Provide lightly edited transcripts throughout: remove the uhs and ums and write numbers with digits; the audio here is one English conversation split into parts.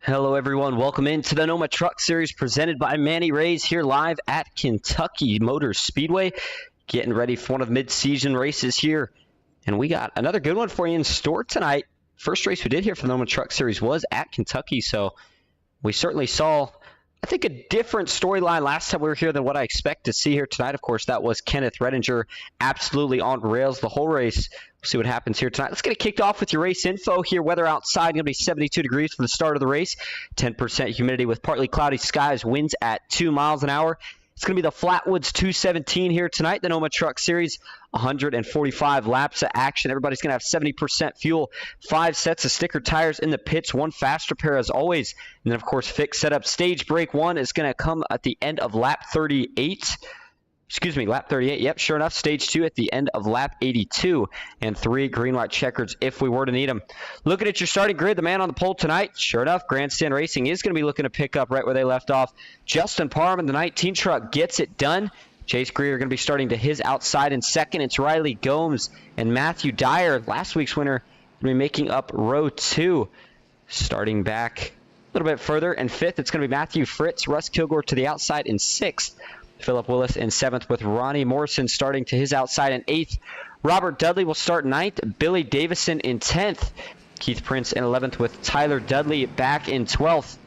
Hello everyone, welcome into the NOMA Truck Series presented by Manny Rays here live at Kentucky Motor Speedway. Getting ready for one of mid-season races here. And we got another good one for you in store tonight. First race we did here for the NOMA Truck Series was at Kentucky, so we certainly saw, I think, a different storyline last time we were here than what I expect to see here tonight. Of course, that was Kenneth Redinger absolutely on rails the whole race. We'll see what happens here tonight. Let's get it kicked off with your race info here. Weather outside going to be 72 degrees for the start of the race. 10% humidity with partly cloudy skies. Winds at 2 miles an hour. It's going to be the Flatwoods 217 here tonight, the NOMA Truck Series. 145 laps of action. Everybody's going to have 70% fuel. 5 sets of sticker tires in the pits. 1 faster pair as always. And then, of course, fixed setup. Stage break 1 is going to come at the end of lap 38. Excuse me, lap 38. Yep, sure enough, stage 2 at the end of lap 82. And 3 green light checkers if we were to need them. Looking at your starting grid, the man on the pole tonight, sure enough, Grandstand Racing is going to be looking to pick up right where they left off. Justin Parham in the 19 truck gets it done. Chase Greer going to be starting to his outside in second. It's Riley Gomes and Matthew Dyer, last week's winner, going to be making up row 2. Starting back a little bit further in fifth, it's going to be Matthew Fritz, Russ Kilgore to the outside in sixth. Philip Willis in 7th with Ronnie Morrison starting to his outside in 8th. Robert Dudley will start 9th. Billy Davison in 10th. Keith Prince in 11th with Tyler Dudley back in 12th.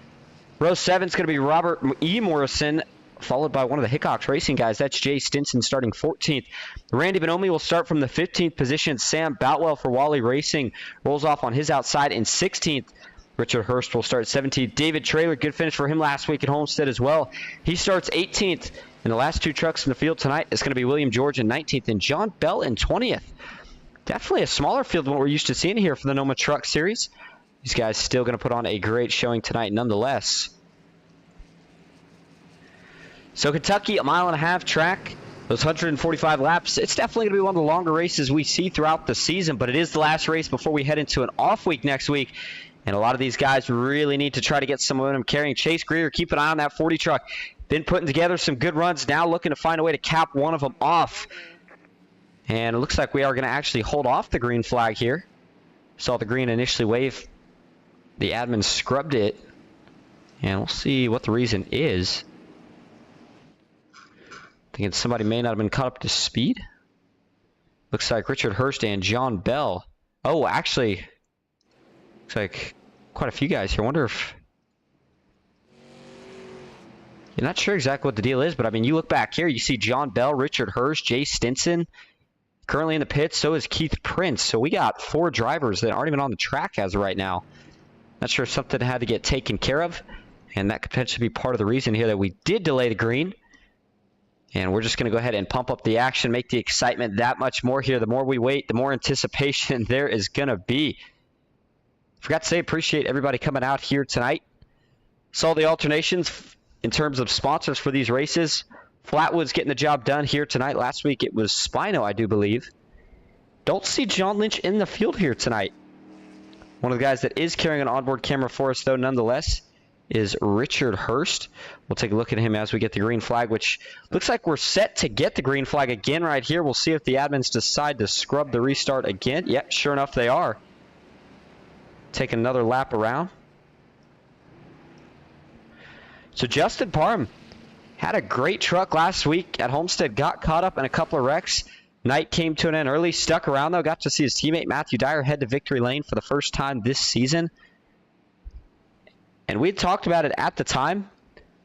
Row 7 is going to be Robert E. Morrison, followed by one of the Hickox Racing guys. That's Jay Stinson starting 14th. Randy Bonomi will start from the 15th position. Sam Boutwell for Wally Racing rolls off on his outside in 16th. Richard Hurst will start 17th. David Traylor, good finish for him last week at Homestead as well. He starts 18th. And the last 2 trucks in the field tonight is going to be William George in 19th and John Bell in 20th. Definitely a smaller field than what we're used to seeing here for the NOMA Truck Series. These guys still going to put on a great showing tonight nonetheless. So Kentucky, 1.5 mile track, those 145 laps. It's definitely going to be one of the longer races we see throughout the season, but it is the last race before we head into an off week next week. And a lot of these guys really need to try to get some momentum carrying. Chase Greer, keep an eye on that 40 truck. Been putting together some good runs, now looking to find a way to cap one of them off. And it looks like we are going to actually hold off the green flag here. Saw the green initially wave. The admin scrubbed it. And we'll see what the reason is. Thinking somebody may not have been caught up to speed. Looks like Richard Hurst and John Bell. Oh, actually, looks like quite a few guys here. I wonder if... You're not sure exactly what the deal is, but I mean, you look back here, you see John Bell, Richard Hurst, Jay Stinson, currently in the pits. So is Keith Prince. So we got 4 drivers that aren't even on the track as of right now. Not sure if something had to get taken care of, and that could potentially be part of the reason here that we did delay the green. And we're just going to go ahead and pump up the action, make the excitement that much more here. The more we wait, the more anticipation there is going to be. Forgot to say, appreciate everybody coming out here tonight. Saw the alternations in terms of sponsors for these races. Flatwoods getting the job done here tonight. Last week it was SPINO, I do believe. Don't see John Lynch in the field here tonight. One of the guys that is carrying an onboard camera for us, though, nonetheless, is Richard Hurst. We'll take a look at him as we get the green flag, which looks like we're set to get the green flag again right here. We'll see if the admins decide to scrub the restart again. Yep, sure enough, they are. Take another lap around. So Justin Parham had a great truck last week at Homestead, got caught up in a couple of wrecks. Night came to an end early, stuck around though, got to see his teammate Matthew Dyer head to victory lane for the first time this season. And we had talked about it at the time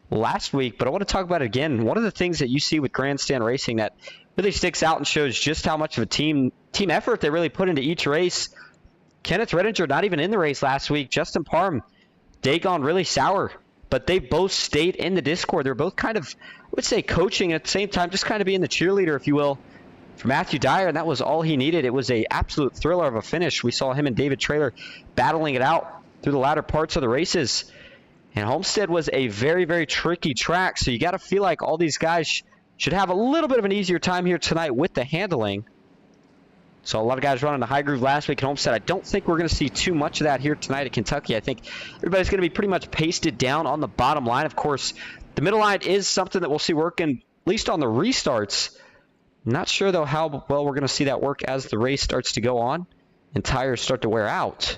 last week, but I want to talk about it again. One of the things that you see with Grandstand Racing that really sticks out and shows just how much of a team effort they really put into each race. Kenneth Redinger not even in the race last week. Justin Parham, day gone really sour. But they both stayed in the Discord. They're both kind of, I would say, coaching at the same time, just kind of being the cheerleader, if you will, for Matthew Dyer, and that was all he needed. It was an absolute thriller of a finish. We saw him and David Traylor battling it out through the latter parts of the races. And Homestead was a very, very tricky track, so you got to feel like all these guys should have a little bit of an easier time here tonight with the handling. So a lot of guys running the high groove last week at Homestead. I don't think we're going to see too much of that here tonight at Kentucky. I think everybody's going to be pretty much pasted down on the bottom line. Of course, the middle line is something that we'll see working, at least on the restarts. Not sure, though, how well we're going to see that work as the race starts to go on and tires start to wear out.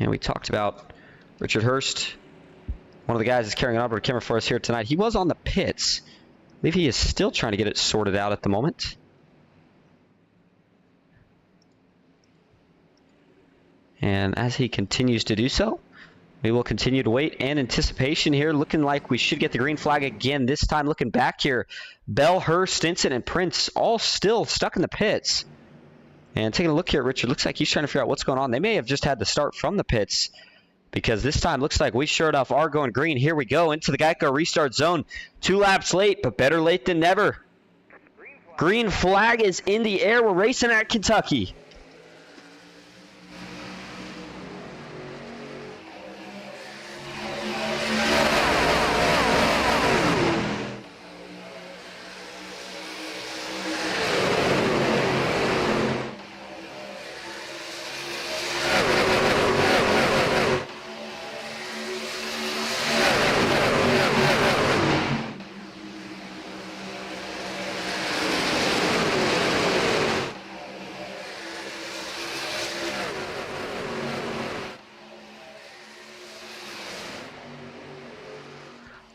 And we talked about Richard Hurst. One of the guys is carrying an onboard camera for us here tonight. He was on the pits. I believe he is still trying to get it sorted out at the moment. And as he continues to do so, we will continue to wait in anticipation here. Looking like we should get the green flag again. This time looking back here, Bell, Hurst, Stinson, and Prince all still stuck in the pits. And taking a look here at Richard, looks like he's trying to figure out what's going on. They may have just had to start from the pits, because this time looks like we sure enough are going green. Here we go into the Geico restart zone. 2 laps late, but better late than never. Green flag is in the air. We're racing at Kentucky.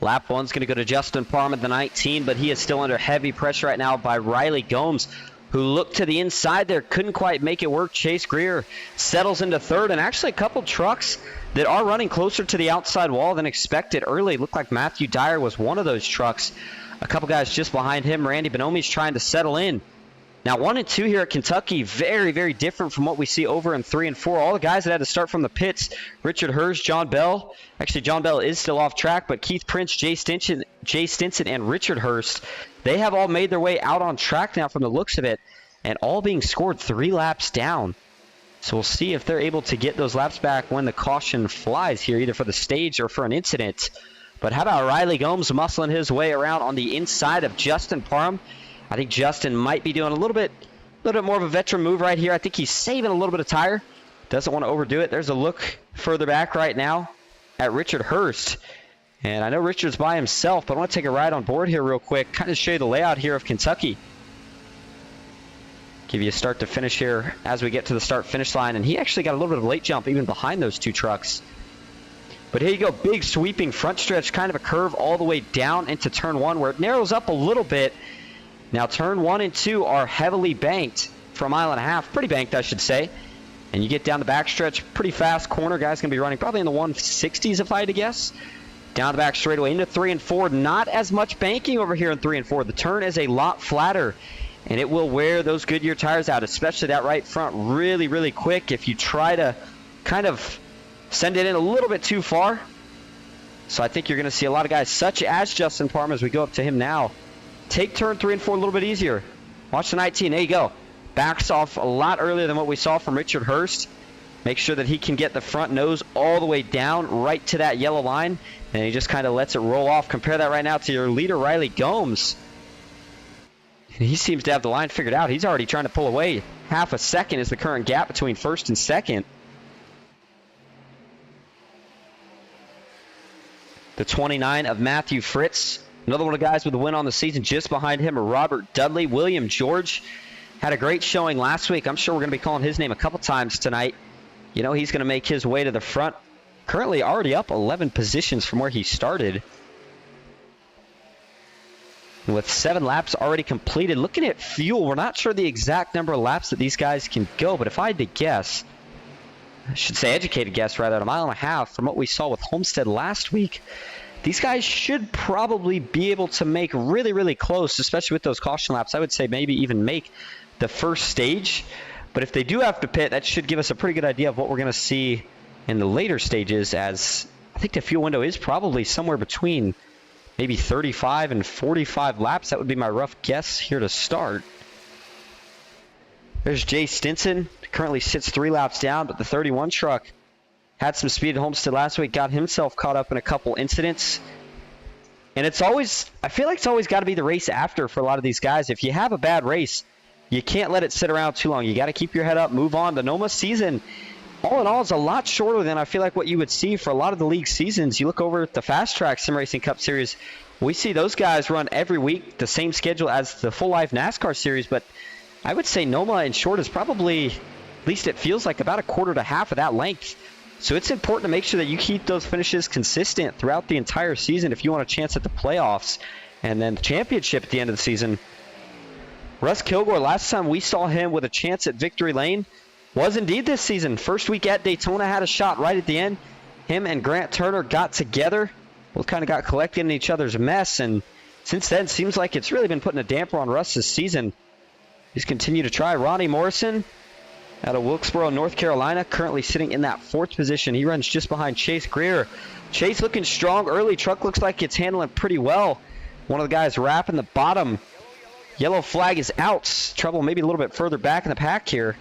Lap 1's going to go to Justin Parham at the 19, but he is still under heavy pressure right now by Riley Gomes, who looked to the inside there, couldn't quite make it work. Chase Greer settles into third, and actually a couple trucks that are running closer to the outside wall than expected early. It looked like Matthew Dyer was one of those trucks. A couple guys just behind him. Randy Bonomi's trying to settle in. Now 1 and 2 here at Kentucky, very, very different from what we see over in 3 and 4. All the guys that had to start from the pits, Richard Hurst, John Bell. Actually, John Bell is still off track, but Keith Prince, Jay Stinson, and Richard Hurst, they have all made their way out on track now from the looks of it, and all being scored 3 laps down. So we'll see if they're able to get those laps back when the caution flies here, either for the stage or for an incident. But how about Riley Gomes muscling his way around on the inside of Justin Parham? I think Justin might be doing a little bit more of a veteran move right here. I think he's saving a little bit of tire. Doesn't want to overdo it. There's a look further back right now at Richard Hurst. And I know Richard's by himself, but I want to take a ride on board here real quick, kind of show you the layout here of Kentucky. Give you a start to finish here as we get to the start-finish line. And he actually got a little bit of a late jump even behind those 2 trucks. But here you go, big sweeping front stretch, kind of a curve all the way down into turn 1 where it narrows up a little bit. Now turn 1 and 2 are heavily banked for a mile and a half, pretty banked I should say. And you get down the backstretch, pretty fast corner. Guys going to be running probably in the 160s if I had to guess. Down the back straightaway into 3 and 4. Not as much banking over here in 3 and 4. The turn is a lot flatter, and it will wear those Goodyear tires out, especially that right front really, really quick if you try to kind of send it in a little bit too far. So I think you're going to see a lot of guys such as Justin Parham as we go up to him now. Take turn 3 and 4 a little bit easier. Watch the 19. There you go. Backs off a lot earlier than what we saw from Richard Hurst. Make sure that he can get the front nose all the way down right to that yellow line. And he just kind of lets it roll off. Compare that right now to your leader, Riley Gomes. And he seems to have the line figured out. He's already trying to pull away. Half a second is the current gap between first and second. The 29 of Matthew Fritz. Another one of the guys with the win on the season. Just behind him are Robert Dudley. William George had a great showing last week. I'm sure we're going to be calling his name a couple times tonight. You know, he's going to make his way to the front. Currently already up 11 positions from where he started. And with 7 laps already completed. Looking at fuel, we're not sure the exact number of laps that these guys can go. But if I had to guess, I should say educated guess rather, at a mile and a half from what we saw with Homestead last week, these guys should probably be able to make really, really close, especially with those caution laps. I would say maybe even make the first stage. But if they do have to pit, that should give us a pretty good idea of what we're going to see in the later stages, as I think the fuel window is probably somewhere between maybe 35 and 45 laps. That would be my rough guess here to start. There's Jay Stinson. Currently sits 3 laps down, but the 31 truck had some speed at Homestead last week, got himself caught up in a couple incidents. And it's always, I feel like it's always got to be the race after for a lot of these guys. If you have a bad race, you can't let it sit around too long. You got to keep your head up, move on. The NOMA season, all in all, is a lot shorter than I feel like what you would see for a lot of the league seasons. You look over at the Fast Track Sim Racing Cup Series, we see those guys run every week, the same schedule as the Full Life NASCAR Series. But I would say NOMA in short is probably, at least it feels like, about a quarter to half of that length So it's important to make sure that you keep those finishes consistent throughout the entire season if you want a chance at the playoffs and then the championship at the end of the season. Russ Kilgore, last time we saw him with a chance at victory lane was indeed this season. First week at Daytona, had a shot right at the end. Him and Grant Turner got together. Both kind of got collected in each other's mess, and since then, seems like it's really been putting a damper on Russ this season. He's continued to try. Ronnie Morrison out of Wilkesboro, North Carolina, currently sitting in that 4th position. He runs just behind Chase Greer. Chase looking strong early. Truck looks like it's handling pretty well. One of the guys wrapping the bottom. Yellow flag is out. Trouble maybe a little bit further back in the pack here.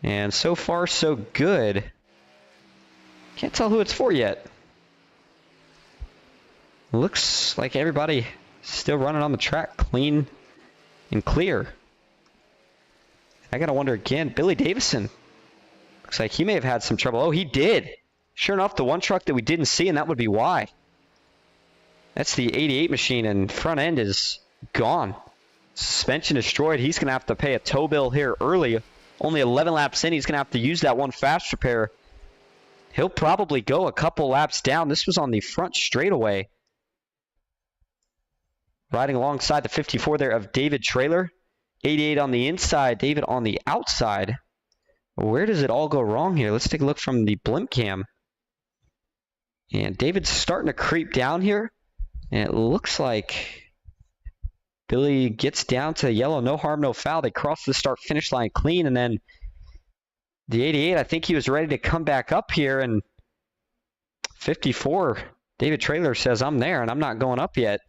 And so far, so good. Can't tell who it's for yet. Looks like everybody still running on the track clean and clear. I gotta wonder again, Billy Davison. Looks like he may have had some trouble. Oh, he did. Sure enough, the one truck that we didn't see, and that would be why. That's the 88 machine, and front end is gone. Suspension destroyed. He's gonna have to pay a tow bill here early. Only 11 laps in, he's gonna have to use that one fast repair. He'll probably go a couple laps down. This was on the front straightaway. Riding alongside the 54 there of David Traylor. 88 on the inside, David on the outside. Where does it all go wrong here? Let's take a look from the blimp cam. And David's starting to creep down here. And it looks like Billy gets down to yellow, no harm, no foul. They cross the start-finish line clean, and then the 88, I think he was ready to come back up here, and 54, David Traylor says, I'm there, and I'm not going up yet.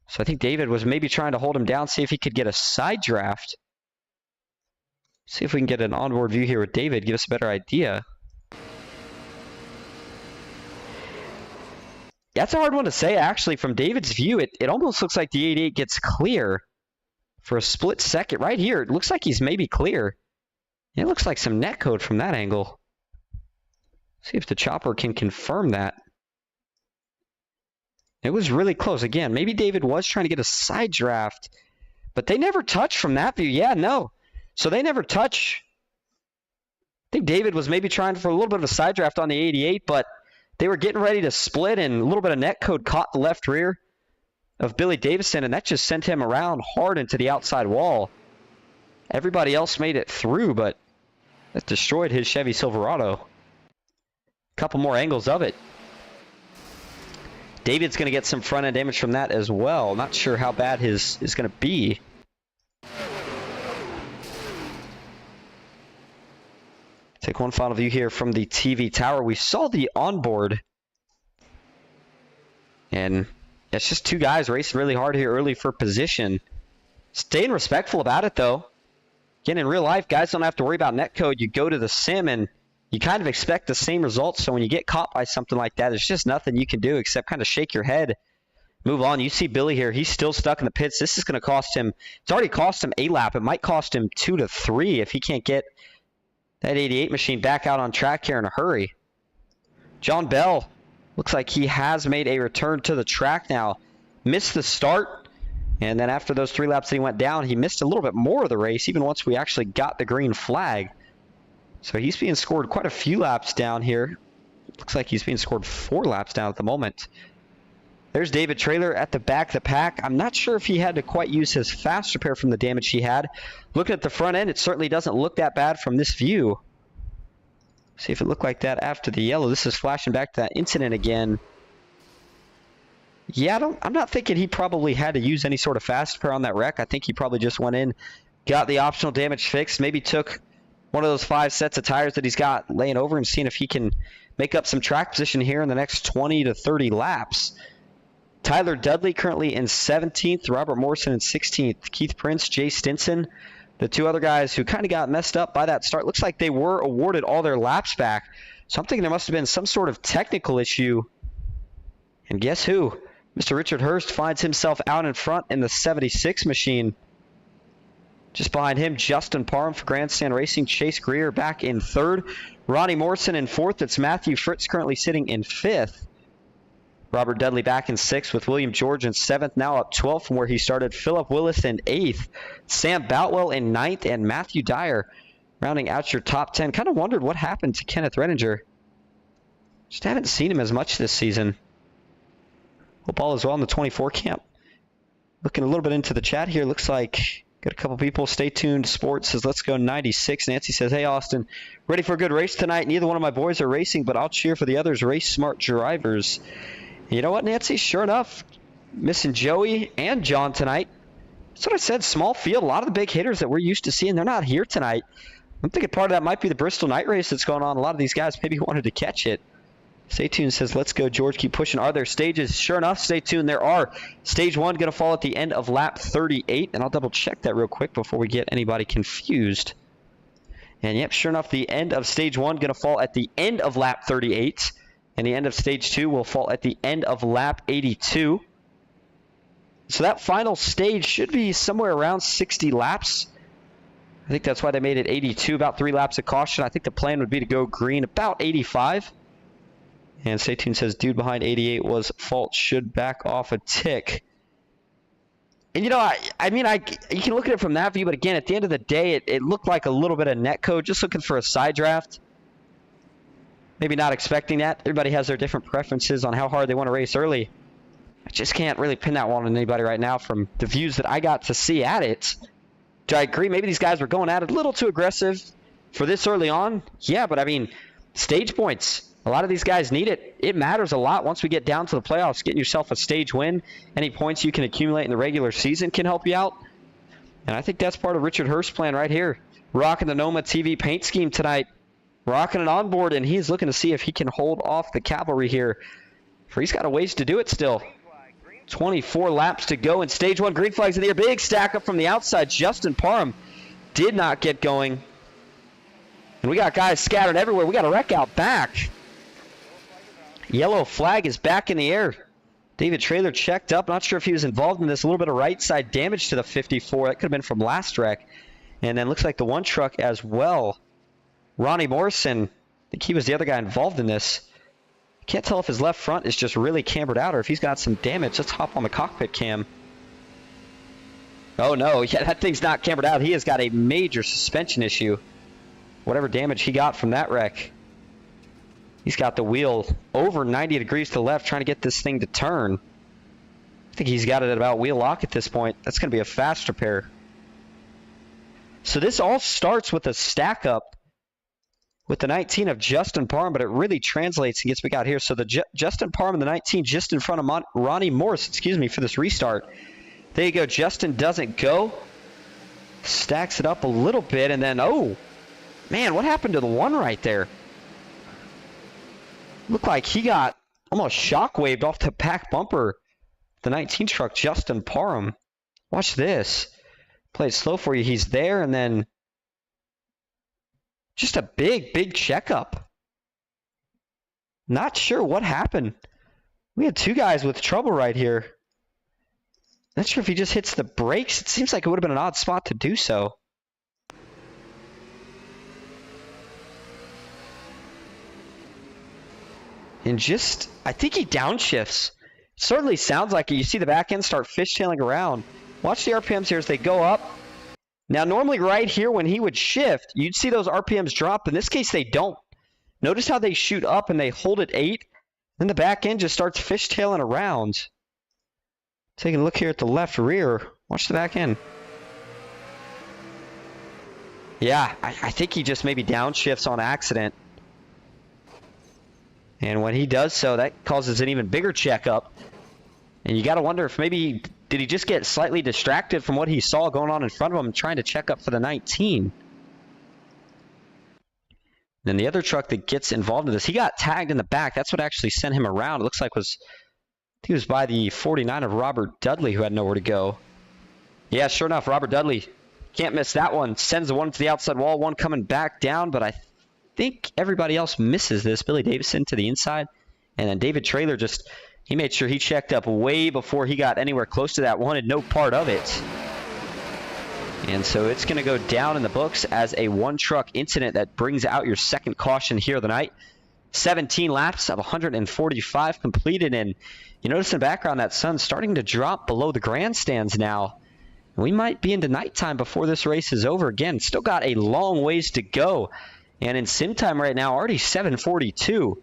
So I think David was maybe trying to hold him down, see if he could get a side draft. See if we can get an onboard view here with David, give us a better idea. That's a hard one to say, actually. From David's view, it almost looks like the 88 gets clear for a split second. Right here, it looks like he's maybe clear. It looks like some net code from that angle. See if the chopper can confirm that. It was really close. Again, maybe David was trying to get a side draft, but they never touch from that view. Yeah, no. So they never touch. I think David was maybe trying for a little bit of a side draft on the 88, but they were getting ready to split, and a little bit of net code caught the left rear of Billy Davison, and that just sent him around hard into the outside wall. Everybody else made it through, but that destroyed his Chevy Silverado. A couple more angles of it. David's going to get some front end damage from that as well. Not sure how bad his is going to be. Take one final view here from the TV tower. We saw the onboard. And it's just two guys racing really hard here early for position. Staying respectful about it, though. Again, in real life, guys don't have to worry about netcode. You go to the sim, and you kind of expect the same results. So when you get caught by something like that, there's just nothing you can do except kind of shake your head, move on. You see Billy here. He's still stuck in the pits. This is going to cost him. It's already cost him a lap. It might cost him 2 to 3 if he can't get that 88 machine back out on track here in a hurry. John Bell looks like he has made a return to the track now. Missed the start, and then after those 3 laps that he went down, he missed a little bit more of the race, even once we actually got the green flag. So he's being scored quite a few laps down here. Looks like he's being scored 4 laps down at the moment. There's David Traylor at the back of the pack. I'm not sure if he had to quite use his fast repair from the damage he had. Looking at the front end, it certainly doesn't look that bad from this view. See if it looked like that after the yellow. This is flashing back to that incident again. Yeah, I'm not thinking he probably had to use any sort of fast repair on that wreck. I think he probably just went in, got the optional damage fixed, maybe took one of those 5 sets of tires that he's got laying over and seeing if he can make up some track position here in the next 20 to 30 laps. Tyler Dudley currently in 17th, Robert Morrison in 16th, Keith Prince, Jay Stinson, the 2 other guys who kind of got messed up by that start. Looks like they were awarded all their laps back. So I'm thinking there must have been some sort of technical issue. And guess who? Mr. Richard Hurst finds himself out in front in the 76 machine. Just behind him, Justin Parham for Grandstand Racing. Chase Greer back in 3rd. Ronnie Morrison in 4th. It's Matthew Fritz currently sitting in 5th. Robert Dudley back in 6th with William George in 7th. Now up 12th from where he started. Philip Willis in 8th. Sam Boutwell in 9th. And Matthew Dyer rounding out your top 10. Kind of wondered what happened to Kenneth Redinger. Just haven't seen him as much this season. Hope all is well in the 24 camp. Looking a little bit into the chat here. Looks like got a couple people. Stay tuned. Sports says, let's go 96. Nancy says, hey, Austin, ready for a good race tonight? Neither one of my boys are racing, but I'll cheer for the others. Race smart drivers. And you know what, Nancy? Sure enough, missing Joey and John tonight. That's what I said. Small field. A lot of the big hitters that we're used to seeing, they're not here tonight. I'm thinking part of that might be the Bristol night race that's going on. A lot of these guys maybe wanted to catch it. Stay tuned says, let's go, George. Keep pushing. Are there stages? Sure enough, stay tuned. There are. Stage 1 going to fall at the end of lap 38. And I'll double check that real quick before we get anybody confused. And yep, sure enough, the end of stage 1 going to fall at the end of lap 38. And the end of stage 2 will fall at the end of lap 82. So that final stage should be somewhere around 60 laps. I think that's why they made it 82, about 3 laps of caution. I think the plan would be to go green about 85. And Stay Tuned says, dude behind 88 was fault, should back off a tick. And, you know, I mean, you can look at it from that view, but again, at the end of the day, it looked like a little bit of netcode, just looking for a side draft. Maybe not expecting that. Everybody has their different preferences on how hard they want to race early. I just can't really pin that one on anybody right now from the views that I got to see at it. Do I agree? Maybe these guys were going at it a little too aggressive for this early on. Yeah, but I mean, stage points. A lot of these guys need it. It matters a lot once we get down to the playoffs. Getting yourself a stage win, any points you can accumulate in the regular season can help you out. And I think that's part of Richard Hurst's plan right here. Rocking the NOMA TV paint scheme tonight. Rocking it on board, and he's looking to see if he can hold off the cavalry here. For he's got a ways to do it still. 24 laps to go in stage 1. Green flags in the air. Big stack up from the outside. Justin Parham did not get going. And we got guys scattered everywhere. We got a wreck out back. Yellow flag is back in the air. David Traylor checked up. Not sure if he was involved in this. A little bit of right side damage to the 54. That could have been from last wreck. And then looks like the one truck as well. Ronnie Morrison, I think he was the other guy involved in this. Can't tell if his left front is just really cambered out or if he's got some damage. Let's hop on the cockpit cam. Oh no, yeah, that thing's not cambered out. He has got a major suspension issue. Whatever damage he got from that wreck. He's got the wheel over 90 degrees to the left trying to get this thing to turn. I think he's got it at about wheel lock at this point. That's going to be a fast repair. So this all starts with a stack up with the 19 of Justin Parham, but it really translates and gets back out here. So the Justin Parham and the 19 just in front of Ronnie Morris, for this restart. There you go. Justin doesn't go. Stacks it up a little bit, and then, oh, man, what happened to the one right there? Looked like he got almost shockwaved off the back bumper. The 19 truck, Justin Parham. Watch this. Play it slow for you. He's there, and then just a big checkup. Not sure what happened. We had 2 guys with trouble right here. Not sure if he just hits the brakes. It seems like it would have been an odd spot to do so. And just, I think he downshifts. Certainly sounds like it. You see the back end start fishtailing around. Watch the RPMs here as they go up. Now, normally right here when he would shift, you'd see those RPMs drop. In this case, they don't. Notice how they shoot up and they hold at 8. Then the back end just starts fishtailing around. Taking a look here at the left rear. Watch the back end. Yeah, I think he just maybe downshifts on accident. And when he does so, that causes an even bigger checkup. And you got to wonder if maybe, did he just get slightly distracted from what he saw going on in front of him, trying to check up for the 19? Then the other truck that gets involved in this, he got tagged in the back. That's what actually sent him around. It looks like he was by the 49 of Robert Dudley, who had nowhere to go. Yeah, sure enough, Robert Dudley. Can't miss that one. Sends the one to the outside wall, one coming back down, but I think everybody else misses this. Billy Davison to the inside. And then David Traylor just, he made sure he checked up way before he got anywhere close to that. Wanted no part of it. And so it's going to go down in the books as a one-truck incident that brings out your second caution here of the night. 17 laps of 145 completed. And you notice in the background that sun's starting to drop below the grandstands now. We might be into nighttime before this race is over. Again, still got a long ways to go. And in sim time right now, already 7:42.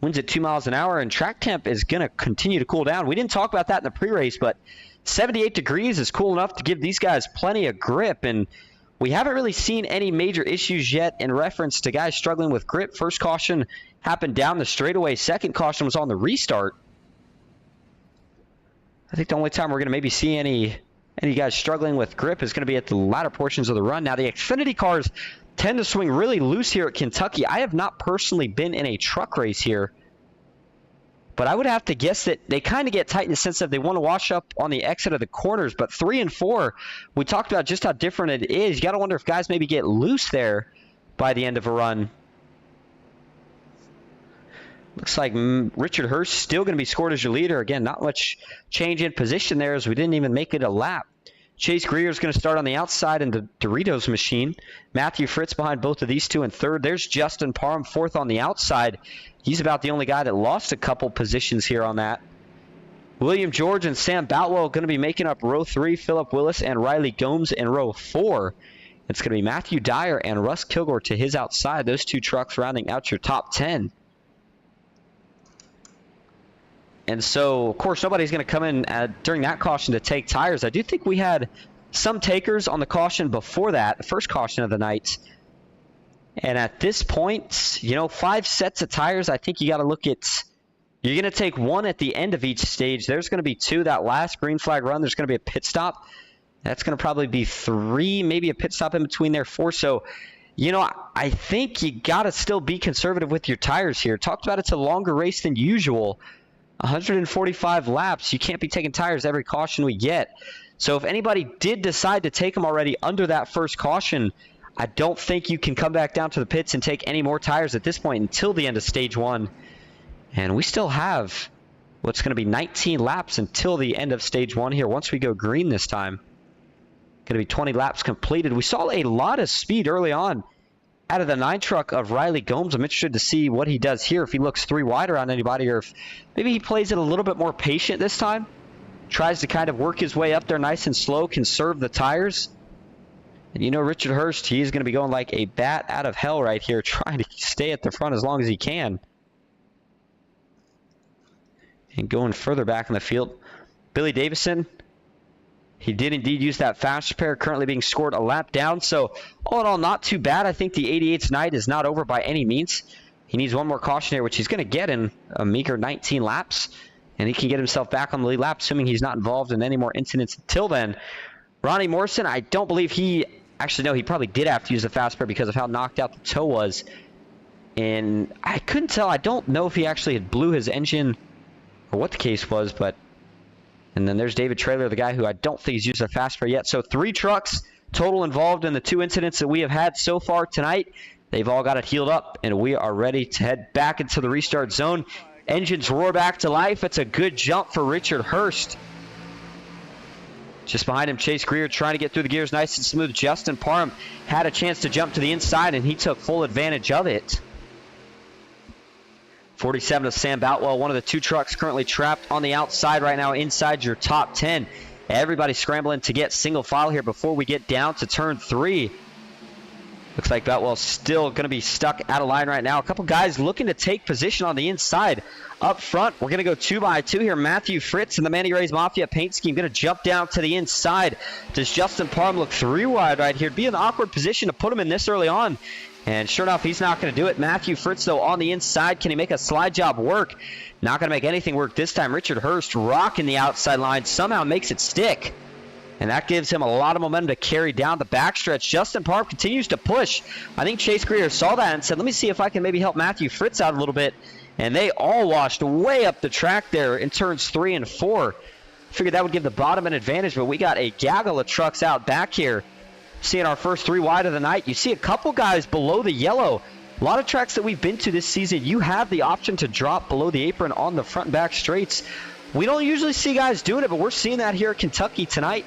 Winds at 2 miles an hour, and track temp is going to continue to cool down. We didn't talk about that in the pre-race, but 78 degrees is cool enough to give these guys plenty of grip. And we haven't really seen any major issues yet in reference to guys struggling with grip. First caution happened down the straightaway. Second caution was on the restart. I think the only time we're going to maybe see any guys struggling with grip is going to be at the latter portions of the run. Now, the Xfinity cars tend to swing really loose here at Kentucky. I have not personally been in a truck race here, but I would have to guess that they kind of get tight in the sense that they want to wash up on the exit of the corners. But 3 and 4, we talked about just how different it is. You got to wonder if guys maybe get loose there by the end of a run. Looks like Richard Hurst still going to be scored as your leader. Again, not much change in position there as we didn't even make it a lap. Chase Greer is going to start on the outside in the Doritos machine. Matthew Fritz behind both of these two in third. There's Justin Parham fourth on the outside. He's about the only guy that lost a couple positions here on that. William George and Sam Boutwell going to be making up row 3. Philip Willis and Riley Gomes in row 4. It's going to be Matthew Dyer and Russ Kilgore to his outside. Those two trucks rounding out your top 10. And so, of course, nobody's going to come in during that caution to take tires. I do think we had some takers on the caution before that, the first caution of the night. And at this point, 5 sets of tires, I think you got to look at, you're going to take 1 at the end of each stage. There's going to be 2 that last green flag run. There's going to be a pit stop. That's going to probably be 3, maybe a pit stop in between there, 4. So, I think you got to still be conservative with your tires here. Talked about it's a longer race than usual. 145 laps. You can't be taking tires every caution we get. So if anybody did decide to take them already under that first caution, I don't think you can come back down to the pits and take any more tires at this point until the end of stage 1. And we still have what's going to be 19 laps until the end of stage 1 here once we go green this time. Going to be 20 laps completed. We saw a lot of speed early on out of the 9 truck of Riley Gomes. I'm interested to see what he does here, if he looks 3 wide around anybody, or if maybe he plays it a little bit more patient this time. Tries to kind of work his way up there nice and slow, conserve the tires. And Richard Hurst, he's going to be going like a bat out of hell right here, trying to stay at the front as long as he can. And going further back in the field, Billy Davison, he did indeed use that fast repair, currently being scored a lap down. So, all in all, not too bad. I think the 88's night is not over by any means. He needs 1 more caution here, which he's going to get in a meager 19 laps. And he can get himself back on the lead lap, assuming he's not involved in any more incidents until then. Ronnie Morrison, I don't believe he... Actually, no, he probably did have to use the fast repair because of how knocked out the toe was. And I couldn't tell. I don't know if he actually had blew his engine or what the case was, but... And then there's David Traylor, the guy who I don't think he's used a fast repair yet. So 3 trucks total involved in the 2 incidents that we have had so far tonight. They've all got it healed up, and we are ready to head back into the restart zone. Engines roar back to life. It's a good jump for Richard Hurst. Just behind him, Chase Greer trying to get through the gears nice and smooth. Justin Parham had a chance to jump to the inside, and he took full advantage of it. 47 of Sam Boutwell, one of the 2 trucks currently trapped on the outside right now inside your top 10. Everybody scrambling to get single file here before we get down to turn 3. Looks like Boutwell's still going to be stuck out of line right now. A couple guys looking to take position on the inside. Up front, we're going to go 2 by 2 here. Matthew Fritz and the Manny Rays Mafia paint scheme going to jump down to the inside. Does Justin Parham look 3 wide right here? It'd be an awkward position to put him in this early on. And sure enough, he's not going to do it. Matthew Fritz, though, on the inside. Can he make a slide job work? Not going to make anything work this time. Richard Hurst rocking the outside line. Somehow makes it stick. And that gives him a lot of momentum to carry down the backstretch. Justin Parham continues to push. I think Chase Greer saw that and said, let me see if I can maybe help Matthew Fritz out a little bit. And they all washed way up the track there in turns 3 and 4. Figured that would give the bottom an advantage, but we got a gaggle of trucks out back here. Seeing our first 3 wide of the night. You see a couple guys below the yellow. A lot of tracks that we've been to this season, you have the option to drop below the apron on the front and back straights. We don't usually see guys doing it, but we're seeing that here at Kentucky tonight.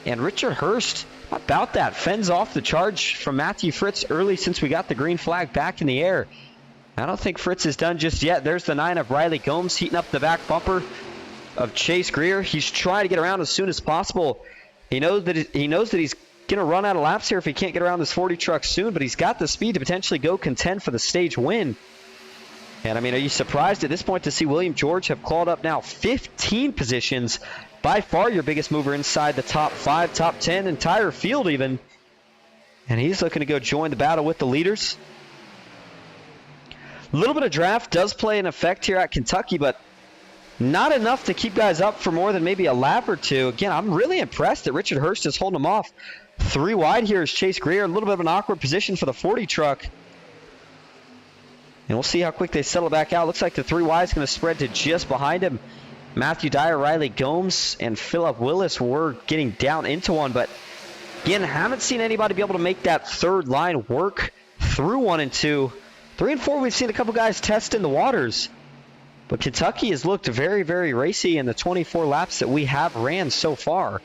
And Richard Hurst, about that, fends off the charge from Matthew Fritz early since we got the green flag back in the air. I don't think Fritz is done just yet. There's the 9 of Riley Gomes heating up the back bumper of Chase Greer. He's trying to get around as soon as possible. He knows that he's going to run out of laps here if he can't get around this 40 truck soon, but he's got the speed to potentially go contend for the stage win. And, I mean, are you surprised at this point to see William George have clawed up now 15 positions? By far your biggest mover inside the top 5, top 10, entire field even. And he's looking to go join the battle with the leaders. A little bit of draft does play an effect here at Kentucky, but not enough to keep guys up for more than maybe a lap or two. Again, I'm really impressed that Richard Hurst is holding him off. 3 wide here is Chase Greer. A little bit of an awkward position for the 40 truck. And we'll see how quick they settle back out. Looks like the 3 wide is going to spread to just behind him. Matthew Dyer, Riley Gomes, and Phillip Willis were getting down into one. But again, haven't seen anybody be able to make that third line work through 1 and 2. 3 and 4, we've seen a couple guys test in the waters. But Kentucky has looked very, very racy in the 24 laps that we have ran so far.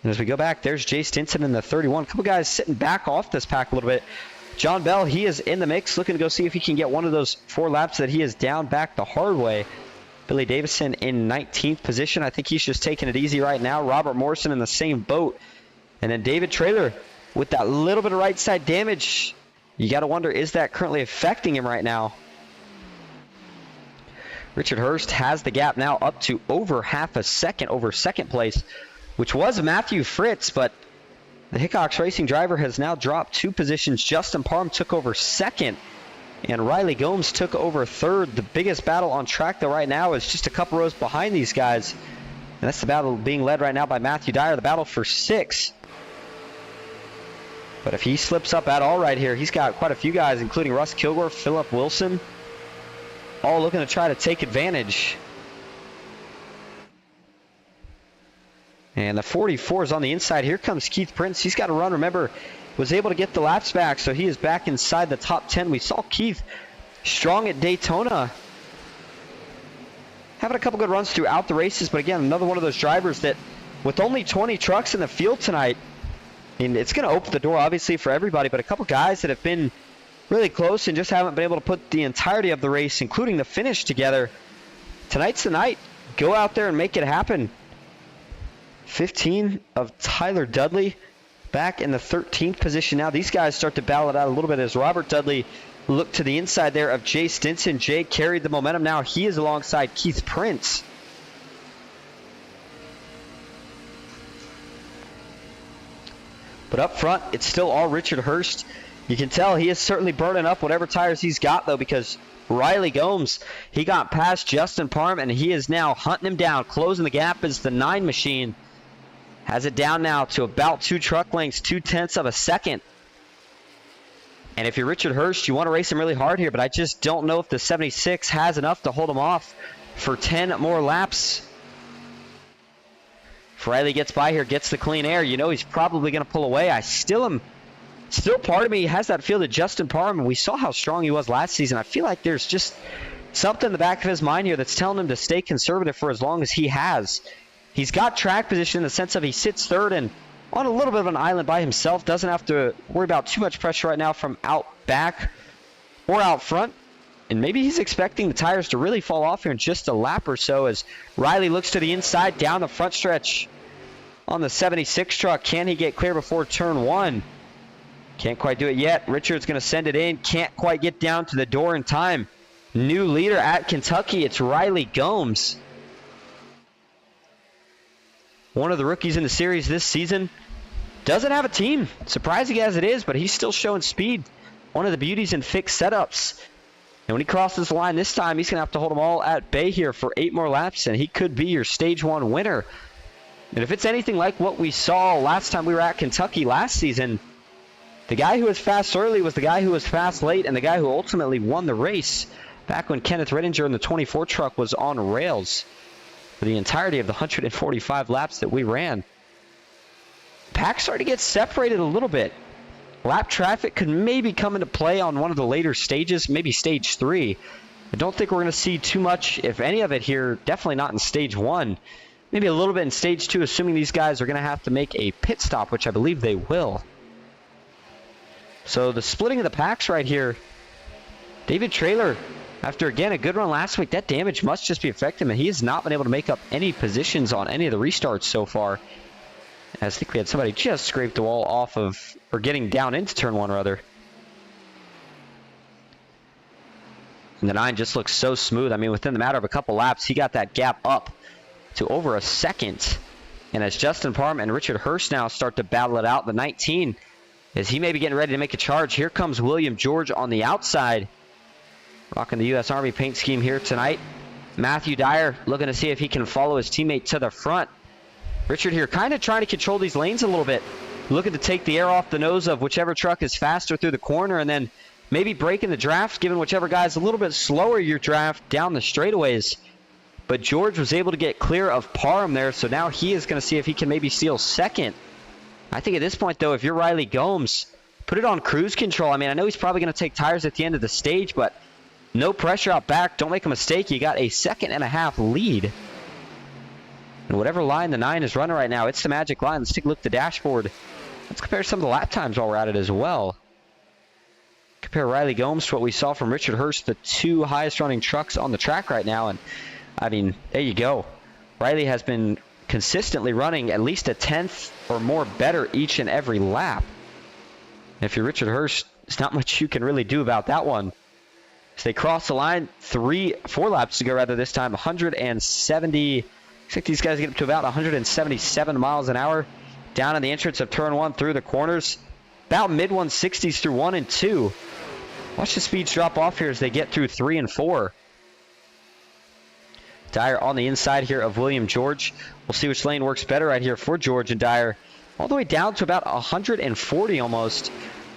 And as we go back, there's Jay Stinson in the 31. A couple guys sitting back off this pack a little bit. John Bell, he is in the mix, looking to go see if he can get one of those 4 laps that he is down back the hard way. Billy Davison in 19th position. I think he's just taking it easy right now. Robert Morrison in the same boat. And then David Traylor with that little bit of right side damage. You got to wonder, is that currently affecting him right now? Richard Hurst has the gap now up to over half a second over second place, which was Matthew Fritz, but the Hickox Racing driver has now dropped 2 positions. Justin Parham took over second, and Riley Gomes took over third. The biggest battle on track, though, right now is just a couple rows behind these guys. And that's the battle being led right now by Matthew Dyer, the battle for 6. But if he slips up at all right here, he's got quite a few guys, including Russ Kilgore, Phillip Wilson, all looking to try to take advantage. And the 44 is on the inside. Here comes Keith Prince. He's got to run. Remember, was able to get the laps back, so he is back inside the top 10. We saw Keith strong at Daytona, having a couple good runs throughout the races. But again, another one of those drivers that, with only 20 trucks in the field tonight, I mean, it's going to open the door, obviously, for everybody. But a couple guys that have been really close and just haven't been able to put the entirety of the race, including the finish, together. Tonight's the night. Go out there and make it happen. 15 of Tyler Dudley back in the 13th position now. These guys start to battle it out a little bit as Robert Dudley looked to the inside there of Jay Stinson. Jay carried the momentum. Now he is alongside Keith Prince. But up front, it's still all Richard Hurst. You can tell he is certainly burning up whatever tires he's got, though, because Riley Gomes, he got past Justin Parham, and he is now hunting him down, closing the gap as the 9 machine has it down now to about 2 truck lengths, 0.2 of a second. And if you're Richard Hurst, you want to race him really hard here, but I just don't know if the 76 has enough to hold him off for 10 more laps. If Riley gets by here, gets the clean air, you know he's probably going to pull away. Still part of me has that feel that Justin Parham, we saw how strong he was last season. I feel like there's just something in the back of his mind here that's telling him to stay conservative for as long as he has. He's got track position in the sense of he sits third and on a little bit of an island by himself. Doesn't have to worry about too much pressure right now from out back or out front. And maybe he's expecting the tires to really fall off here in just a lap or so as Riley looks to the inside down the front stretch on the 76 truck. Can he get clear before turn 1? Can't quite do it yet. Richard's going to send it in. Can't quite get down to the door in time. New leader at Kentucky. It's Riley Gomes. One of the rookies in the series this season. Doesn't have a team. Surprising as it is, but he's still showing speed. One of the beauties in fixed setups. And when he crosses the line this time, he's going to have to hold them all at bay here for 8 more laps, and he could be your Stage 1 winner. And if it's anything like what we saw last time we were at Kentucky last season, the guy who was fast early was the guy who was fast late, and the guy who ultimately won the race back when Kenneth Rittinger in the 24 truck was on rails for the entirety of the 145 laps that we ran. Pack started to get separated a little bit. Lap traffic could maybe come into play on one of the later stages, maybe stage 3. I don't think we're going to see too much, if any of it here, definitely not in stage 1. Maybe a little bit in stage 2, assuming these guys are going to have to make a pit stop, which I believe they will. So the splitting of the packs right here. David Traylor After, again, a good run last week, that damage must just be affecting him, and he has not been able to make up any positions on any of the restarts so far. As I think we had somebody just scrape the wall off of, or getting down into turn 1, rather. And the 9 just looks so smooth. I mean, within the matter of a couple laps, he got that gap up to over a second. And as Justin Parham and Richard Hurst now start to battle it out, the 19, as he may be getting ready to make a charge, here comes William George on the outside. Rocking the U.S. Army paint scheme here tonight. Matthew Dyer looking to see if he can follow his teammate to the front. Richard here kind of trying to control these lanes a little bit. Looking to take the air off the nose of whichever truck is faster through the corner, and then maybe breaking the draft, giving whichever guy's a little bit slower your draft down the straightaways. But George was able to get clear of Parham there, so now he is going to see if he can maybe steal second. I think at this point, though, if you're Riley Gomes, put it on cruise control. I mean, I know he's probably going to take tires at the end of the stage, but no pressure out back. Don't make a mistake. You got a 1.5-second lead. And whatever line the 9 is running right now, it's the magic line. Let's take a look at the dashboard. Let's compare some of the lap times while we're at it as well. Compare Riley Gomes to what we saw from Richard Hurst, the 2 highest running trucks on the track right now. And, I mean, there you go. Riley has been consistently running at least a 10th or more better each and every lap. And if you're Richard Hurst, there's not much you can really do about that one. So they cross the line 4 laps to go rather this time. 170. Looks like these guys get up to about 177 miles an hour down in the entrance of turn 1 through the corners. About mid-160s through 1 and 2. Watch the speeds drop off here as they get through 3 and 4. Dyer on the inside here of William George. We'll see which lane works better right here for George and Dyer. All the way down to about 140 almost.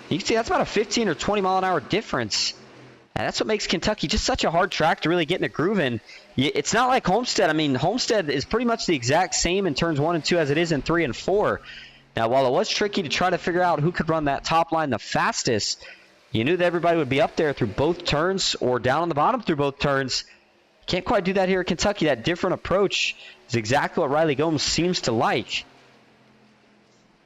You can see that's about a 15 or 20 mile an hour difference. And that's what makes Kentucky just such a hard track to really get in a groove in. It's not like Homestead. I mean, Homestead is pretty much the exact same in turns 1 and 2 as it is in 3 and 4. Now, while it was tricky to try to figure out who could run that top line the fastest, you knew that everybody would be up there through both turns or down on the bottom through both turns. Can't quite do that here at Kentucky. That different approach is exactly what Riley Gomes seems to like.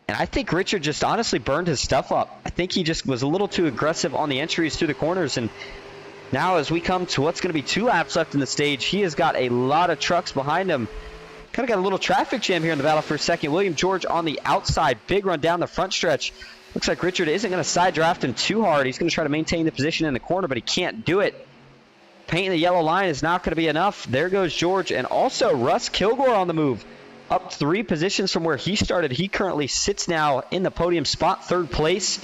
And I think Richard just honestly burned his stuff up. I think he just was a little too aggressive on the entries through the corners. And now as we come to what's going to be 2 laps left in the stage, he has got a lot of trucks behind him. Kind of got a little traffic jam here in the battle for a second. William George on the outside. Big run down the front stretch. Looks like Richard isn't going to side draft him too hard. He's going to try to maintain the position in the corner, but he can't do it. Painting the yellow line is not going to be enough. There goes George. And also Russ Kilgore on the move. Up 3 positions from where he started. He currently sits now in the podium spot, 3rd place.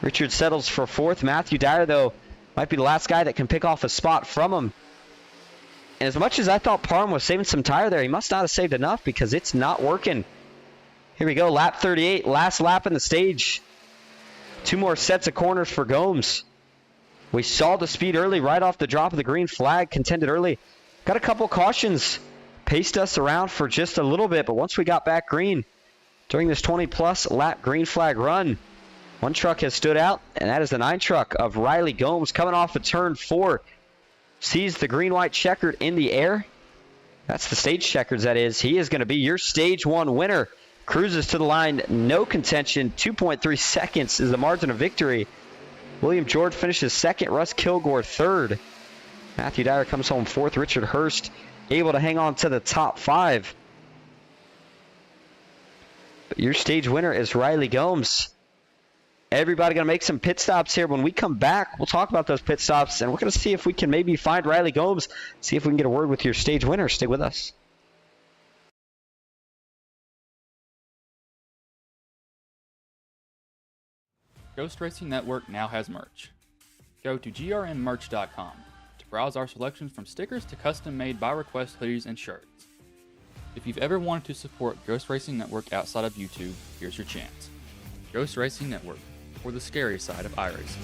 Richard settles for 4th. Matthew Dyer, though, might be the last guy that can pick off a spot from him. And as much as I thought Parham was saving some tire there, he must not have saved enough because it's not working. Here we go, lap 38, last lap in the stage. 2 more sets of corners for Gomes. We saw the speed early, right off the drop of the green flag, contended early. Got a couple cautions. Paced us around for just a little bit, but once we got back green during this 20-plus lap green flag run, 1 truck has stood out, and that is the 9 truck of Riley Gomes coming off of turn 4. Sees the green-white checkered in the air. That's the stage checkers, that is. He is going to be your stage 1 winner. Cruises to the line, no contention. 2.3 seconds is the margin of victory. William George finishes 2nd. Russ Kilgore 3rd. Matthew Dyer comes home 4th. Richard Hurst able to hang on to the top 5. But your stage winner is Riley Gomes. Everybody going to make some pit stops here. When we come back, we'll talk about those pit stops, and we're going to see if we can maybe find Riley Gomes, see if we can get a word with your stage winner. Stay with us. Ghost Racing Network now has merch. Go to grnmerch.com to browse our selections from stickers to custom-made by-request hoodies and shirts. If you've ever wanted to support Ghost Racing Network outside of YouTube, here's your chance. Ghost Racing Network, for the scary side of iRacing.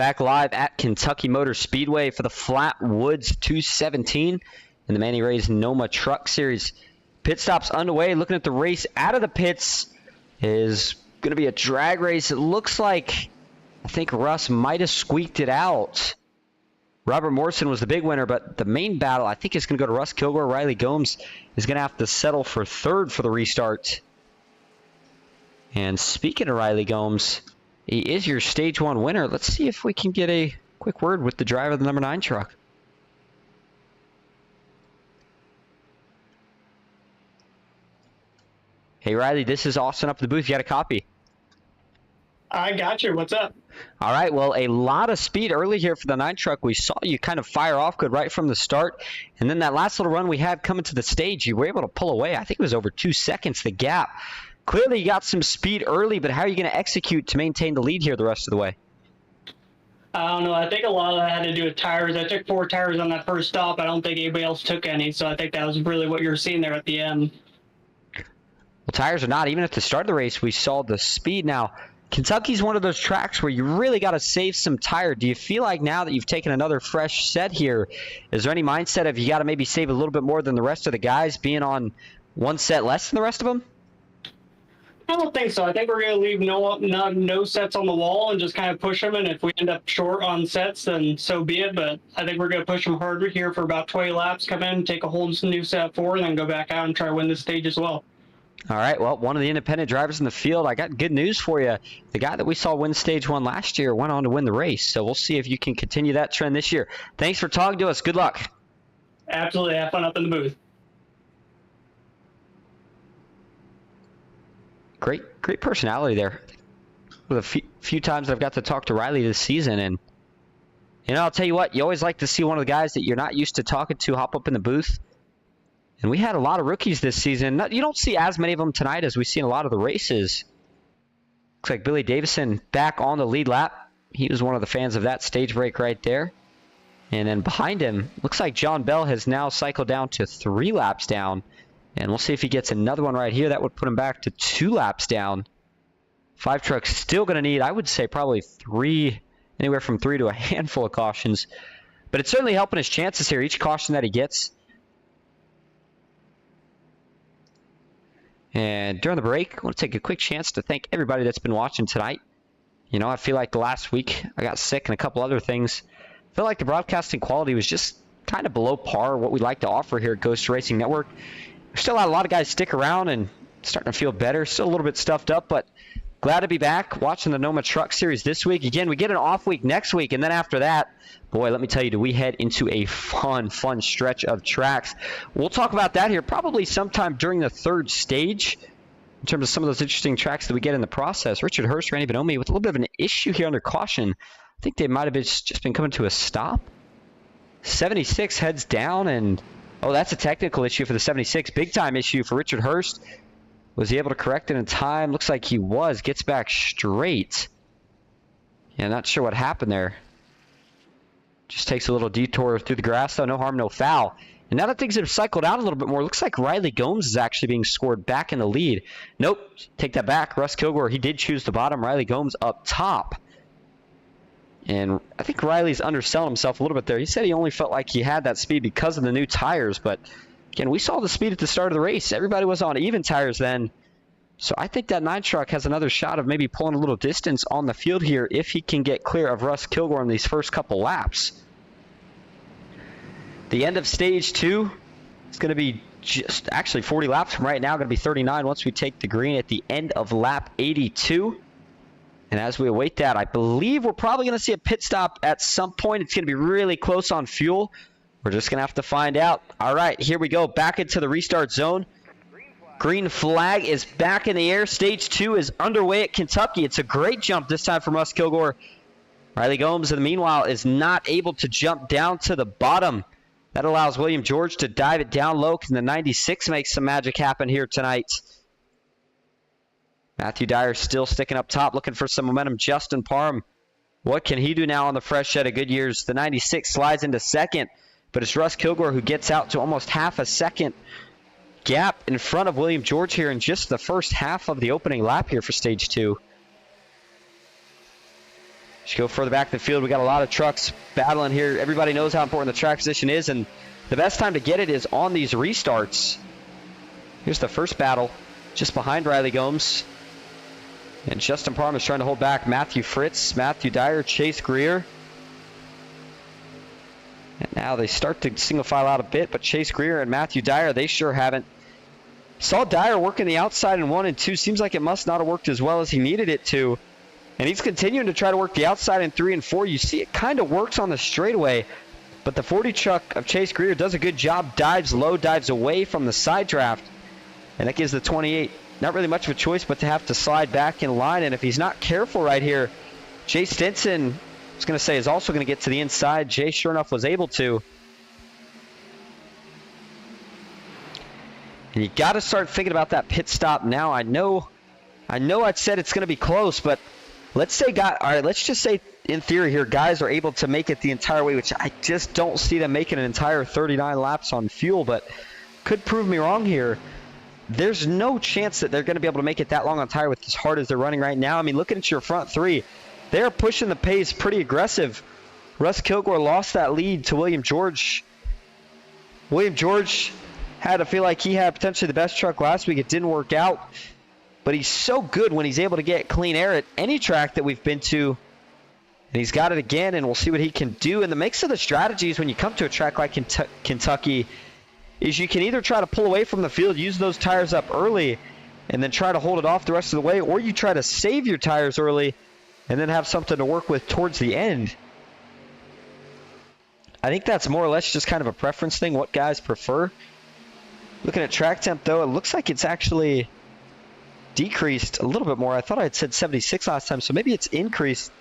back live at Kentucky Motor Speedway for the Flatwoods 217 and the Manny Rays NOMA Truck Series. Pit stops underway. Looking at the race out of the pits is going to be a drag race. It looks like, I think Russ might have squeaked it out. Robert Morrison was the big winner, but the main battle, I think, is going to go to Russ Kilgore. Riley Gomes is going to have to settle for third for the restart. And speaking of Riley Gomes, he is your Stage 1 winner. Let's see if we can get a quick word with the driver of the number 9 truck. Hey, Riley, this is Austin up at the booth. You got a copy? I got you. What's up? All right, well, a lot of speed early here for the 9 truck. We saw you kind of fire off good right from the start. And then that last little run we had coming to the stage, you were able to pull away. I think it was over 2 seconds, the gap. Clearly you got some speed early, but how are you going to execute to maintain the lead here the rest of the way? I don't know. I think a lot of that had to do with tires. I took 4 tires on that first stop. I don't think anybody else took any, so I think that was really what you're seeing there at the end. Well, tires are not. Even at the start of the race, we saw the speed. Now, Kentucky's one of those tracks where you really got to save some tire. Do you feel like now that you've taken another fresh set here, is there any mindset of you got to maybe save a little bit more than the rest of the guys being on one set less than the rest of them? I don't think so. I think we're going to leave no sets on the wall and just kind of push them. And if we end up short on sets, then so be it. But I think we're going to push them harder here for about 20 laps, come in, take a whole new set forward, and then go back out and try to win this stage as well. All right, well, one of the independent drivers in the field, I got good news for you. The guy that we saw win Stage 1 last year went on to win the race, so we'll see if you can continue that trend this year. Thanks for talking to us. Good luck. Absolutely. Have fun up in the booth. Great personality there. For the few times I've got to talk to Riley this season, and you know, I'll tell you what, you always like to see one of the guys that you're not used to talking to hop up in the booth. And we had a lot of rookies this season. You don't see as many of them tonight as we see in a lot of the races. Looks like Billy Davison back on the lead lap. He was one of the fans of that stage break right there. And then behind him, looks like John Bell has now cycled down to 3 laps down. And we'll see if he gets another one right here. That would put him back to 2 laps down. 5 trucks still going to need, I would say, probably 3, anywhere from 3 to a handful of cautions. But it's certainly helping his chances here. Each caution that he gets. And during the break, I want to take a quick chance to thank everybody that's been watching tonight. You know, I feel like the last week I got sick and a couple other things. I feel like the broadcasting quality was just kind of below par what we like to offer here at Ghost Racing Network. We still had a lot of guys stick around and starting to feel better. Still a little bit stuffed up, but glad to be back watching the NOMA Truck Series this week. Again, we get an off week next week, and then after that, boy, let me tell you, do we head into a fun stretch of tracks. We'll talk about that here probably sometime during the 3rd stage in terms of some of those interesting tracks that we get in the process. Richard Hurst, Randy Bonomi with a little bit of an issue here under caution. I think they might have just been coming to a stop. 76 heads down, and oh, that's a technical issue for the 76. Big time issue for Richard Hurst. Was he able to correct it in time? Looks like he was. Gets back straight. Yeah, not sure what happened there. Just takes a little detour through the grass, though. No harm, no foul. And now that things have cycled out a little bit more, looks like Riley Gomes is actually being scored back in the lead. Nope, take that back. Russ Kilgore, he did choose the bottom. Riley Gomes up top. And I think Riley's underselling himself a little bit there. He said he only felt like he had that speed because of the new tires. But, again, we saw the speed at the start of the race. Everybody was on even tires then. So I think that 9 truck has another shot of maybe pulling a little distance on the field here if he can get clear of Russ Kilgore in these first couple laps. The end of Stage 2 is going to be just actually 40 laps from right now. Going to be 39 once we take the green at the end of lap 82. And as we await that, I believe we're probably going to see a pit stop at some point. It's going to be really close on fuel. We're just going to have to find out. All right, here we go. Back into the restart zone. Green flag is back in the air. Stage 2 is underway at Kentucky. It's a great jump this time from Russ Kilgore. Riley Gomes, in the meanwhile, is not able to jump down to the bottom. That allows William George to dive it down low. Can the 96 make some magic happen here tonight? Matthew Dyer still sticking up top, looking for some momentum. Justin Parham, what can he do now on the fresh set of Goodyears? The 96 slides into second, but it's Russ Kilgore who gets out to almost half a second gap in front of William George here in just the first half of the opening lap here for Stage 2. Just go further back in the field. We got a lot of trucks battling here. Everybody knows how important the track position is, and the best time to get it is on these restarts. Here's the first battle, just behind Riley Gomes. And Justin Parham is trying to hold back Matthew Fritz, Matthew Dyer, Chase Greer. And now they start to single file out a bit, but Chase Greer and Matthew Dyer, they sure haven't. Saw Dyer working the outside in 1 and 2. Seems like it must not have worked as well as he needed it to. And he's continuing to try to work the outside in 3 and 4. You see it kind of works on the straightaway, but the 40 truck of Chase Greer does a good job, dives low, dives away from the side draft, and that gives the 28 not really much of a choice but to have to slide back in line. And if he's not careful right here, Jay Stinson, I was going to say, is also going to get to the inside. Jay sure enough was able to. And you got to start thinking about that pit stop now. I know I'd said it's going to be close, but let's just say in theory here, guys are able to make it the entire way, which I just don't see them making an entire 39 laps on fuel, but could prove me wrong here. There's no chance that they're going to be able to make it that long on tire with as hard as they're running right now. I mean, looking at your front three, they're pushing the pace pretty aggressive. Russ Kilgore lost that lead to William George. William George had to feel like he had potentially the best truck last week. It didn't work out. But he's so good when he's able to get clean air at any track that we've been to. And he's got it again, and we'll see what he can do. And the mix of the strategies when you come to a track like Kentucky is you can either try to pull away from the field, use those tires up early, and then try to hold it off the rest of the way, or you try to save your tires early and then have something to work with towards the end. I think that's more or less just kind of a preference thing, what guys prefer. Looking at track temp, though, it looks like it's actually decreased a little bit more. I thought I had said 76 last time, so maybe it's increased.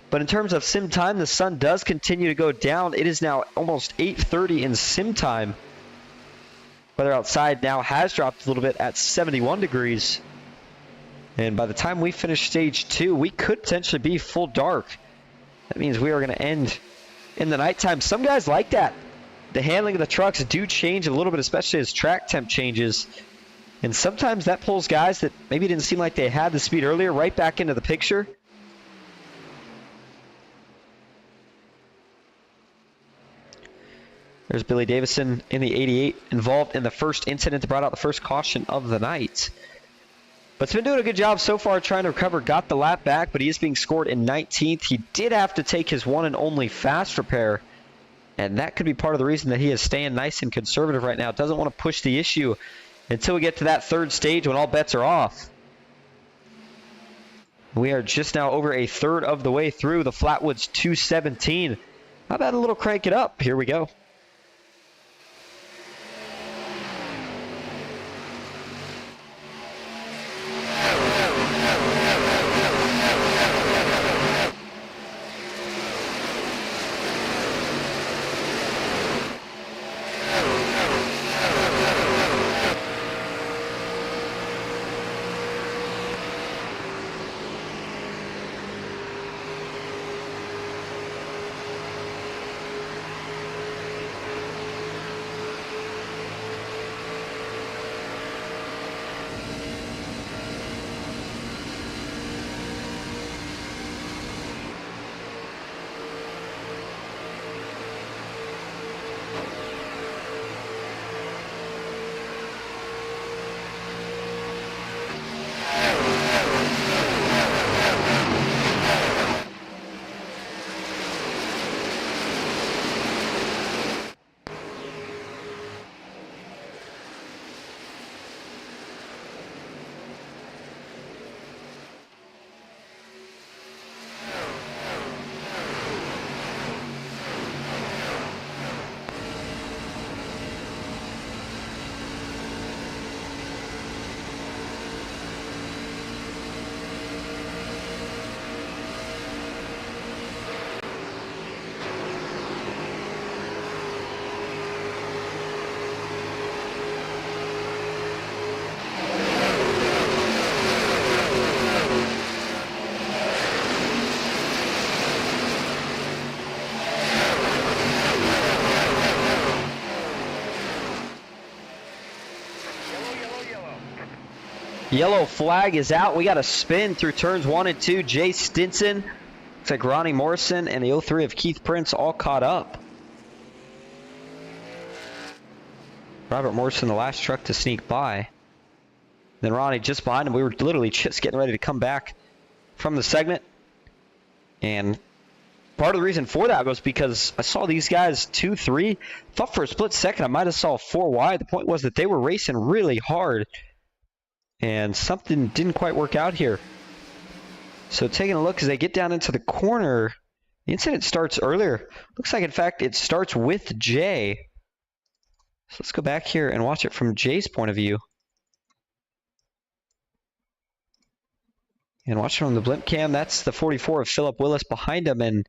But in terms of sim time, the sun does continue to go down. It is now almost 8:30 in sim time. Weather outside now has dropped a little bit at 71 degrees. And by the time we finish stage 2, we could potentially be full dark. That means we are going to end in the nighttime. Some guys like that. The handling of the trucks do change a little bit, especially as track temp changes. And sometimes that pulls guys that maybe didn't seem like they had the speed earlier right back into the picture. There's Billy Davison in the 88, involved in the first incident that brought out the first caution of the night. But it's been doing a good job so far trying to recover. Got the lap back, but he is being scored in 19th. He did have to take his one and only fast repair, and that could be part of the reason that he is staying nice and conservative right now. Doesn't want to push the issue until we get to that third stage when all bets are off. We are just now over a third of the way through the Flatwoods 217. How about a little crank it up? Here we go. Yellow flag is out. We got a spin through turns 1 and 2. Jay Stinson Looks like Ronnie Morrison and the 03 of Keith Prince all caught up. Robert Morrison, the last truck to sneak by. Then Ronnie just behind him. We were literally just getting ready to come back from the segment. And part of the reason for that was because I saw these guys 2-3. Thought for a split second I might have saw 4 wide. The point was that they were racing really hard. And something didn't quite work out here. So taking a look as they get down into the corner, the incident starts earlier. Looks like, in fact, it starts with Jay. So let's go back here and watch it from Jay's point of view. And watch from the blimp cam, that's the 44 of Philip Willis behind him. And,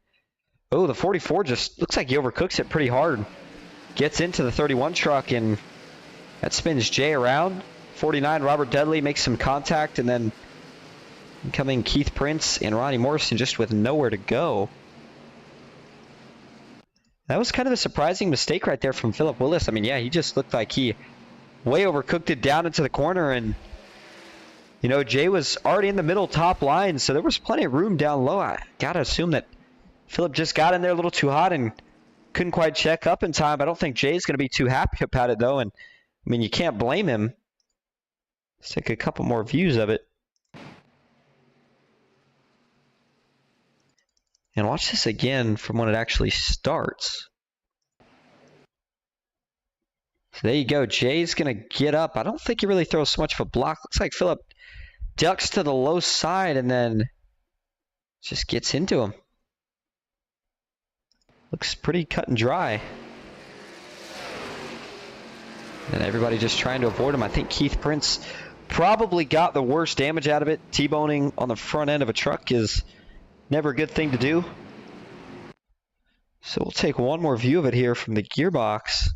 oh, the 44 just looks like he overcooks it pretty hard. Gets into the 31 truck, and that spins Jay around. 49, Robert Dudley makes some contact, and then incoming Keith Prince and Ronnie Morrison just with nowhere to go. That was kind of a surprising mistake right there from Philip Willis. I mean, yeah, he just looked like he way overcooked it down into the corner, and you know, Jay was already in the middle top line, so there was plenty of room down low. I gotta assume that Philip just got in there a little too hot and couldn't quite check up in time. I don't think Jay's going to be too happy about it, though, and I mean, you can't blame him. Let's take a couple more views of it. And watch this again from when it actually starts. So there you go. Jay's going to get up. I don't think he really throws so much of a block. Looks like Philip ducks to the low side and then just gets into him. Looks pretty cut and dry. And everybody just trying to avoid him. I think Keith Prince probably got the worst damage out of it. T-boning on the front end of a truck is never a good thing to do. So we'll take one more view of it here from the gearbox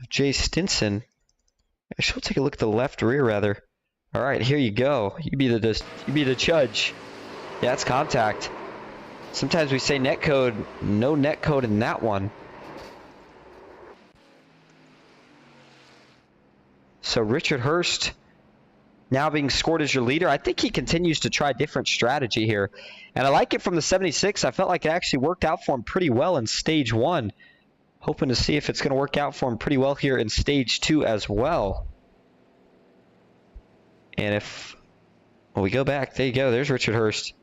of Jay Stinson. Actually, we'll take a look at the left rear rather. All right, here you go. You be the judge. Yeah, it's contact. Sometimes we say net code. No net code in that one. So Richard Hurst now being scored as your leader. I think he continues to try different strategy here. And I like it from the 76. I felt like it actually worked out for him pretty well in stage 1. Hoping to see if it's going to work out for him pretty well here in stage 2 as well. And if we go back, there you go. There's Richard Hurst.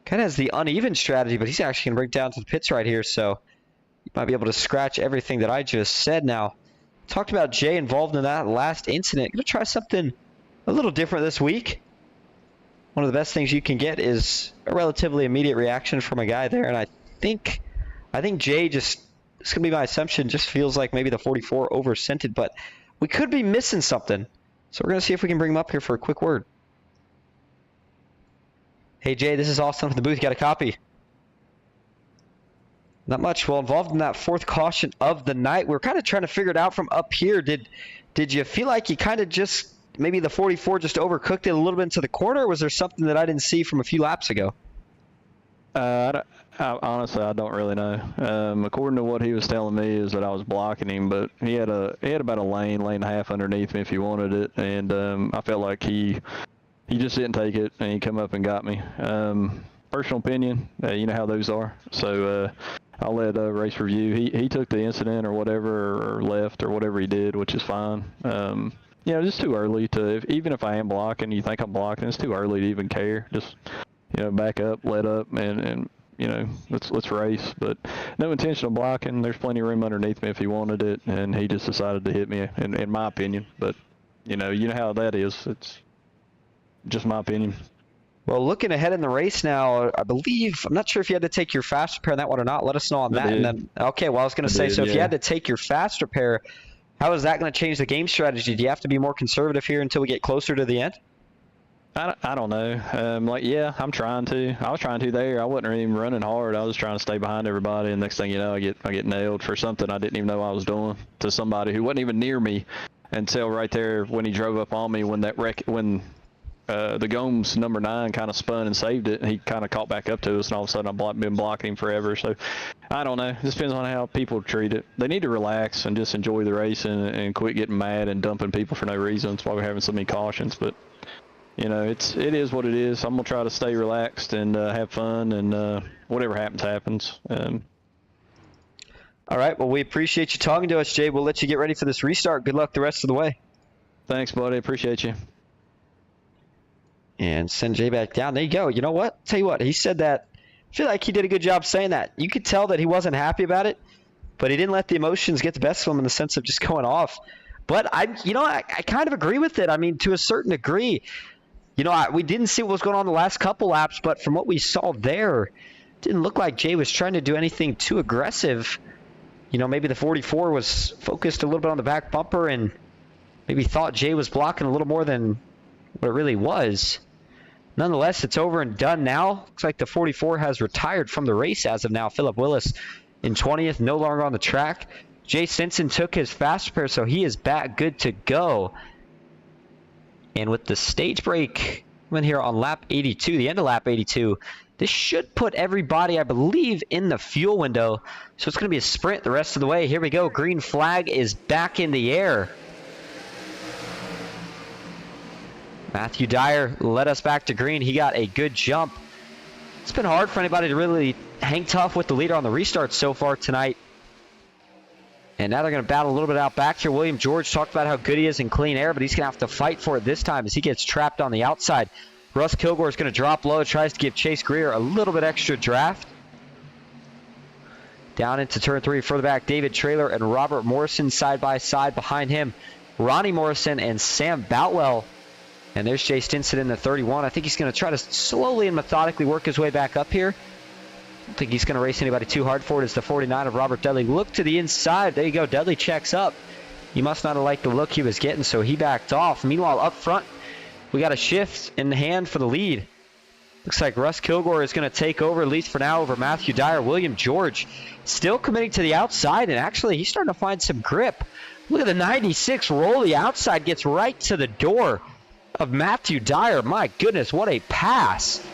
Kind of has the uneven strategy, but he's actually going to break down to the pits right here. So you might be able to scratch everything that I just said now. Talked about Jay involved in that last incident. Going to try something a little different this week. One of the best things you can get is a relatively immediate reaction from a guy there. And I think Jay just, it's going to be my assumption, just feels like maybe the 44 over-scented, but we could be missing something. So we're going to see if we can bring him up here for a quick word. Hey, Jay, this is Austin from the booth. Got a copy? Not much. Well, involved in that 4th caution of the night. We're kind of trying to figure it out from up here. Did you feel like you kind of just, maybe the 44 just overcooked it a little bit into the corner, or was there something that I didn't see from a few laps ago? Honestly, I don't really know. According to what he was telling me is that I was blocking him, but he had about a lane and a half underneath me if he wanted it, and I felt like he just didn't take it, and he come up and got me. Personal opinion, you know how those are. So I'll let race review. He took the incident or whatever, or left or whatever he did, which is fine. You know, it's too early to, even if I am blocking, you think I'm blocking, it's too early to even care. Just, you know, back up, let up, and you know, let's race. But no intentional blocking. There's plenty of room underneath me if he wanted it, and he just decided to hit me, in my opinion. But you know how that is. It's just my opinion. Well, looking ahead in the race now, I believe, I'm not sure if you had to take your fast repair on that one or not. Let us know on that. And then, okay, well, I was going to say, so if you had to take your fast repair, how is that going to change the game strategy? Do you have to be more conservative here until we get closer to the end? I don't know. Like, yeah, I'm trying to. I was trying to there. I wasn't even running hard. I was trying to stay behind everybody, and next thing you know, I get nailed for something I didn't even know I was doing to somebody who wasn't even near me until right there when he drove up on me when the Gomes number 9 kind of spun and saved it, and he kind of caught back up to us, and all of a sudden I've been blocking him forever. So I don't know. It just depends on how people treat it. They need to relax and just enjoy the race and quit getting mad and dumping people for no reason. That's why we're having so many cautions. But you know, it is what it is. I'm gonna try to stay relaxed and have fun, and whatever happens, happens. All right. Well, we appreciate you talking to us, Jay. We'll let you get ready for this restart. Good luck the rest of the way. Thanks, buddy. Appreciate you. And send Jay back down. There you go. You know what? Tell you what, he said that. I feel like he did a good job saying that. You could tell that he wasn't happy about it, but he didn't let the emotions get the best of him in the sense of just going off. But I kind of agree with it. I mean, to a certain degree. You know, we didn't see what was going on the last couple laps, but from what we saw there, it didn't look like Jay was trying to do anything too aggressive. You know, maybe the 44 was focused a little bit on the back bumper and maybe thought Jay was blocking a little more than what it really was. Nonetheless, it's over and done now. Looks like the 44 has retired from the race as of now. Philip Willis in 20th, no longer on the track. Jay Stinson took his fast repair, so he is back good to go. And with the stage break coming here on lap 82, the end of lap 82, this should put everybody, I believe, in the fuel window. So it's going to be a sprint the rest of the way. Here we go. Green flag is back in the air. Matthew Dyer led us back to green. He got a good jump. It's been hard for anybody to really hang tough with the leader on the restart so far tonight. And now they're going to battle a little bit out back here. William George talked about how good he is in clean air, but he's going to have to fight for it this time as he gets trapped on the outside. Russ Kilgore is going to drop low, tries to give Chase Greer a little bit extra draft. Down into turn 3, further back, David Traylor and Robert Morrison side by side. Behind him, Ronnie Morrison and Sam Boutwell. And there's Jay Stinson in the 31. I think he's going to try to slowly and methodically work his way back up here. I don't think he's going to race anybody too hard for it. It's the 49 of Robert Dudley. Look to the inside. There you go. Dudley checks up. He must not have liked the look he was getting, so he backed off. Meanwhile, up front, we got a shift in the hand for the lead. Looks like Russ Kilgore is going to take over, at least for now, over Matthew Dyer. William George still committing to the outside, and actually he's starting to find some grip. Look at the 96 roll. The outside gets right to the door of Matthew Dyer. My goodness, what a pass.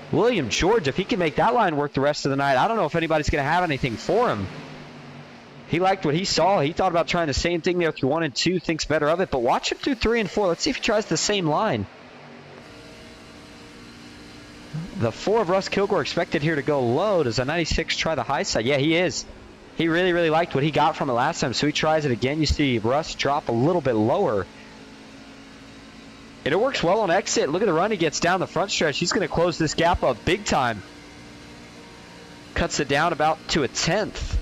William George, if he can make that line work the rest of the night, I don't know if anybody's going to have anything for him. He liked what he saw. He thought about trying the same thing there through 1 and 2, thinks better of it, but watch him through 3 and 4. Let's see if he tries the same line. The 4 of Russ Kilgore expected here to go low. Does a 96 try the high side? Yeah, he is. He really, really liked what he got from it last time, so he tries it again. You see Russ drop a little bit lower. And it works well on exit. Look at the run he gets down the front stretch. He's going to close this gap up big time. Cuts it down about to a 10th.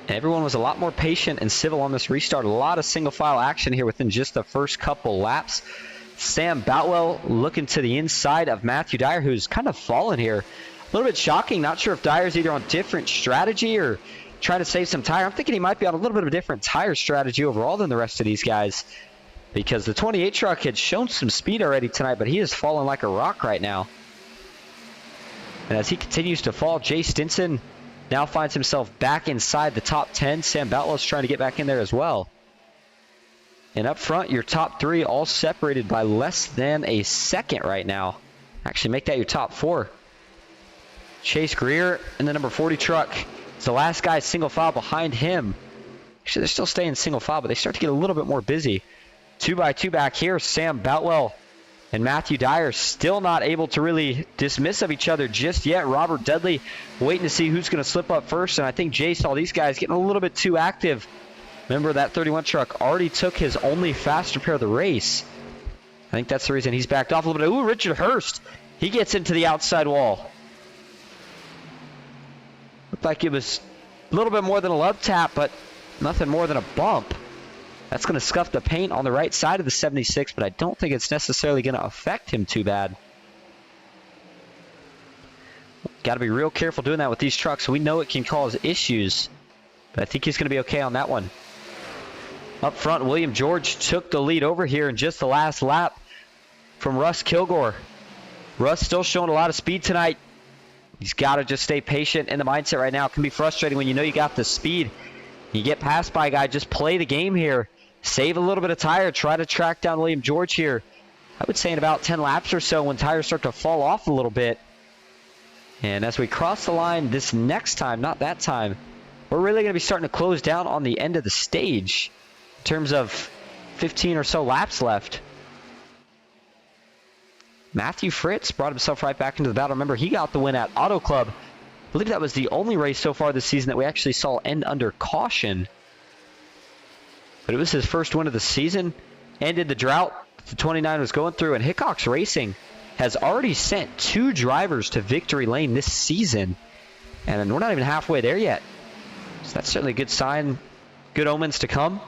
Everyone was a lot more patient and civil on this restart. A lot of single file action here within just the first couple laps. Sam Boutwell looking to the inside of Matthew Dyer, who's kind of fallen here. A little bit shocking. Not sure if Dyer's either on different strategy or trying to save some tire. I'm thinking he might be on a little bit of a different tire strategy overall than the rest of these guys, because the 28 truck had shown some speed already tonight, but he is falling like a rock right now. And as he continues to fall, Jay Stinson now finds himself back inside the top 10. Sam Boutwell's trying to get back in there as well. And up front, your top 3 all separated by less than a second right now. Actually, make that your top 4. Chase Greer in the number 40 truck is the last guy single file behind him. Actually, they're still staying single file, but they start to get a little bit more busy. 2x2 back here, Sam Boutwell and Matthew Dyer still not able to really dismiss of each other just yet. Robert Dudley waiting to see who's going to slip up first, and I think Jay saw these guys getting a little bit too active. Remember, that 31 truck already took his only fast repair of the race. I think that's the reason he's backed off a little bit. Ooh, Richard Hurst. He gets into the outside wall. Looked like it was a little bit more than a love tap, but nothing more than a bump. That's going to scuff the paint on the right side of the 76, but I don't think it's necessarily going to affect him too bad. Got to be real careful doing that with these trucks. We know it can cause issues, but I think he's going to be okay on that one. Up front, William George took the lead over here in just the last lap from Russ Kilgore. Russ still showing a lot of speed tonight. He's got to just stay patient in the mindset right now. It can be frustrating when you know you got the speed. You get passed by a guy, just play the game here. Save a little bit of tire. Try to track down William George here. I would say in about 10 laps or so when tires start to fall off a little bit. And as we cross the line this next time, not that time, we're really going to be starting to close down on the end of the stage in terms of 15 or so laps left. Matthew Fritz brought himself right back into the battle. Remember, he got the win at Auto Club. I believe that was the only race so far this season that we actually saw end under caution. But it was his first win of the season. Ended the drought the 29 was going through, and Hickox Racing has already sent 2 drivers to victory lane this season. And we're not even halfway there yet. So that's certainly a good sign. Good omens to come.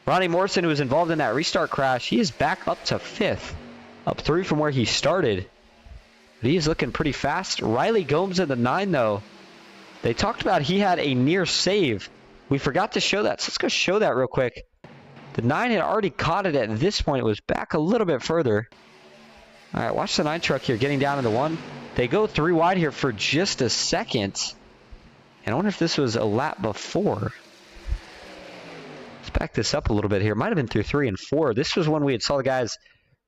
Ronnie Morrison, who was involved in that restart crash, he is back up to 5th. Up 3 from where he started. But he is looking pretty fast. Riley Gomes in the 9, though. They talked about he had a near save. We forgot to show that, so let's go show that real quick. The 9 had already caught it at this point. It was back a little bit further. All right, watch the 9 truck here getting down into 1. They go 3 wide here for just a second. And I wonder if this was a lap before. Let's back this up a little bit here. Might have been through 3 and 4. This was when we had saw the guys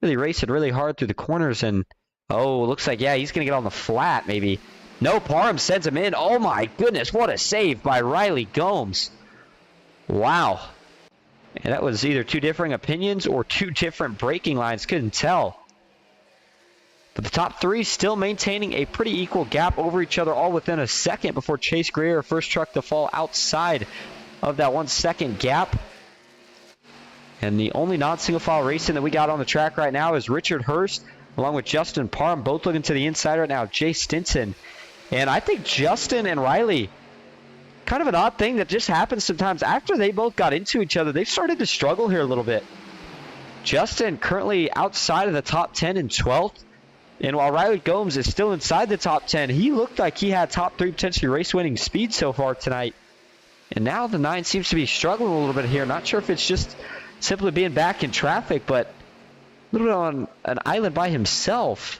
really racing really hard through the corners. And, oh, looks like, yeah, he's going to get on the flat maybe. No, Parham sends him in. Oh, my goodness, what a save by Riley Gomes. Wow. And that was either 2 differing opinions or 2 different braking lines. Couldn't tell. But the top 3 still maintaining a pretty equal gap over each other, all within a second before Chase Greer, first truck to fall outside of that 1 second gap. And the only non-single file racing that we got on the track right now is Richard Hurst, along with Justin Parham, both looking to the inside right now. Jay Stinson. And I think Justin and Riley, kind of an odd thing that just happens sometimes. After they both got into each other, they've started to struggle here a little bit. Justin currently outside of the top 10 in 12th. And while Riley Gomes is still inside the top 10, he looked like he had top 3 potentially race-winning speed so far tonight. And now the 9 seems to be struggling a little bit here. Not sure if it's just simply being back in traffic, but a little bit on an island by himself.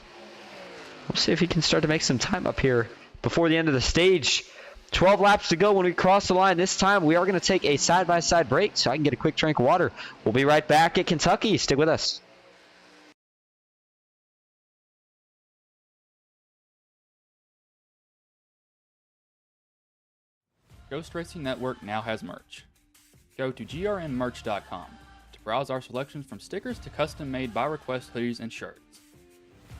We'll see if he can start to make some time up here before the end of the stage. 12 laps to go when we cross the line. This time we are going to take a side-by-side break so I can get a quick drink of water. We'll be right back at Kentucky. Stick with us. Ghost Racing Network now has merch. Go to grnmerch.com to browse our selections from stickers to custom-made by request hoodies and shirts.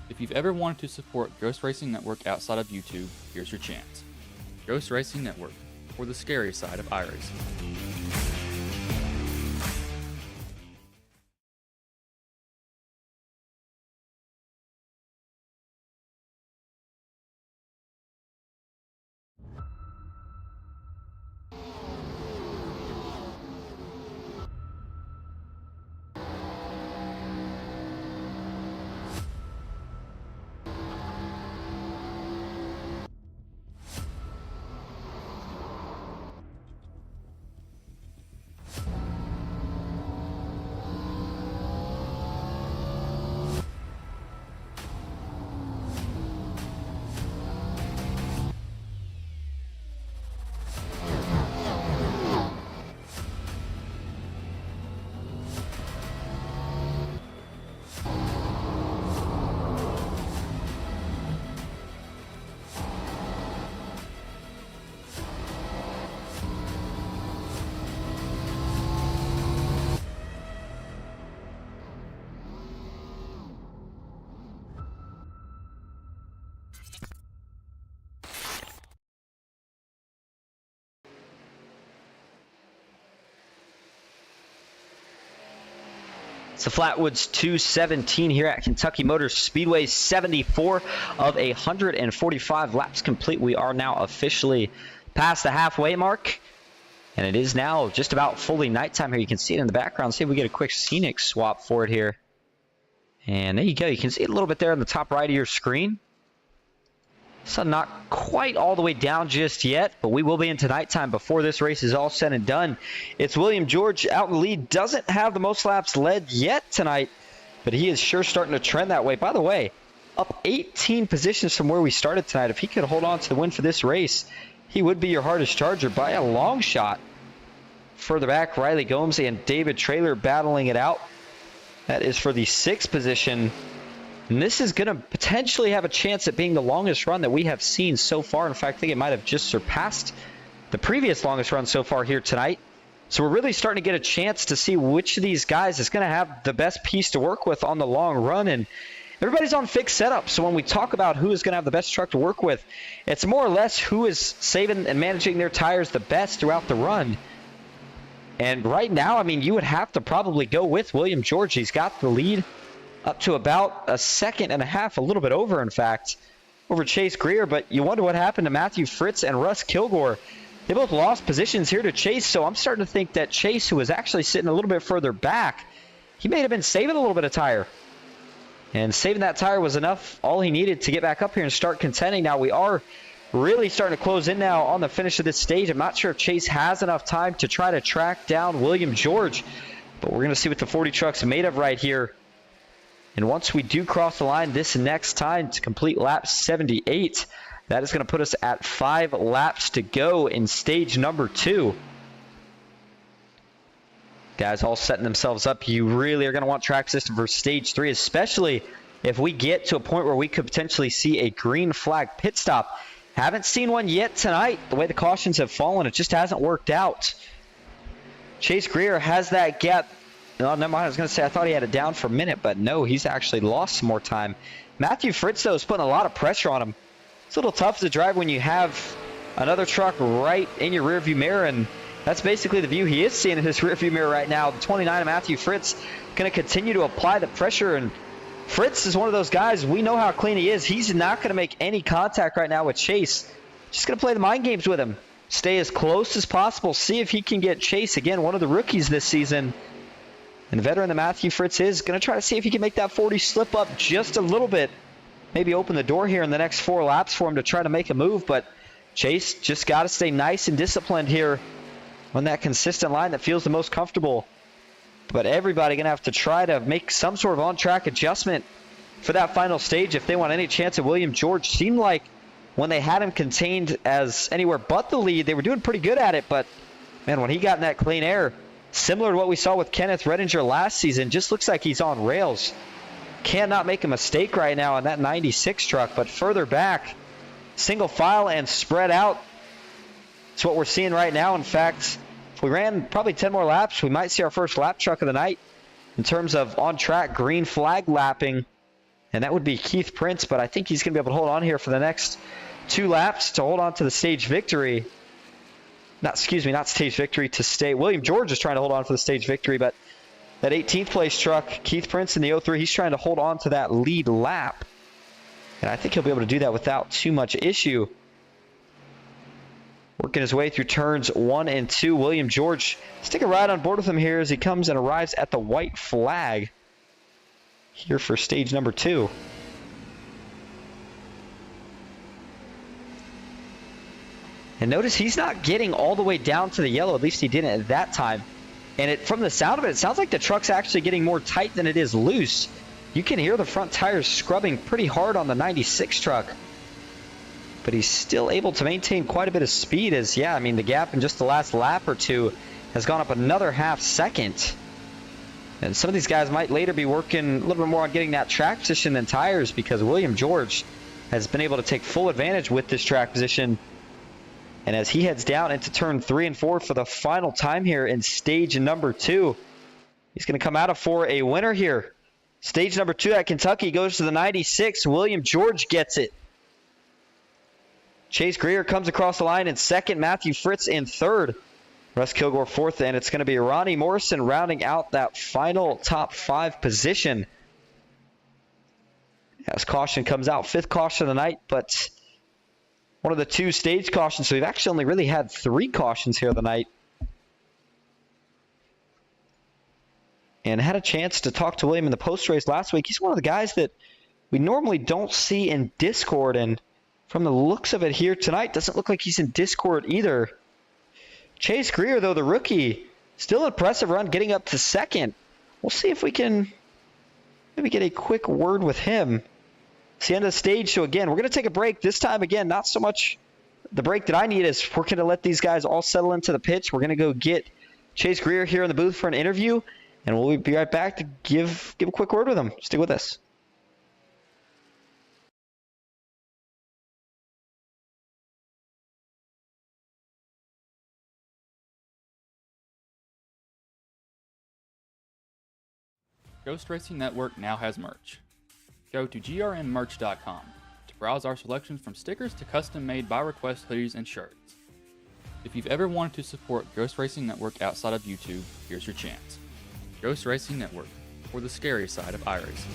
If you've ever wanted to support Ghost Racing Network outside of YouTube, here's your chance. Ghost Racing Network, for the scary side of iRacing. It's the Flatwoods 217 here at Kentucky Motor Speedway. 74 of 145 laps complete. We are now officially past the halfway mark. And it is now just about fully nighttime here. You can see it in the background. See if we get a quick scenic swap for it here. And there you go. You can see it a little bit there on the top right of your screen. Sun not quite all the way down just yet, but we will be into nighttime before this race is all said and done. It's William George out in the lead. Doesn't have the most laps led yet tonight, but he is sure starting to trend that way. By the way, up 18 positions from where we started tonight. If he could hold on to the win for this race, he would be your hardest charger by a long shot. Further back, Riley Gomes and David Traylor battling it out. That is for the 6th position. And this is going to potentially have a chance at being the longest run that we have seen so far. In fact, I think it might have just surpassed the previous longest run so far here tonight. So we're really starting to get a chance to see which of these guys is going to have the best piece to work with on the long run. And everybody's on fixed setup. So when we talk about who is going to have the best truck to work with, it's more or less who is saving and managing their tires the best throughout the run. And right now, I mean, you would have to probably go with William George. He's got the lead up to about a second and a half, a little bit over, in fact, over Chase Greer. But you wonder what happened to Matthew Fritz and Russ Kilgore. They both lost positions here to Chase, so I'm starting to think that Chase, who was actually sitting a little bit further back, he may have been saving a little bit of tire. And saving that tire was enough, all he needed to get back up here and start contending. Now we are really starting to close in now on the finish of this stage. I'm not sure if Chase has enough time to try to track down William George, but we're going to see what the 40 truck's made of right here. And once we do cross the line this next time to complete lap 78, that is going to put us at 5 laps to go in stage number 2. Guys all setting themselves up. You really are going to want track system for stage 3, especially if we get to a point where we could potentially see a green flag pit stop. Haven't seen one yet tonight. The way the cautions have fallen, it just hasn't worked out. Chase Greer has that gap. No, never mind. I was going to say I thought he had it down for a minute, but no, he's actually lost some more time. Matthew Fritz, though, is putting a lot of pressure on him. It's a little tough to drive when you have another truck right in your rearview mirror, and that's basically the view he is seeing in his rearview mirror right now. The 29 of Matthew Fritz going to continue to apply the pressure, and Fritz is one of those guys, we know how clean he is. He's not going to make any contact right now with Chase. Just going to play the mind games with him. Stay as close as possible. See if he can get Chase, again, one of the rookies this season. And the veteran that Matthew Fritz is going to try to see if he can make that 40 slip up just a little bit. Maybe open the door here in the next 4 laps for him to try to make a move. But Chase just got to stay nice and disciplined here on that consistent line that feels the most comfortable. But everybody going to have to try to make some sort of on-track adjustment for that final stage if they want any chance at William George. Seemed like when they had him contained as anywhere but the lead, they were doing pretty good at it. But, man, when he got in that clean air, similar to what we saw with Kenneth Redinger last season, just looks like he's on rails. Cannot make a mistake right now on that 96 truck. But further back, single file and spread out. That's what we're seeing right now. In fact, if we ran probably 10 more laps, we might see our first lap truck of the night in terms of on-track green flag lapping. And that would be Keith Prince, but I think he's going to be able to hold on here for the next 2 laps to hold on to the stage victory. Not stage victory, to stay. William George is trying to hold on for the stage victory, but that 18th place truck, Keith Prince in the 03, he's trying to hold on to that lead lap. And I think he'll be able to do that without too much issue. Working his way through turns 1 and 2. William George, let's take a ride on board with him here as he comes and arrives at the white flag here for stage number 2. And notice he's not getting all the way down to the yellow. At least he didn't at that time. And from the sound of it, it sounds like the truck's actually getting more tight than it is loose. You can hear the front tires scrubbing pretty hard on the 96 truck. But he's still able to maintain quite a bit of speed as, yeah, I mean, the gap in just the last lap or 2 has gone up another half second. And some of these guys might later be working a little bit more on getting that track position than tires, because William George has been able to take full advantage with this track position. And as he heads down into turn 3 and 4 for the final time here in stage number 2, he's going to come out of for a winner here. Stage number 2 at Kentucky goes to the 96. William George gets it. Chase Greer comes across the line in second. Matthew Fritz in third. Russ Kilgore fourth. And it's going to be Ronnie Morrison rounding out that final top 5 position. As caution comes out. 5th caution of the night, but one of the 2 stage cautions. So we've actually only really had 3 cautions here of the night. And had a chance to talk to William in the post-race last week. He's one of the guys that we normally don't see in Discord, and from the looks of it here tonight, doesn't look like he's in Discord either. Chase Greer, though, the rookie, still an impressive run, getting up to second. We'll see if we can maybe get a quick word with him. It's the end of the stage, so again, we're going to take a break. This time, again, not so much the break that I need is we're going to let these guys all settle into the pitch. We're going to go get Chase Greer here in the booth for an interview, and we'll be right back to give a quick word with him. Stick with us. Ghost Racing Network now has merch. Go to grnmerch.com to browse our selections from stickers to custom-made by request hoodies and shirts. If you've ever wanted to support Ghost Racing Network outside of YouTube, here's your chance. Ghost Racing Network, or the scary side of iRacing.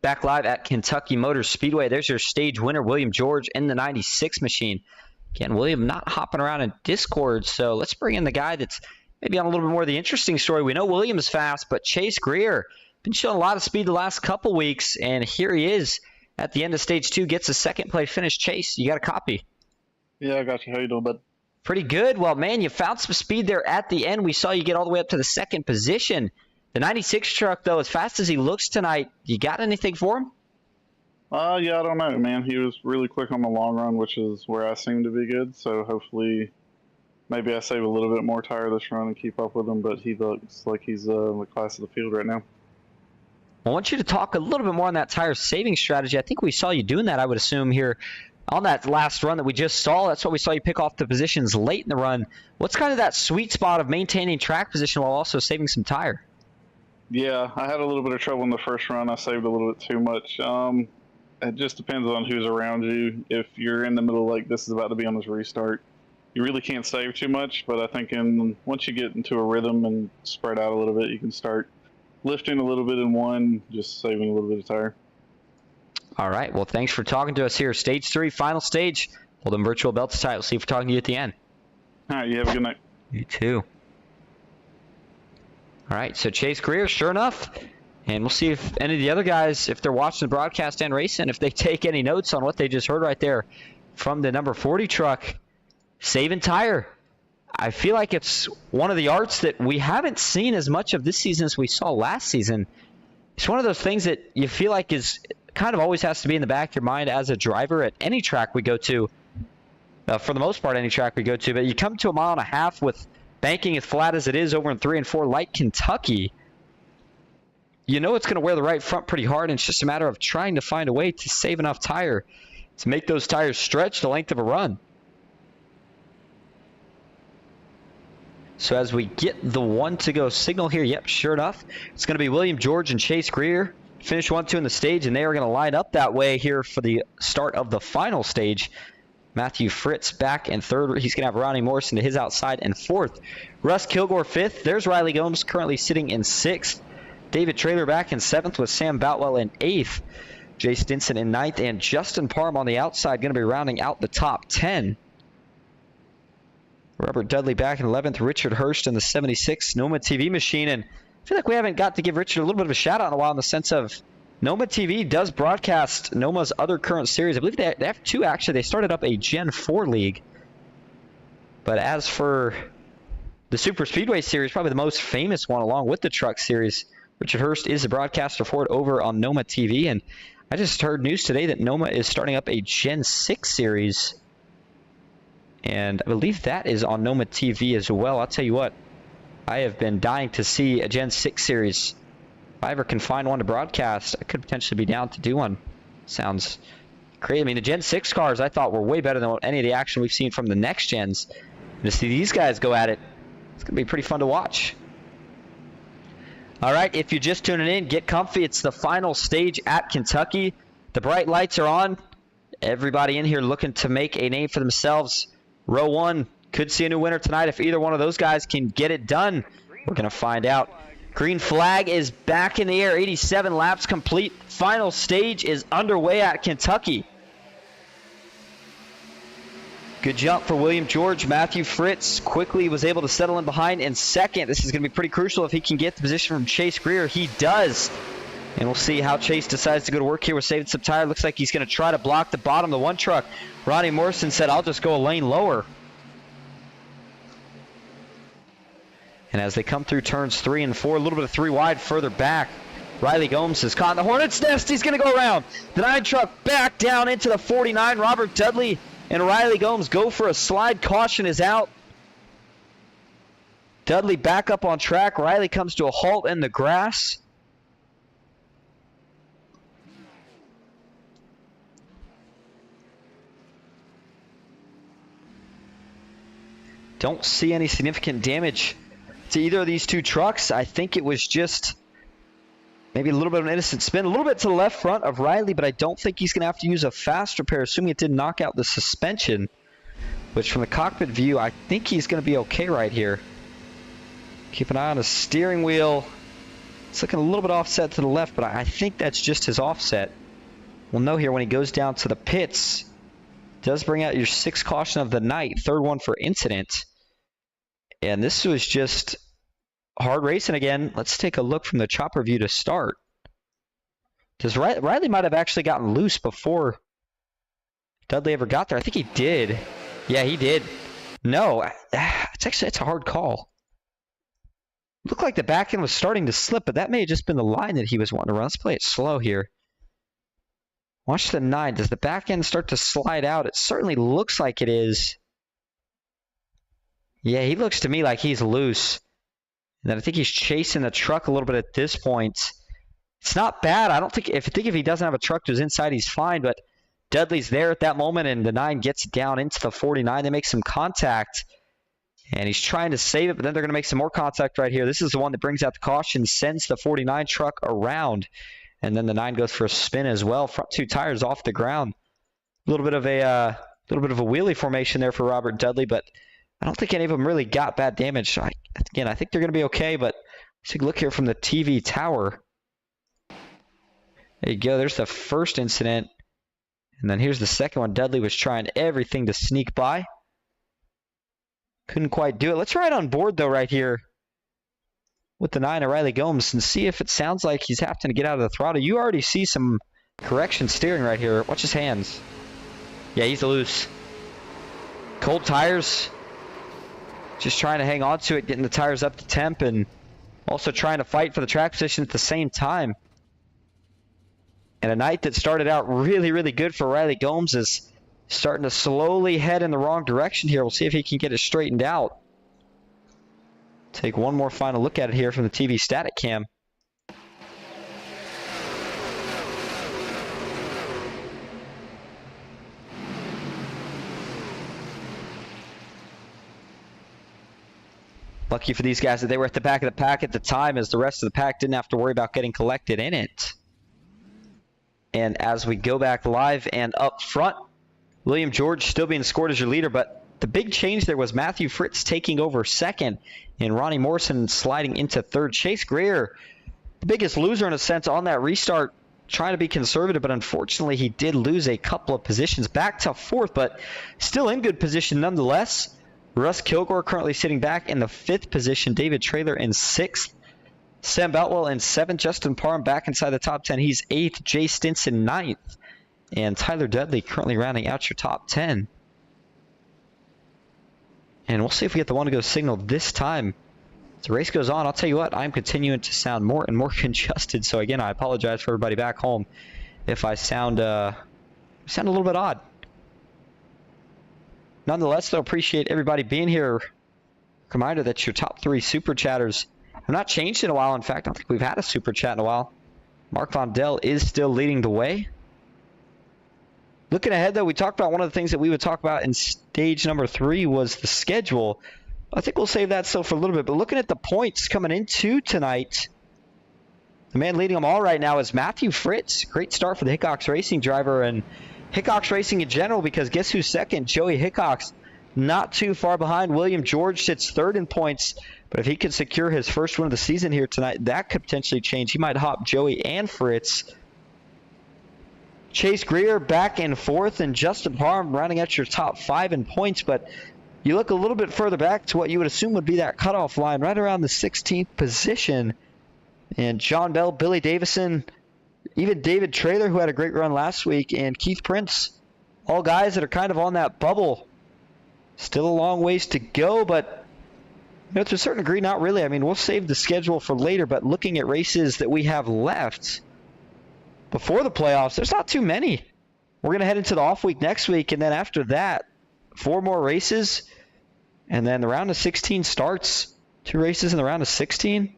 Back live at Kentucky Motor Speedway. There's your stage winner, William George, in the 96 machine. Again, William not hopping around in Discord, so let's bring in the guy that's maybe on a little bit more of the interesting story. We know William's fast, but Chase Greer been showing a lot of speed the last couple weeks, and here he is at the end of stage 2, gets a second place finish. Chase, you got a copy? Yeah, I got you. How you doing, bud? Pretty good. Well, man, you found some speed there at the end. We saw you get all the way up to the second position. The 96 truck, though, as fast as he looks tonight, you got anything for him? Yeah, I don't know, man. He was really quick on the long run, which is where I seem to be good. So hopefully, maybe I save a little bit more tire this run and keep up with him. But he looks like he's in the class of the field right now. I want you to talk a little bit more on that tire saving strategy. I think we saw you doing that, I would assume, here on that last run that we just saw. That's what we saw you pick off the positions late in the run. What's kind of that sweet spot of maintaining track position while also saving some tire? Yeah, I had a little bit of trouble in the first run. I saved a little bit too much. It just depends on who's around you. If you're in the middle, like this is about to be on this restart, you really can't save too much. But I think once you get into a rhythm and spread out a little bit, you can start lifting a little bit in one, just saving a little bit of tire. All right. Well, thanks for talking to us here. Stage 3, final stage. Hold them virtual belts tight. We'll see if we're talking to you at the end. All right. You have a good night. You too. All right, so Chase Greer, sure enough, and we'll see if any of the other guys, if they're watching the broadcast and racing, if they take any notes on what they just heard right there from the number 40 truck, saving tire. I feel like it's one of the arts that we haven't seen as much of this season as we saw last season. It's one of those things that you feel like is kind of always has to be in the back of your mind as a driver at any track we go to. For the most part, any track we go to, but you come to a mile and a half with banking as flat as it is over in 3 and 4 like Kentucky, you know it's going to wear the right front pretty hard, and it's just a matter of trying to find a way to save enough tire to make those tires stretch the length of a run. So as we get the 1 to go signal here, yep, sure enough, it's going to be William George and Chase Greer. Finish 1-2 in the stage, and they are going to line up that way here for the start of the final stage. Matthew Fritz back in 3rd. He's going to have Ronnie Morrison to his outside in 4th. Russ Kilgore 5th. There's Riley Gomes currently sitting in 6th. David Traylor back in 7th with Sam Boutwell in 8th. Jay Stinson in 9th. And Justin Parham on the outside going to be rounding out the top 10. Robert Dudley back in 11th. Richard Hurst in the 76 NOMA TV machine. And I feel like we haven't got to give Richard a little bit of a shout out in a while in the sense of NOMA TV does broadcast NOMA's other current series. I believe they have 2, actually. They started up a Gen 4 league. But as for the Super Speedway series, probably the most famous one along with the Truck Series, Richard Hurst is the broadcaster for it over on NOMA TV. And I just heard news today that NOMA is starting up a Gen 6 series. And I believe that is on NOMA TV as well. I'll tell you what, I have been dying to see a Gen 6 series. If I ever can find one to broadcast, I could potentially be down to do one. Sounds crazy. I mean, the Gen 6 cars I thought were way better than any of the action we've seen from the next gens. And to see these guys go at it, it's going to be pretty fun to watch. All right, if you're just tuning in, get comfy. It's the final stage at Kentucky. The bright lights are on. Everybody in here looking to make a name for themselves. Row 1 could see a new winner tonight if either one of those guys can get it done. We're going to find out. Green flag is back in the air. 87 laps complete. Final stage is underway at Kentucky. Good jump for William George. Matthew Fritz quickly was able to settle in behind in second. This is going to be pretty crucial if he can get the position from Chase Greer. He does. And we'll see how Chase decides to go to work here. We're saving some tire. Looks like he's going to try to block the bottom of the one truck. Ronnie Morrison said, I'll just go a lane lower. And as they come through turns 3 and 4, a little bit of 3 wide further back, Riley Gomes is caught in the Hornet's nest. He's going to go around. The 9 truck back down into the 49. Robert Dudley and Riley Gomes go for a slide. Caution is out. Dudley back up on track. Riley comes to a halt in the grass. Don't see any significant damage to either of these two trucks. I think it was just maybe a little bit of an innocent spin. A little bit to the left front of Riley, but I don't think he's going to have to use a fast repair, assuming it didn't knock out the suspension, which from the cockpit view, I think he's going to be okay right here. Keep an eye on the steering wheel. It's looking a little bit offset to the left, but I think that's just his offset. We'll know here when he goes down to the pits. Does bring out your 6th caution of the night, 3rd one for incident. And this was just hard racing again. Let's take a look from the chopper view to start. Does Riley might have actually gotten loose before Dudley ever got there. I think he did. Yeah, he did. No, it's a hard call. Looked like the back end was starting to slip, but that may have just been the line that he was wanting to run. Let's play it slow here. Watch the 9. Does the back end start to slide out? It certainly looks like it is. Yeah, he looks to me like he's loose. And then I think he's chasing the truck a little bit at this point. It's not bad. I think if he doesn't have a truck to his inside, he's fine. But Dudley's there at that moment, and the 9 gets down into the 49. They make some contact, and he's trying to save it, but then they're going to make some more contact right here. This is the one that brings out the caution, sends the 49 truck around, and then the 9 goes for a spin as well. Front 2 tires off the ground. A little bit of a wheelie formation there for Robert Dudley, but I don't think any of them really got bad damage. Again, I think they're going to be okay, but let's take a look here from the TV tower. There you go. There's the first incident. And then here's the second one. Dudley was trying everything to sneak by. Couldn't quite do it. Let's ride on board, though, right here with the 9 of Riley Gomes and see if it sounds like he's having to get out of the throttle. You already see some correction steering right here. Watch his hands. Yeah, he's loose. Cold tires. Just trying to hang on to it, getting the tires up to temp, and also trying to fight for the track position at the same time. And a night that started out really, really good for Riley Gomes is starting to slowly head in the wrong direction here. We'll see if he can get it straightened out. Take one more final look at it here from the TV static cam. Lucky for these guys that they were at the back of the pack at the time, as the rest of the pack didn't have to worry about getting collected in it. And as we go back live and up front, William George still being scored as your leader, but the big change there was Matthew Fritz taking over second and Ronnie Morrison sliding into third. Chase Greer, the biggest loser in a sense on that restart, trying to be conservative, but unfortunately he did lose a couple of positions. Back to fourth, but still in good position nonetheless. Russ Kilgore currently sitting back in the 5th position. David Traylor in 6th. Sam Boutwell in 7th. Justin Parham back inside the top 10. He's 8th. Jay Stinson 9th. And Tyler Dudley currently rounding out your top 10. And we'll see if we get the one to go signal this time. As the race goes on, I'll tell you what, I'm continuing to sound more and more congested. So again, I apologize for everybody back home if I sound a little bit odd. Nonetheless, though, appreciate everybody being here. Reminder that your top 3 super chatters have not changed in a while. In fact, I don't think we've had a super chat in a while. Mark Von Dell is still leading the way. Looking ahead, though, we talked about one of the things that we would talk about in stage number 3 was the schedule. I think we'll save that still for a little bit. But looking at the points coming into tonight, The man leading them all right now is Matthew Fritz. Great start for the Hickox Racing driver and Hickox Racing in general, because guess who's second? Joey Hickox. Not too far behind. William George sits third in points, but if he could secure his first win of the season here tonight, that could potentially change. He might hop Joey and Fritz. Chase Greer back in fourth, and Justin Parham rounding out your top 5 in points, but you look a little bit further back to what you would assume would be that cutoff line, right around the 16th position. And John Bell, Billy Davison, even David Traylor, who had a great run last week, and Keith Prince, all guys that are kind of on that bubble. Still a long ways to go, but to a certain degree, not really. I mean, we'll save the schedule for later, but looking at races that we have left before the playoffs, there's not too many. We're going to head into the off week next week, and then after that, 4 more races, and then the round of 16 starts. 2 races in the round of 16.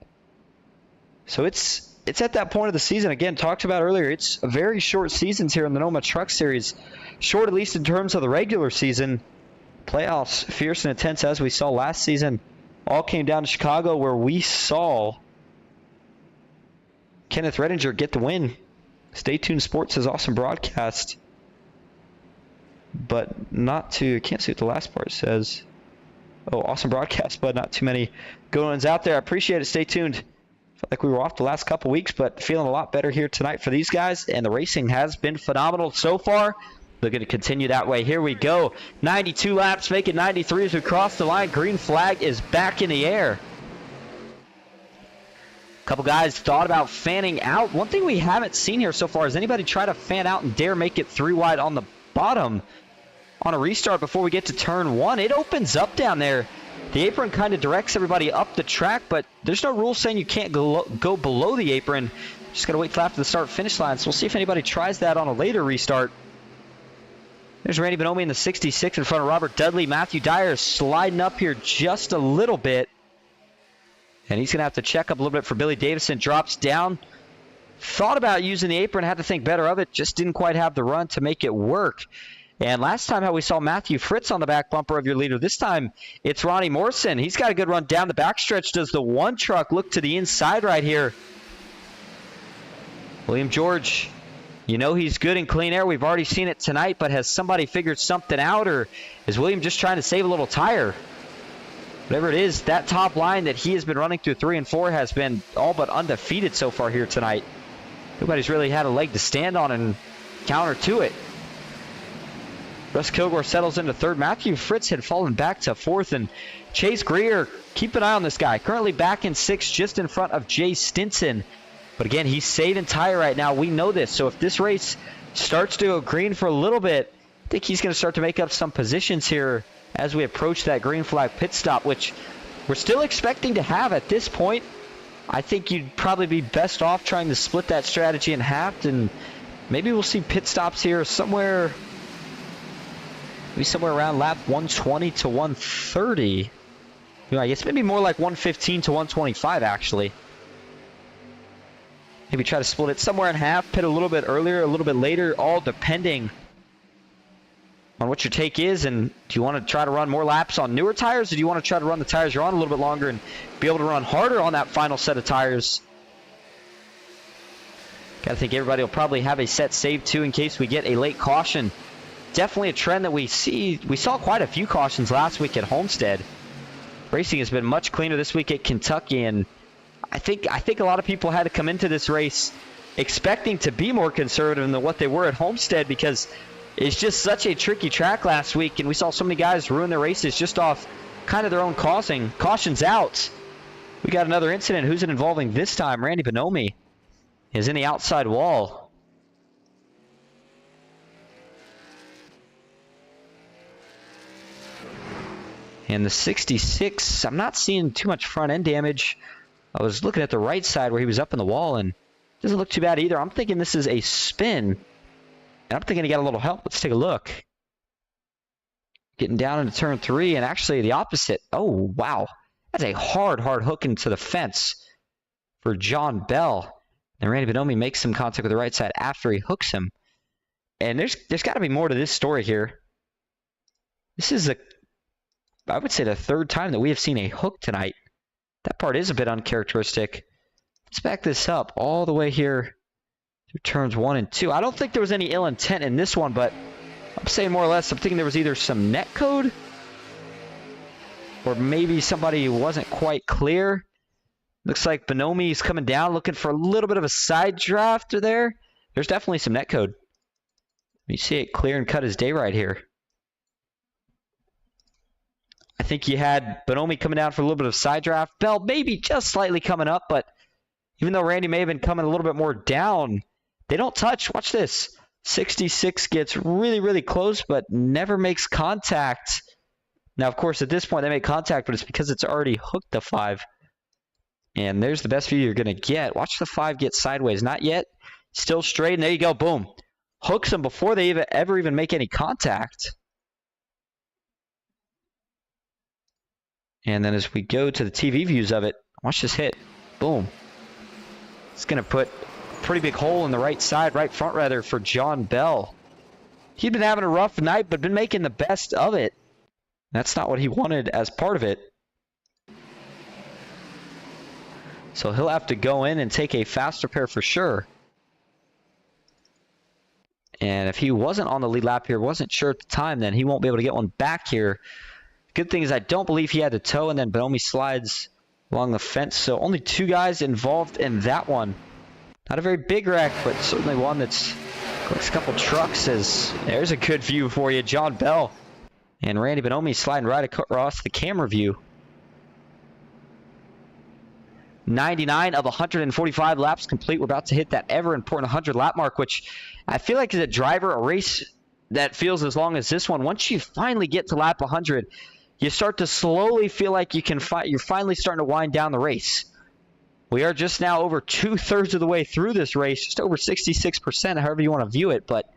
So it's at that point of the season. Again, talked about earlier, it's a very short seasons here in the NOMA Truck Series. Short, at least in terms of the regular season. Playoffs, fierce and intense as we saw last season. All came down to Chicago, where we saw Kenneth Redinger get the win. Stay tuned Sports has awesome broadcast. But not too, can't see what the last part says. Oh, awesome broadcast, but not too many good ones out there. I appreciate it. Stay tuned. Felt like we were off the last couple weeks, but feeling a lot better here tonight for these guys. And the racing has been phenomenal so far. Looking to continue that way. Here we go. 92 laps, make it 93 as we cross the line. Green flag is back in the air. A couple guys thought about fanning out. One thing we haven't seen here so far is anybody try to fan out and dare make it 3 wide on the bottom on a restart before we get to turn 1. It opens up down there. The apron kind of directs everybody up the track, but there's no rule saying you can't go below the apron. Just got to wait till after the start-finish line. So we'll see if anybody tries that on a later restart. There's Randy Bonomi in the 66 in front of Robert Dudley. Matthew Dyer sliding up here just a little bit. And he's going to have to check up a little bit for Billy Davison. Drops down. Thought about using the apron, had to think better of it. Just didn't quite have the run to make it work. And last time how we saw Matthew Fritz on the back bumper of your leader. This time it's Ronnie Morrison. He's got a good run down the backstretch. Does the one truck look to the inside right here? William George. You know he's good in clean air. We've already seen it tonight, but has somebody figured something out, or is William just trying to save a little tire? Whatever it is, that top line that he has been running through 3 and 4 has been all but undefeated so far here tonight. Nobody's really had a leg to stand on and counter to it. Russ Kilgore settles into 3rd. Matthew Fritz had fallen back to 4th, and Chase Greer, keep an eye on this guy. Currently back in 6th, just in front of Jay Stinson. But again, he's saving tire right now. We know this. So if this race starts to go green for a little bit, I think he's going to start to make up some positions here as we approach that green flag pit stop, which we're still expecting to have at this point. I think you'd probably be best off trying to split that strategy in half, and maybe we'll see pit stops here somewhere, maybe somewhere around lap 120 to 130. I guess maybe more like 115 to 125 actually. Maybe try to split it somewhere in half, pit a little bit earlier, a little bit later, all depending on what your take is. And do you want to try to run more laps on newer tires, or do you want to try to run the tires you're on a little bit longer and be able to run harder on that final set of tires? Got to think everybody will probably have a set saved too in case we get a late caution. Definitely a trend that we see. We saw quite a few cautions last week at Homestead. Racing has been much cleaner this week at Kentucky, and I think a lot of people had to come into this race expecting to be more conservative than what they were at Homestead, because it's just such a tricky track last week, and we saw so many guys ruin their races just off kind of their own causing. Cautions out. We got another incident. Who's it involving this time? Randy Bonomi is in the outside wall. And the 66, I'm not seeing too much front end damage. I was looking at the right side where he was up in the wall, and it doesn't look too bad either. I'm thinking this is a spin, and I'm thinking he got a little help. Let's take a look. Getting down into turn 3, and actually the opposite. Oh, wow. That's a hard hook into the fence for John Bell. And Randy Bonomi makes some contact with the right side after he hooks him. And there's got to be more to this story here. This is I would say the 3rd time that we have seen a hook tonight. That part is a bit uncharacteristic Let's back this up all the way here through turns 1 and 2. I don't think there was any ill intent in this one, but I'm saying more or less, I'm thinking there was either some net code or maybe somebody wasn't quite clear. Looks like Bonomi's coming down, looking for a little bit of a side drafter there. There's definitely some net code. You see it clear and cut his day right here. I think you had Bonomi coming down for a little bit of side draft. Bell maybe just slightly coming up, but even though Randy may have been coming a little bit more down, they don't touch. Watch this. 66 gets really, really close, but never makes contact. Now, of course, at this point, they make contact, but it's because it's already hooked the 5. And there's the best view you're going to get. Watch the 5 get sideways. Not yet. Still straight, and there you go. Boom. Hooks them before they ever even make any contact. And then as we go to the TV views of it, watch this hit. Boom. It's going to put a pretty big hole in the right side, right front rather, for John Bell. He'd been having a rough night, but been making the best of it. That's not what he wanted as part of it. So he'll have to go in and take a fast repair for sure. And if he wasn't on the lead lap here, wasn't sure at the time, then he won't be able to get one back here. Good thing is I don't believe he had to tow, and then Bonomi slides along the fence. So only 2 guys involved in that one. Not a very big wreck, but certainly one that's collects a couple trucks. There's a good view for you. John Bell and Randy Bonomi sliding right across the camera view. 99 of 145 laps complete. We're about to hit that ever important 100 lap mark, which I feel like as a driver, a race that feels as long as this one, once you finally get to lap 100, you start to slowly feel like you're finally starting to wind down the race. We are just now over 2/3 of the way through this race, just over 66%, however you want to view it. But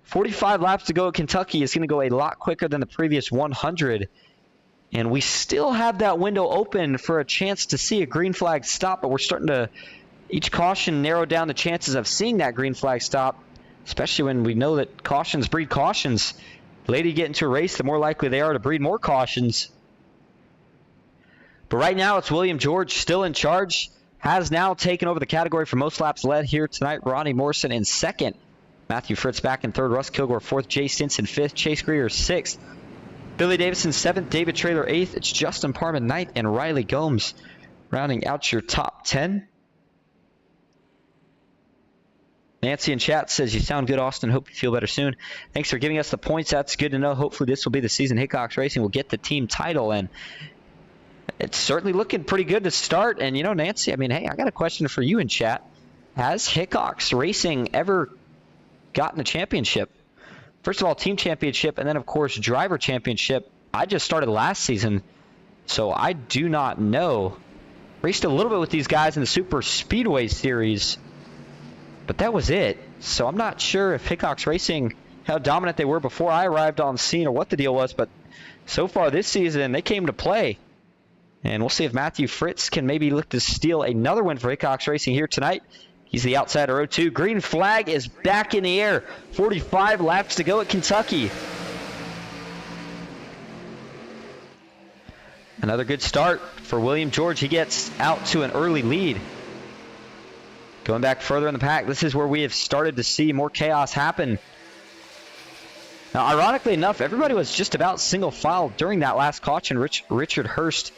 45 laps to go at Kentucky is going to go a lot quicker than the previous 100. And we still have that window open for a chance to see a green flag stop, but we're starting to, each caution, narrow down the chances of seeing that green flag stop, especially when we know that cautions breed cautions. The later you get into a race, the more likely they are to breed more cautions. But right now, it's William George still in charge, has now taken over the category for most laps led here tonight. Ronnie Morrison in 2nd. Matthew Fritz back in 3rd. Russ Kilgore 4th. Jay Stinson 5th. Chase Greer 6th. Billy Davison 7th, David Traylor 8th, it's Justin Parman 9th, and Riley Gomes rounding out your top 10. Nancy in chat says, you sound good, Austin. Hope you feel better soon. Thanks for giving us the points. That's good to know. Hopefully this will be the season Hickox Racing will get the team title, and it's certainly looking pretty good to start. And, you know, Nancy, I mean, hey, I got a question for you in chat. Has Hickox Racing ever gotten a championship? First of all, team championship, and then, of course, driver championship. I just started last season, so I do not know. Raced a little bit with these guys in the Super Speedway Series, but that was it. So I'm not sure if Hickox Racing, how dominant they were before I arrived on scene or what the deal was, but so far this season, they came to play. And we'll see if Matthew Fritz can maybe look to steal another win for Hickox Racing here tonight. He's the outsider 0-2. Green flag is back in the air. 45 laps to go at Kentucky. Another good start for William George. He gets out to an early lead. Going back further in the pack, this is where we have started to see more chaos happen. Now, ironically enough, everybody was just about single file during that last caution. Richard Hurst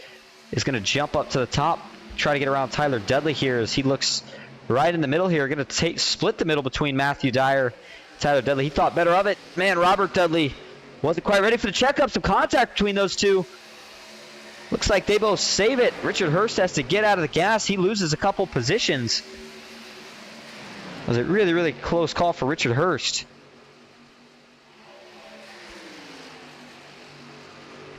is going to jump up to the top, try to get around Tyler Dudley here as he looks right in the middle here. Going to split the middle between Matthew Dyer and Tyler Dudley. He thought better of it. Man, Robert Dudley wasn't quite ready for the checkup. Some contact between those two. Looks like they both save it. Richard Hurst has to get out of the gas. He loses a couple positions. It was a really, really close call for Richard Hurst.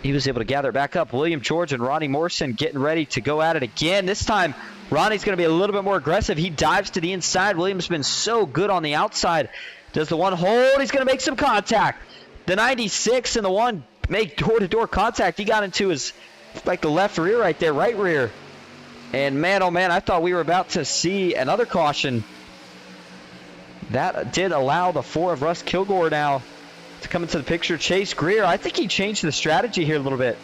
He was able to gather it back up. William George and Ronnie Morrison getting ready to go at it again. This time, Ronnie's going to be a little bit more aggressive. He dives to the inside. William's been so good on the outside. Does the one hold? He's going to make some contact. The 96 and the one make door-to-door contact. He got into his, like, the left rear right there, right rear. And man, oh man, I thought we were about to see another caution. That did allow the 4 of Russ Kilgore now to come into the picture. Chase Greer, I think he changed the strategy here a little bit.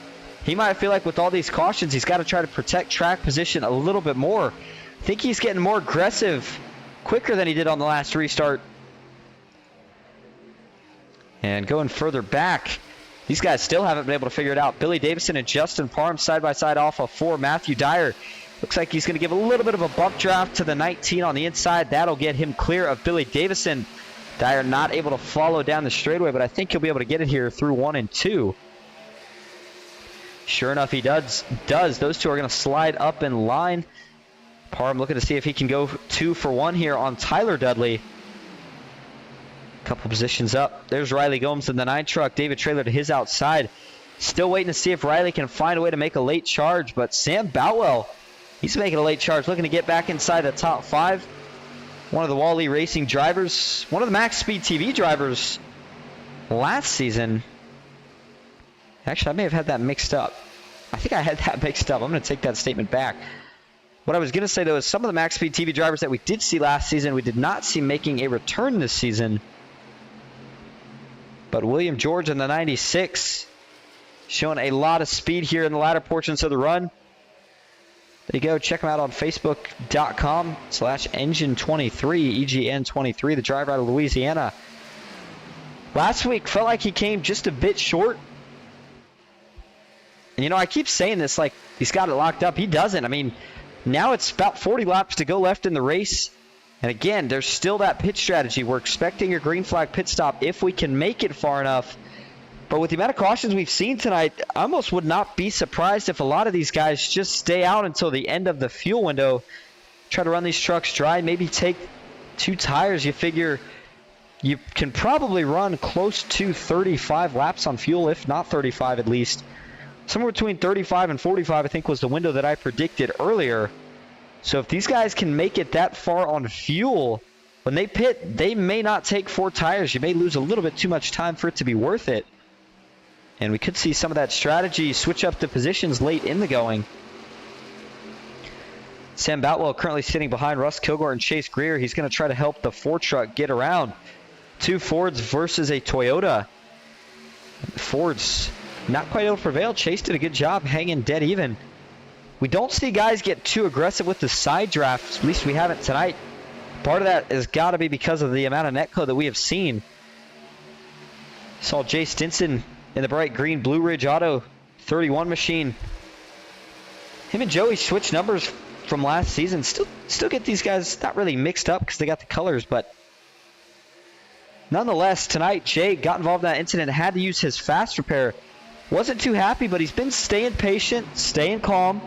He might feel like with all these cautions, he's got to try to protect track position a little bit more. I think he's getting more aggressive quicker than he did on the last restart. And going further back, these guys still haven't been able to figure it out. Billy Davison and Justin Parham side by side off of 4. Matthew Dyer looks like he's going to give a little bit of a bump draft to the 19 on the inside. That'll get him clear of Billy Davison. Dyer not able to follow down the straightaway, but I think he'll be able to get it here through 1 and 2. Sure enough, he does. Those two are going to slide up in line. Parham looking to see if he can go 2 for 1 here on Tyler Dudley. Couple positions up. There's Riley Gomes in the 9 truck. David Traylor to his outside. Still waiting to see if Riley can find a way to make a late charge, but Sam Boutwell, he's making a late charge, looking to get back inside the top 5. One of the Wally Racing drivers, one of the Max Speed TV drivers last season. Actually, I may have had that mixed up. I think I had that mixed up. I'm going to take that statement back. What I was going to say, though, is some of the Max Speed TV drivers that we did see last season, we did not see making a return this season. But William George in the 96, showing a lot of speed here in the latter portions of the run. There you go. Check him out on Facebook.com/Engine23, EGN23, the driver out of Louisiana. Last week, felt like he came just a bit short. And, you know, I keep saying this like he's got it locked up. He doesn't. I mean, now it's about 40 laps to go left in the race. And again, there's still that pit strategy. We're expecting a green flag pit stop if we can make it far enough. But with the amount of cautions we've seen tonight, I almost would not be surprised if a lot of these guys just stay out until the end of the fuel window. Try to run these trucks dry, maybe take 2 tires. You figure you can probably run close to 35 laps on fuel, if not 35 at least. Somewhere between 35 and 45, I think, was the window that I predicted earlier. So if these guys can make it that far on fuel, when they pit, they may not take 4 tires. You may lose a little bit too much time for it to be worth it. And we could see some of that strategy switch up the positions late in the going. Sam Boutwell currently sitting behind Russ Kilgore and Chase Greer. He's going to try to help the 4 truck get around. 2 Fords versus a Toyota. The Fords not quite able to prevail. Chase did a good job hanging dead even. We don't see guys get too aggressive with the side drafts. At least we haven't tonight. Part of that has got to be because of the amount of netcode that we have seen. Saw Jay Stinson in the bright green Blue Ridge Auto 31 machine. Him and Joey switched numbers from last season. Still get these guys not really mixed up because they got the colors, but nonetheless, tonight Jay got involved in that incident and had to use his fast repair. Wasn't too happy, but he's been staying patient, staying calm,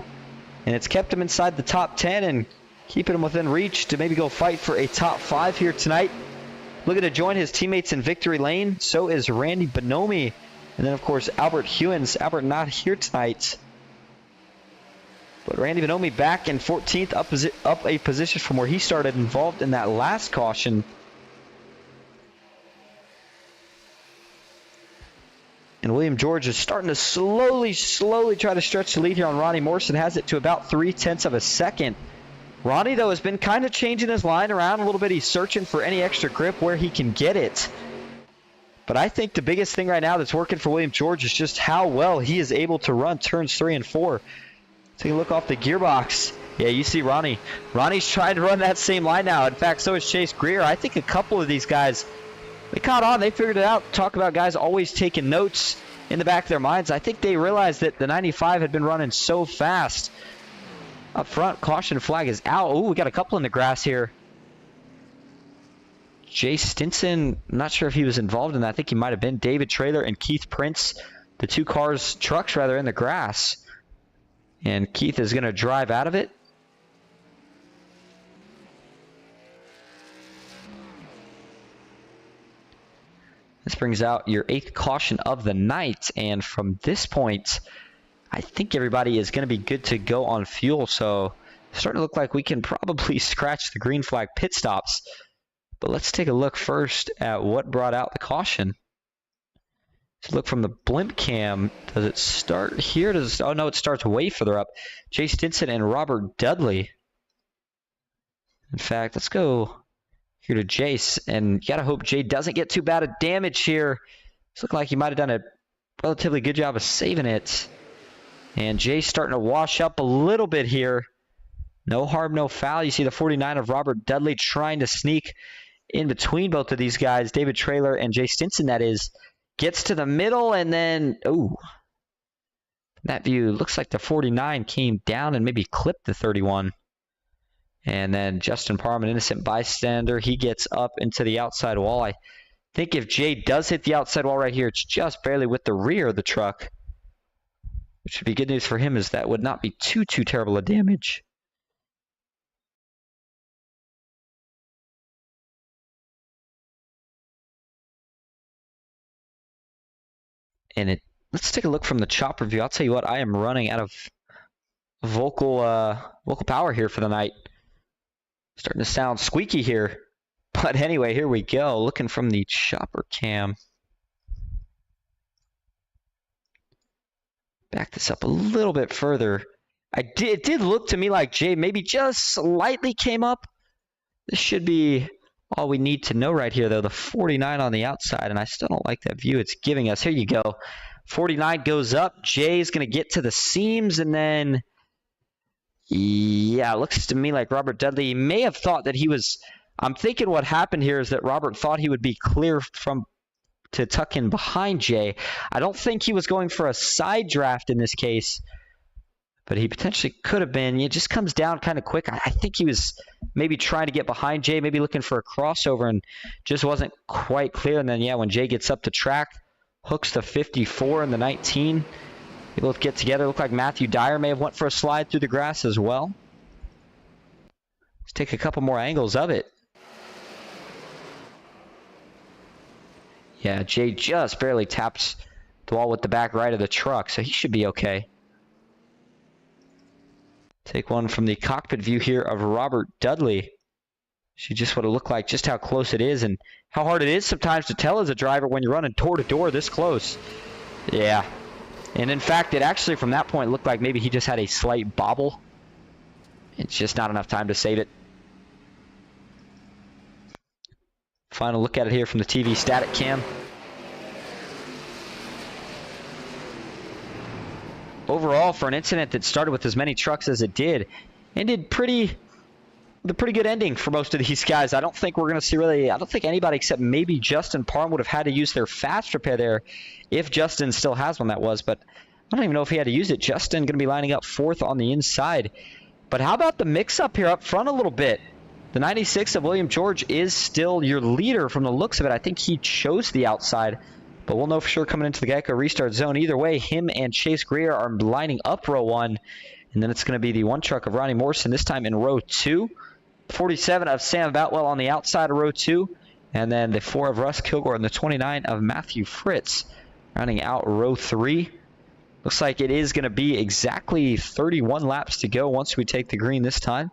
and it's kept him inside the top 10 and keeping him within reach to maybe go fight for a top 5 here tonight. Looking to join his teammates in victory lane. So is Randy Bonomi. And then, of course, Albert Hewins. Albert not here tonight. But Randy Bonomi back in 14th, up a position from where he started, involved in that last caution. And William George is starting to slowly try to stretch the lead here on Ronnie Morrison. Has it to about 0.3 of a second. Ronnie, though, has been kind of changing his line around a little bit. He's searching for any extra grip where he can get it. But I think the biggest thing right now that's working for William George is just how well he is able to run turns 3 and 4. Take a look off the gearbox. Yeah, you see Ronnie. Ronnie's trying to run that same line now. In fact, so is Chase Greer. I think a couple of these guys, they caught on. They figured it out. Talk about guys always taking notes in the back of their minds. I think they realized that the 95 had been running so fast. Up front, caution flag is out. Oh, we got a couple in the grass here. Jay Stinson, not sure if he was involved in that. I think he might have been. David Traylor and Keith Prince, the 2 trucks in the grass. And Keith is going to drive out of it. This brings out your 8th caution of the night. And from this point, I think everybody is going to be good to go on fuel. So it's starting to look like we can probably scratch the green flag pit stops. But let's take a look first at what brought out the caution. Let's look from the blimp cam. Does it start here? Oh, no, it starts way further up. Jay Stinson and Robert Dudley. In fact, let's go here to Jace. And you got to hope Jay doesn't get too bad of damage here. It's looking like he might have done a relatively good job of saving it. And Jay's starting to wash up a little bit here. No harm, no foul. You see the 49 of Robert Dudley trying to sneak in between both of these guys. David Traylor and Jay Stinson, that is. Gets to the middle and then, that view looks like the 49 came down and maybe clipped the 31. And then Justin Parham, an innocent bystander, he gets up into the outside wall. I think if Jay does hit the outside wall right here, it's just barely with the rear of the truck. Which would be good news for him, as that would not be too terrible a damage. And let's take a look from the chopper view. I'll tell you what, I am running out of vocal power here for the night. Starting to sound squeaky here. But anyway, here we go. Looking from the chopper cam. Back this up a little bit further. It did look to me like Jay maybe just slightly came up. This should be all we need to know right here, though. The 49 on the outside, and I still don't like that view it's giving us. Here you go. 49 goes up. Jay's going to get to the seams, and then, yeah, it looks to me like Robert Dudley may have thought that he was, I'm thinking what happened here is that Robert thought he would be clear to tuck in behind Jay. I don't think he was going for a side draft in this case, but he potentially could have been. It just comes down kind of quick. I think he was maybe trying to get behind Jay, maybe looking for a crossover, and just wasn't quite clear. And then, yeah, when Jay gets up to track, hooks the 54 and the 19. They both get together. Look like Matthew Dyer may have went for a slide through the grass as well. Let's take a couple more angles of it. Yeah, Jay just barely taps the wall with the back right of the truck, so he should be okay. Take one from the cockpit view here of Robert Dudley. See just what it looked like, just how close it is, and how hard it is sometimes to tell as a driver when you're running door-to-door this close. Yeah. And in fact, it actually from that point looked like maybe he just had a slight bobble. It's just not enough time to save it. Final look at it here from the TV static cam. Overall, for an incident that started with as many trucks as it did, ended with a pretty good ending for most of these guys. I don't think we're going to see I don't think anybody except maybe Justin Parham would have had to use their fast repair there, if Justin still has one, that was. But I don't even know if he had to use it. Justin going to be lining up fourth on the inside. But how about the mix-up here up front a little bit? The 96 of William George is still your leader from the looks of it. I think he chose the outside. But we'll know for sure coming into the Geico restart zone. Either way, him and Chase Greer are lining up row 1. And then it's going to be the one truck of Ronnie Morrison, this time in row 2. 47 of Sam Boutwell on the outside of row 2. And then the 4 of Russ Kilgore and the 29 of Matthew Fritz rounding out row 3. Looks like it is going to be exactly 31 laps to go once we take the green this time.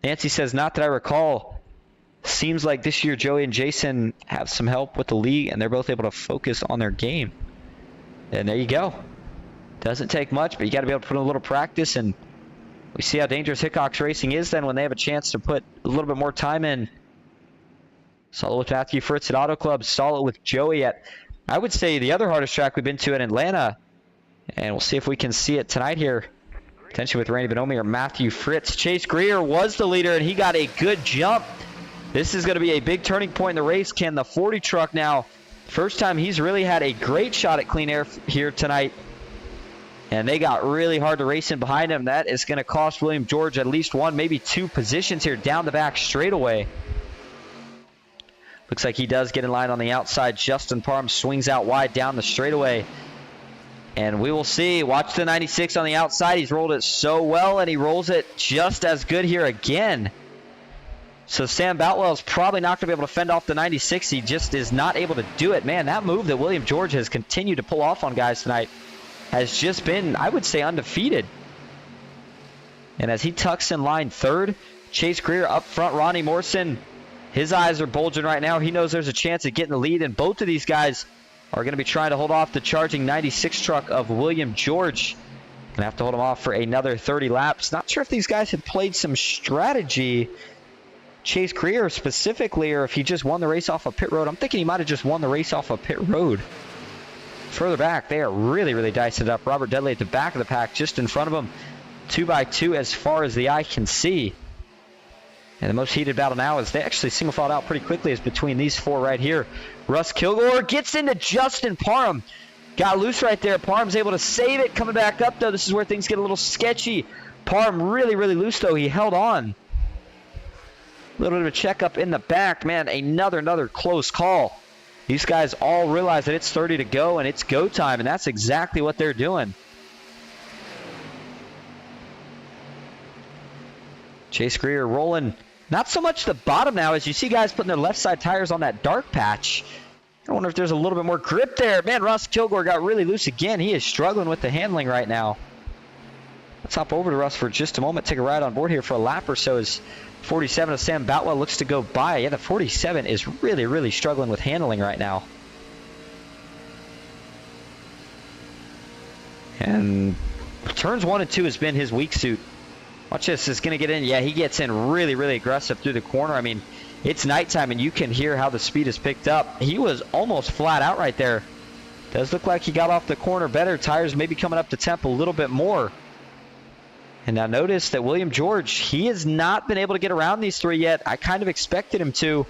Nancy says, not that I recall. Seems like this year Joey and Jason have some help with the league, and they're both able to focus on their game. And there you go. Doesn't take much, but you got to be able to put in a little practice, and we see how dangerous Hickox Racing is then when they have a chance to put a little bit more time in. Saw it with Matthew Fritz at Auto Club. Saw it with Joey at, I would say, the other hardest track we've been to in Atlanta. And we'll see if we can see it tonight here. Potentially with Randy Bonomi or Matthew Fritz. Chase Greer was the leader, and he got a good jump. This is going to be a big turning point in the race. Can the 40 truck now, first time he's really had a great shot at clean air here tonight. And they got really hard to race in behind him. That is going to cost William George at least one, maybe two positions here down the back straightaway. Looks like he does get in line on the outside. Justin Parham swings out wide down the straightaway. And we will see. Watch the 96 on the outside. He's rolled it so well, and he rolls it just as good here again. So Sam Boutwell is probably not going to be able to fend off the 96. He just is not able to do it. Man, that move that William George has continued to pull off on guys tonight has just been, I would say, undefeated. And as he tucks in line third, Chase Greer up front, Ronnie Morrison, his eyes are bulging right now. He knows there's a chance of getting the lead, and both of these guys are going to be trying to hold off the charging 96 truck of William George. Going to have to hold him off for another 30 laps. Not sure if these guys had played some strategy, Chase Greer specifically, or if he just won the race off of pit road. I'm thinking he might have just won the race off of pit road. Further back, they are really dicing it up. Robert Dudley at the back of the pack, just in front of him. 2x2 as far as the eye can see. And the most heated battle now is they actually single filed out pretty quickly is between these four right here. Russ Kilgore gets into Justin Parham. Got loose right there. Parham's able to save it. Coming back up, though. This is where things get a little sketchy. Parham really, really loose, though. He held on. A little bit of a checkup in the back. Man, another close call. These guys all realize that it's 30 to go, and it's go time, and that's exactly what they're doing. Chase Greer rolling. Not so much the bottom now, as you see guys putting their left side tires on that dark patch. I wonder if there's a little bit more grip there. Man, Russ Kilgore got really loose again. He is struggling with the handling right now. Let's hop over to Russ for just a moment. Take a ride on board here for a lap or so as 47 of Sam Boutwell looks to go by. Yeah, the 47 is really struggling with handling right now. And turns 1 and 2 has been his weak suit. Watch this, is going to get in. Yeah, he gets in really aggressive through the corner. I mean, it's nighttime and you can hear how the speed is picked up. He was almost flat out right there. Does look like he got off the corner better. Tires maybe coming up to temp a little bit more. And now notice that William George, he has not been able to get around these three yet. I kind of expected him to.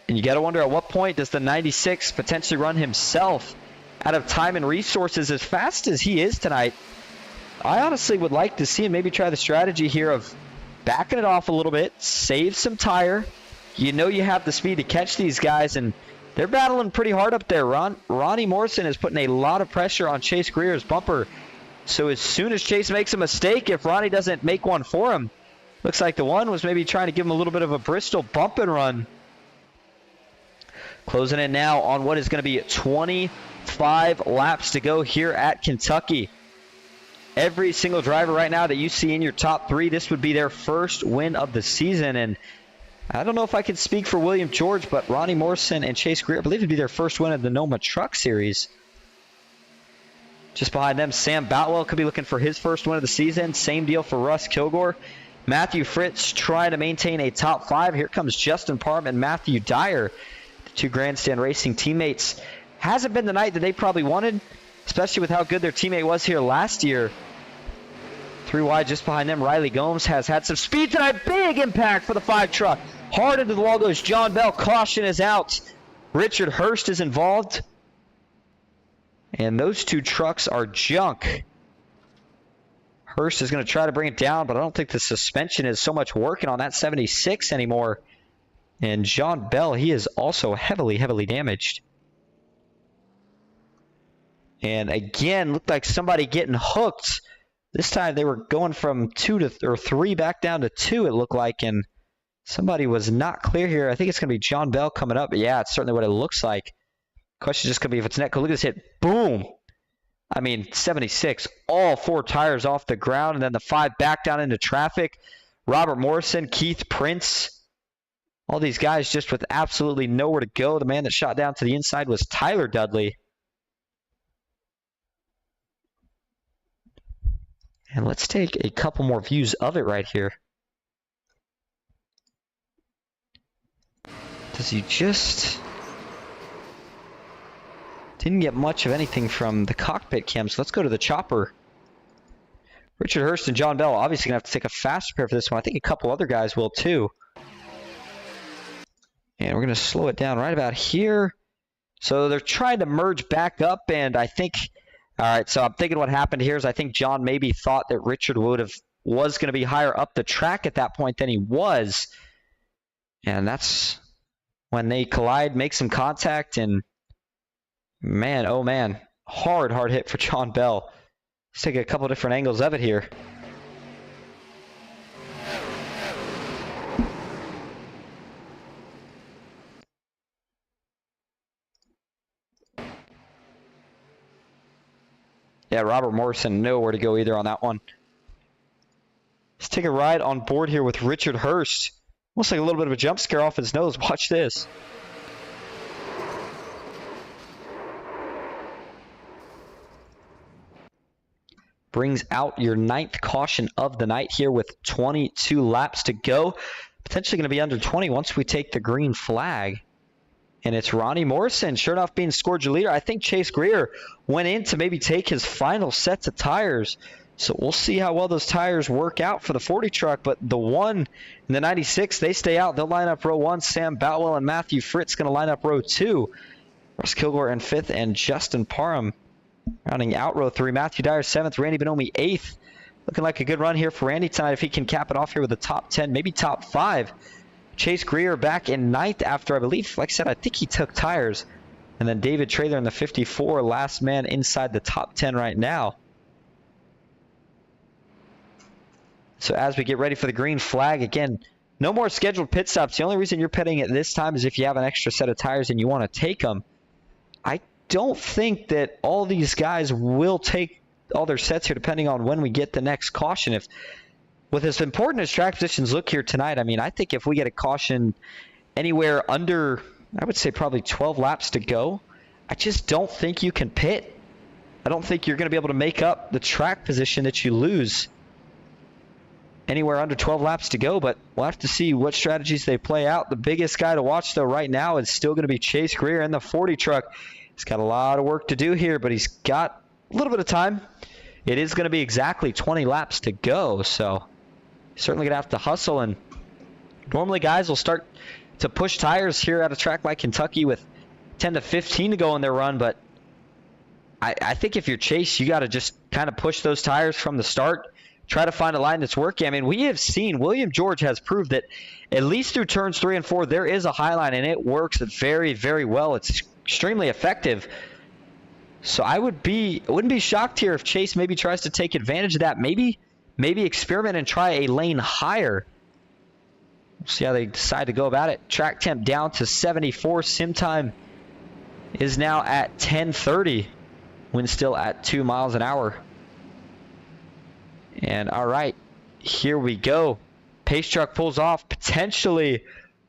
And you got to wonder at what point does the 96 potentially run himself out of time and resources as fast as he is tonight. I honestly would like to see him maybe try the strategy here of backing it off a little bit, save some tire. You know you have the speed to catch these guys, and they're battling pretty hard up there. Ronnie Morrison is putting a lot of pressure on Chase Greer's bumper. So as soon as Chase makes a mistake, if Ronnie doesn't make one for him, looks like the one was maybe trying to give him a little bit of a Bristol bump and run. Closing in now on what is going to be 25 laps to go here at Kentucky. Every single driver right now that you see in your top three, this would be their first win of the season. And I don't know if I can speak for William George, but Ronnie Morrison and Chase Greer, I believe, would be their first win of the NOMA Truck Series. Just behind them, Sam Boutwell could be looking for his first win of the season. Same deal for Russ Kilgore. Matthew Fritz trying to maintain a top 5. Here comes Justin Parham and Matthew Dyer, the two Grandstand Racing teammates. Hasn't been the night that they probably wanted, especially with how good their teammate was here last year. 3 wide just behind them. Riley Gomes has had some speed tonight. Big impact for the 5 truck. Hard into the wall goes John Bell. Caution is out. Richard Hurst is involved. And those 2 trucks are junk. Hurst is going to try to bring it down, but I don't think the suspension is so much working on that 76 anymore. And John Bell, he is also heavily damaged. And again, looked like somebody getting hooked. This time they were going from 3 back down to 2, it looked like, and somebody was not clear here. I think it's going to be John Bell coming up, but yeah, it's certainly what it looks like. Question just going to be if it's Netco. Look at this hit. Boom! I mean, 76, all 4 tires off the ground, and then the 5 back down into traffic. Robert Morrison, Keith Prince, all these guys just with absolutely nowhere to go. The man that shot down to the inside was Tyler Dudley. And let's take a couple more views of it right here. Does he just... Didn't get much of anything from the cockpit cam, so let's go to the chopper. Richard Hurst and John Bell obviously going to have to take a fast repair for this one. I think a couple other guys will too. And we're going to slow it down right about here. So they're trying to merge back up, and I think... All right, so I'm thinking what happened here is I think John maybe thought that Richard was going to be higher up the track at that point than he was. And that's when they collide, make some contact, and man, oh man, hard hit for John Bell. Let's take a couple different angles of it here. Yeah, Robert Morrison, nowhere to go either on that one. Let's take a ride on board here with Richard Hurst. Almost like a little bit of a jump scare off his nose. Watch this. Brings out your 9th caution of the night here with 22 laps to go. Potentially going to be under 20 once we take the green flag. And it's Ronnie Morrison, sure enough, being scored your leader. I think Chase Greer went in to maybe take his final sets of tires. So we'll see how well those tires work out for the 40 truck. But the 1 and the 96, they stay out. They'll line up row 1. Sam Boutwell and Matthew Fritz going to line up row 2. Russ Kilgore in 5th and Justin Parham rounding out row 3. Matthew Dyer 7th, Randy Bonomi 8th. Looking like a good run here for Randy tonight if he can cap it off here with a top 10, maybe top 5. Chase Greer back in 9th after, I believe, like I said, I think he took tires. And then David Traylor in the 54, last man inside the top 10 right now. So as we get ready for the green flag, again, no more scheduled pit stops. The only reason you're pitting at this time is if you have an extra set of tires and you want to take them. I don't think that all these guys will take all their sets here depending on when we get the next caution. If with as important as track positions look here tonight, I mean, I think if we get a caution anywhere under, I would say probably 12 laps to go, I just don't think you can pit. I don't think you're going to be able to make up the track position that you lose anywhere under 12 laps to go, but we'll have to see what strategies they play out. The biggest guy to watch, though, right now is still going to be Chase Greer in the 40 truck. He's got a lot of work to do here, but he's got a little bit of time. It is going to be exactly 20 laps to go, so certainly going to have to hustle. And normally guys will start to push tires here at a track like Kentucky with 10 to 15 to go in their run, but I think if you're Chase, you got to just kind of push those tires from the start. Try to find a line that's working. I mean, we have seen William George has proved that at least through turns 3 and 4, there is a high line, and it works very, very well. It's extremely effective. So I wouldn't be shocked here if Chase maybe tries to take advantage of that. Maybe experiment and try a lane higher. We'll see how they decide to go about it. Track temp down to 74. Sim time is now at 10:30. Wind still at 2 miles an hour. And all right, here we go. Pace truck pulls off potentially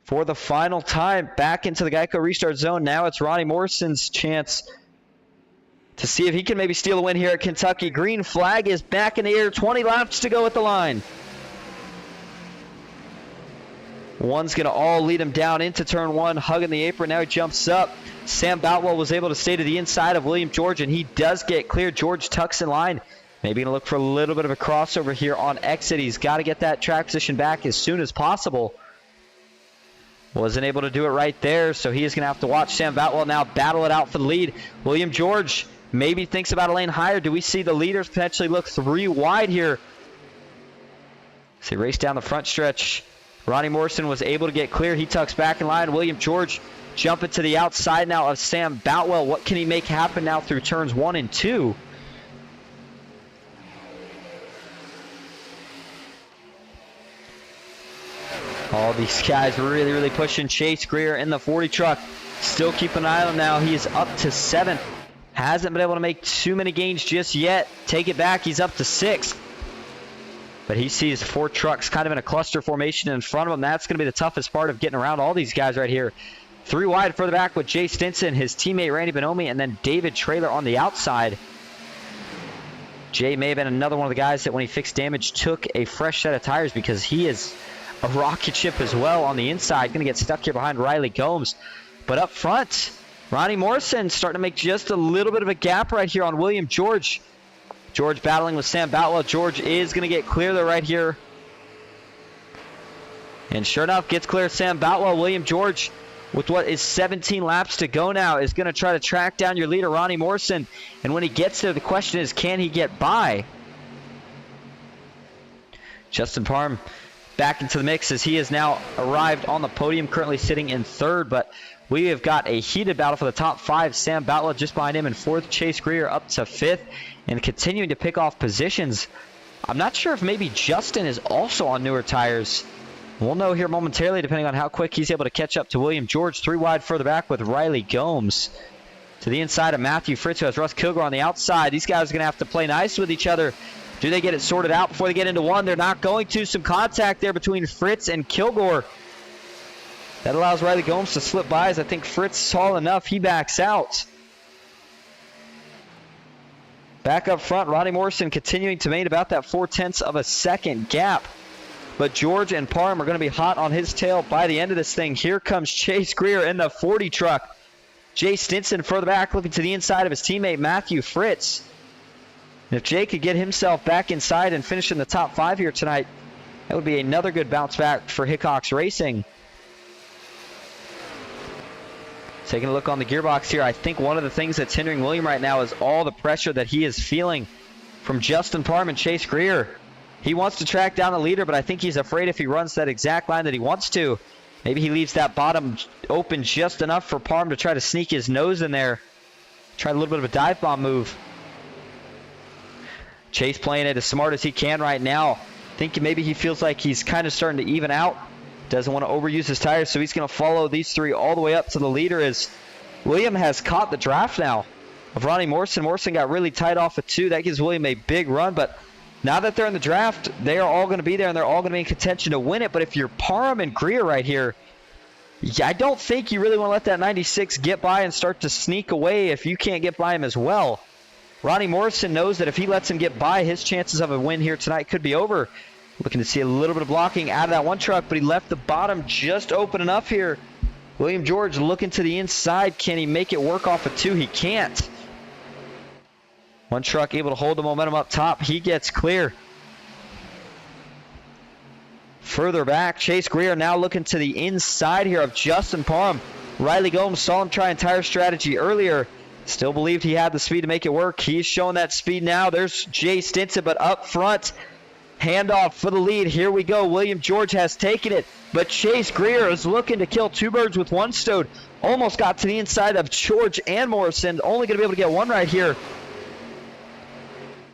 for the final time back into the Geico restart zone. Now it's Ronnie Morrison's chance to see if he can maybe steal a win here at Kentucky. Green flag is back in the air. 20 laps to go at the line. One's going to all lead him down into turn 1, hugging the apron. Now he jumps up. Sam Boutwell was able to stay to the inside of William George, and he does get clear. George tucks in line. Maybe going to look for a little bit of a crossover here on exit. He's got to get that track position back as soon as possible. Wasn't able to do it right there, so he is going to have to watch Sam Boutwell now battle it out for the lead. William George maybe thinks about a lane higher. Do we see the leaders potentially look 3 wide here? So he raced down the front stretch. Ronnie Morrison was able to get clear. He tucks back in line. William George jumping to the outside now of Sam Boutwell. What can he make happen now through turns 1 and 2? All these guys really, really pushing. Chase Greer in the 40 truck. Still keep an eye on him now. He is up to 7th. Hasn't been able to make too many gains just yet. Take it back. He's up to 6th. But he sees 4 trucks kind of in a cluster formation in front of him. That's going to be the toughest part of getting around all these guys right here. 3 wide further back with Jay Stinson, his teammate Randy Bonomi, and then David Traylor on the outside. Jay may have been another one of the guys that when he fixed damage took a fresh set of tires because he is a rocket ship as well on the inside. Going to get stuck here behind Riley Gomes. But up front, Ronnie Morrison starting to make just a little bit of a gap right here on William George. George battling with Sam Boutwell. George is going to get clear though right here. And sure enough, gets clear Sam Boutwell. William George, with what is 17 laps to go now, is going to try to track down your leader, Ronnie Morrison. And when he gets there, the question is, can he get by? Justin Parham back into the mix as he has now arrived on the podium, currently sitting in 3rd. But we have got a heated battle for the top 5. Sam Boutwell just behind him in 4th. Chase Greer up to 5th and continuing to pick off positions. I'm not sure if maybe Justin is also on newer tires. We'll know here momentarily depending on how quick he's able to catch up to William George. 3 wide further back with Riley Gomes. To the inside of Matthew Fritz, who has Russ Kilgore on the outside. These guys are going to have to play nice with each other. Do they get it sorted out before they get into 1? They're not going to. Some contact there between Fritz and Kilgore. That allows Riley Gomes to slip by as I think Fritz saw enough. He backs out. Back up front, Ronnie Morrison continuing to maintain about that 0.4 of a second gap. but George and Parham are going to be hot on his tail by the end of this thing. Here comes Chase Greer in the 40 truck. Jay Stinson further back looking to the inside of his teammate Matthew Fritz. And if Jay could get himself back inside and finish in the top 5 here tonight, that would be another good bounce back for Hickox Racing. Taking a look on the gearbox here, I think one of the things that's hindering William right now is all the pressure that he is feeling from Justin Parham and Chase Greer. He wants to track down the leader, but I think he's afraid if he runs that exact line that he wants to, maybe he leaves that bottom open just enough for Parham to try to sneak his nose in there. Try a little bit of a dive bomb move. Chase playing it as smart as he can right now. I think maybe he feels like he's kind of starting to even out. Doesn't want to overuse his tires, so he's going to follow these 3 all the way up to the leader as William has caught the draft now of Ronnie Morrison. Morrison got really tight off of 2. That gives William a big run, but now that they're in the draft, they are all going to be there, and they're all going to be in contention to win it. But if you're Parham and Greer right here, I don't think you really want to let that 96 get by and start to sneak away if you can't get by him as well. Ronnie Morrison knows that if he lets him get by, his chances of a win here tonight could be over. Looking to see a little bit of blocking out of that one truck, but he left the bottom just open enough here. William George looking to the inside. Can he make it work off of 2? He can't. One truck able to hold the momentum up top. He gets clear. Further back, Chase Greer now looking to the inside here of Justin Parham. Riley Gomes saw him try entire strategy earlier. Still believed he had the speed to make it work. He's showing that speed now. There's Jay Stinson, but up front, handoff for the lead. Here we go. William George has taken it, but Chase Greer is looking to kill 2 birds with 1 stone. Almost got to the inside of George and Morrison. Only going to be able to get 1 right here.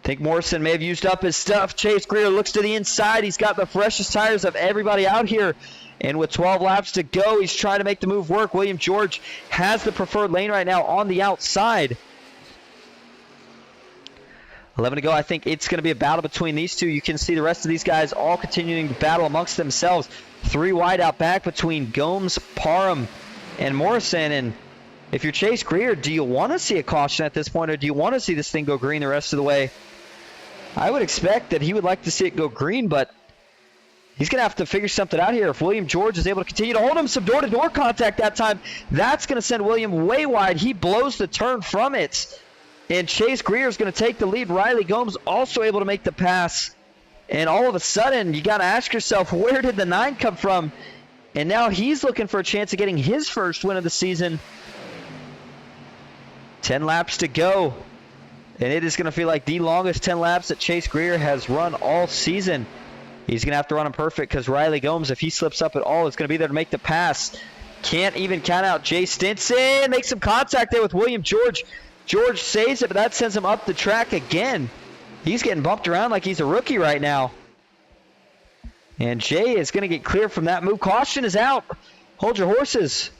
Think Morrison may have used up his stuff. Chase Greer looks to the inside. He's got the freshest tires of everybody out here. And with 12 laps to go, he's trying to make the move work. William George has the preferred lane right now on the outside. 11 to go. I think it's going to be a battle between these 2. You can see the rest of these guys all continuing to battle amongst themselves. 3 wide out back between Gomes, Parham, and Morrison. And if you're Chase Greer, do you want to see a caution at this point, or do you want to see this thing go green the rest of the way? I would expect that he would like to see it go green, but he's going to have to figure something out here. If William George is able to continue to hold him some door-to-door contact that time, that's going to send William way wide. He blows the turn from it. And Chase Greer is going to take the lead. Riley Gomes also able to make the pass. And all of a sudden, you got to ask yourself, where did the 9 come from? And now he's looking for a chance of getting his first win of the season. 10 laps to go. And it is going to feel like the longest 10 laps that Chase Greer has run all season. He's going to have to run him perfect because Riley Gomes, if he slips up at all, is going to be there to make the pass. Can't even count out Jay Stinson. Makes some contact there with William George. George saves it, but that sends him up the track again. He's getting bumped around like he's a rookie right now. And Jay is going to get clear from that move. Caution is out. Hold your horses.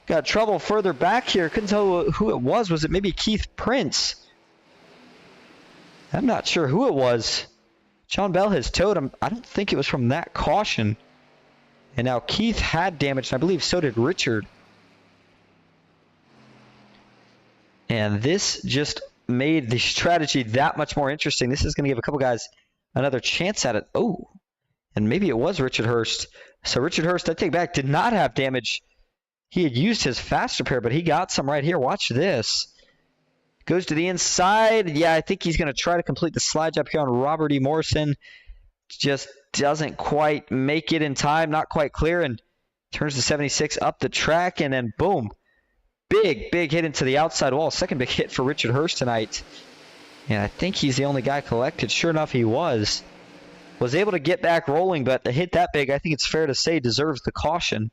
Got trouble further back here. Couldn't tell who it was. Was it maybe Keith Prince? I'm not sure who it was. John Bell has towed him. I don't think it was from that caution. And now Keith had damage, and I believe so did Richard. And this just made the strategy that much more interesting. This is going to give a couple guys another chance at it. Oh, and maybe it was Richard Hurst. So Richard Hurst, I take back, did not have damage. He had used his fast repair, but he got some right here. Watch this. Goes to the inside. Yeah, I think he's going to try to complete the slide job here on Robert E. Morrison. Just doesn't quite make it in time. Not quite clear, and turns the 76 up the track, and then boom. Big hit into the outside wall. Second big hit for Richard Hurst tonight. And I think he's the only guy collected. Sure enough, he was. Was able to get back rolling, but to hit that big, I think it's fair to say, deserves the caution.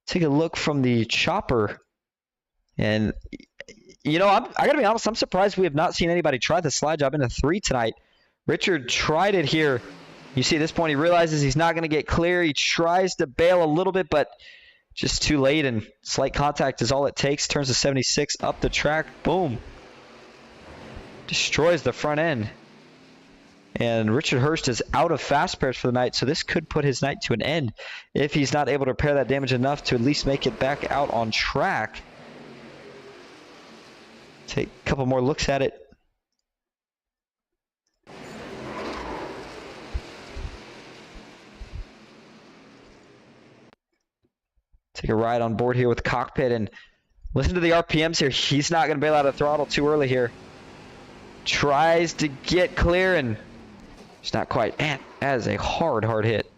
Take a look from the chopper. And, you know, I got to be honest, I'm surprised we have not seen anybody try the slide job into 3 tonight. Richard tried it here. You see at this point, he realizes he's not going to get clear. He tries to bail a little bit, but just too late, and slight contact is all it takes. Turns the 76 up the track. Boom. Destroys the front end. And Richard Hurst is out of fast pairs for the night, so this could put his night to an end if he's not able to repair that damage enough to at least make it back out on track. Take a couple more looks at it. Take a ride on board here with the cockpit and listen to the RPMs here. He's not going to bail out of throttle too early here. Tries to get clear and it's not quite. Man, that is a hard hit.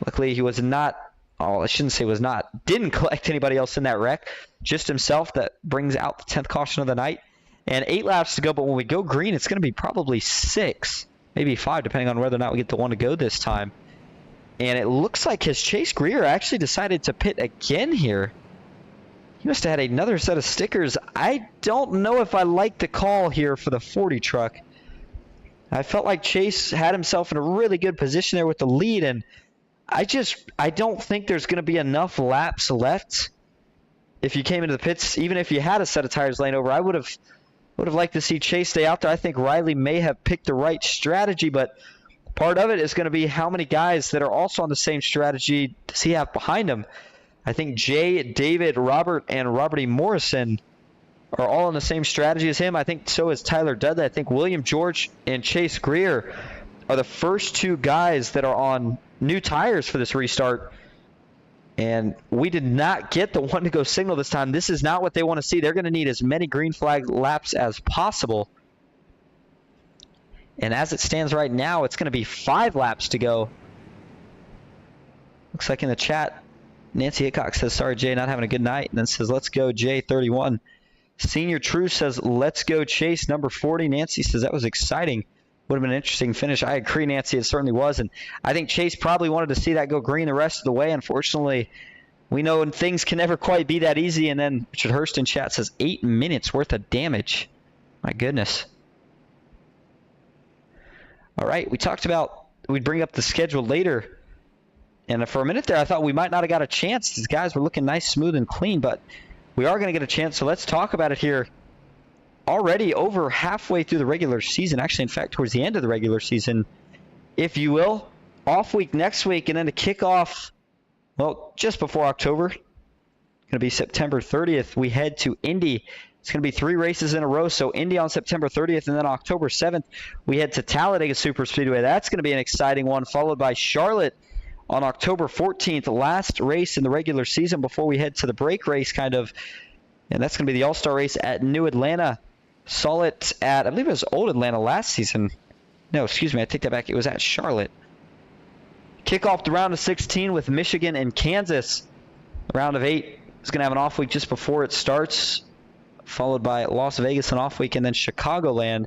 Luckily, he was not, I shouldn't say was not, didn't collect anybody else in that wreck. Just himself. That brings out the 10th caution of the night. And 8 laps to go, but when we go green, it's going to be probably 6, maybe 5, depending on whether or not we get the one to go this time. And it looks like his Chase Greer actually decided to pit again here. He must have had another set of stickers. I don't know if I like the call here for the 40 truck. I felt like Chase had himself in a really good position there with the lead, and I don't think there's going to be enough laps left. If you came into the pits, even if you had a set of tires laying over, I would have liked to see Chase stay out there. I think Riley may have picked the right strategy, but part of it is going to be how many guys that are also on the same strategy does he have behind him. I think Jay, David, Robert, and Robert E. Morrison are all on the same strategy as him. I think so is Tyler Dudley. I think William George and Chase Greer are the first 2 guys that are on new tires for this restart. And we did not get the one to go signal this time. This is not what they want to see. They're going to need as many green flag laps as possible. And as it stands right now, it's going to be 5 laps to go. Looks like in the chat, Nancy Hickok says, sorry, Jay, not having a good night. And then says, let's go, Jay, 31. Senior True says, let's go, Chase, number 40. Nancy says, that was exciting. Would have been an interesting finish. I agree, Nancy, it certainly was. And I think Chase probably wanted to see that go green the rest of the way. Unfortunately, we know things can never quite be that easy. And then Richard Hurst in chat says, 8 minutes worth of damage. My goodness. All right, we talked about we'd bring up the schedule later. And for a minute there, I thought we might not have got a chance. These guys were looking nice, smooth, and clean, but we are going to get a chance. So let's talk about it here. Already over halfway through the regular season. Actually, in fact, towards the end of the regular season, if you will. Off week next week, and then to kick off, well, just before October, going to be September 30th, we head to Indy. It's going to be 3 races in a row. So Indy on September 30th, and then October 7th, we head to Talladega Superspeedway. That's going to be an exciting one, followed by Charlotte on October 14th, last race in the regular season before we head to the break race, kind of. And that's going to be the All-Star race at New Atlanta. Saw it at, I believe it was Old Atlanta last season. No, excuse me, I take that back. It was at Charlotte. Kick off the round of 16 with Michigan and Kansas. The round of 8 is going to have an off week just before it starts, followed by Las Vegas an off week, and then Chicagoland.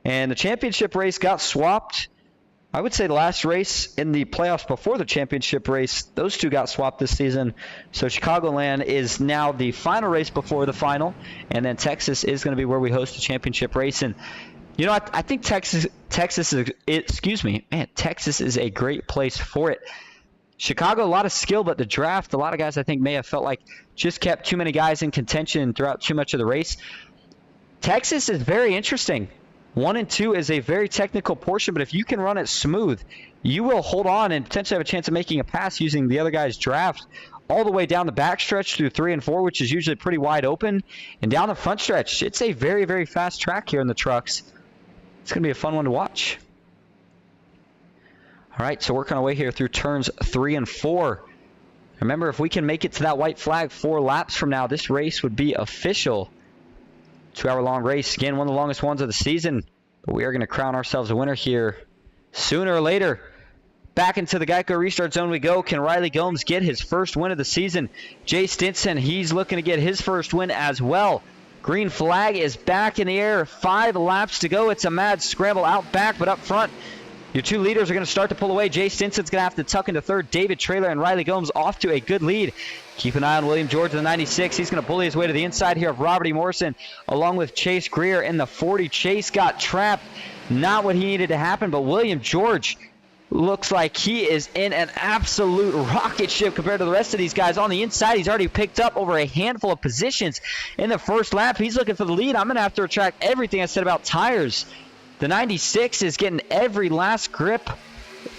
And the championship race got swapped. I would say the last race in the playoffs before the championship race, those 2 got swapped this season. So Chicagoland is now the final race before the final, and then Texas is going to be where we host the championship race. And you know, I think Texas is a great place for it. Chicago, a lot of skill, but the draft, a lot of guys I think may have felt like just kept too many guys in contention throughout too much of the race. Texas is very interesting. 1 and 2 is a very technical portion, but if you can run it smooth, you will hold on and potentially have a chance of making a pass using the other guy's draft all the way down the backstretch through 3 and 4, which is usually pretty wide open, and down the front stretch. It's a very, very fast track here in the trucks. It's going to be a fun one to watch. All right, so working our way here through turns 3 and 4. Remember, if we can make it to that white flag 4 laps from now, this race would be official. 2-hour-long race. Again, one of the longest ones of the season. But we are going to crown ourselves a winner here sooner or later. Back into the Geico restart zone we go. Can Riley Gomes get his first win of the season? Jay Stinson, he's looking to get his first win as well. Green flag is back in the air. 5 laps to go. It's a mad scramble out back, but up front, your 2 leaders are going to start to pull away. Jay Stinson's going to have to tuck into third. David Traylor and Riley Gomes off to a good lead. Keep an eye on William George in the 96. He's going to bully his way to the inside here of Robert E. Morrison, along with Chase Greer in the 40. Chase got trapped. Not what he needed to happen, but William George looks like he is in an absolute rocket ship compared to the rest of these guys. On the inside, he's already picked up over a handful of positions in the first lap. He's looking for the lead. I'm going to have to retract everything I said about tires. The 96 is getting every last grip,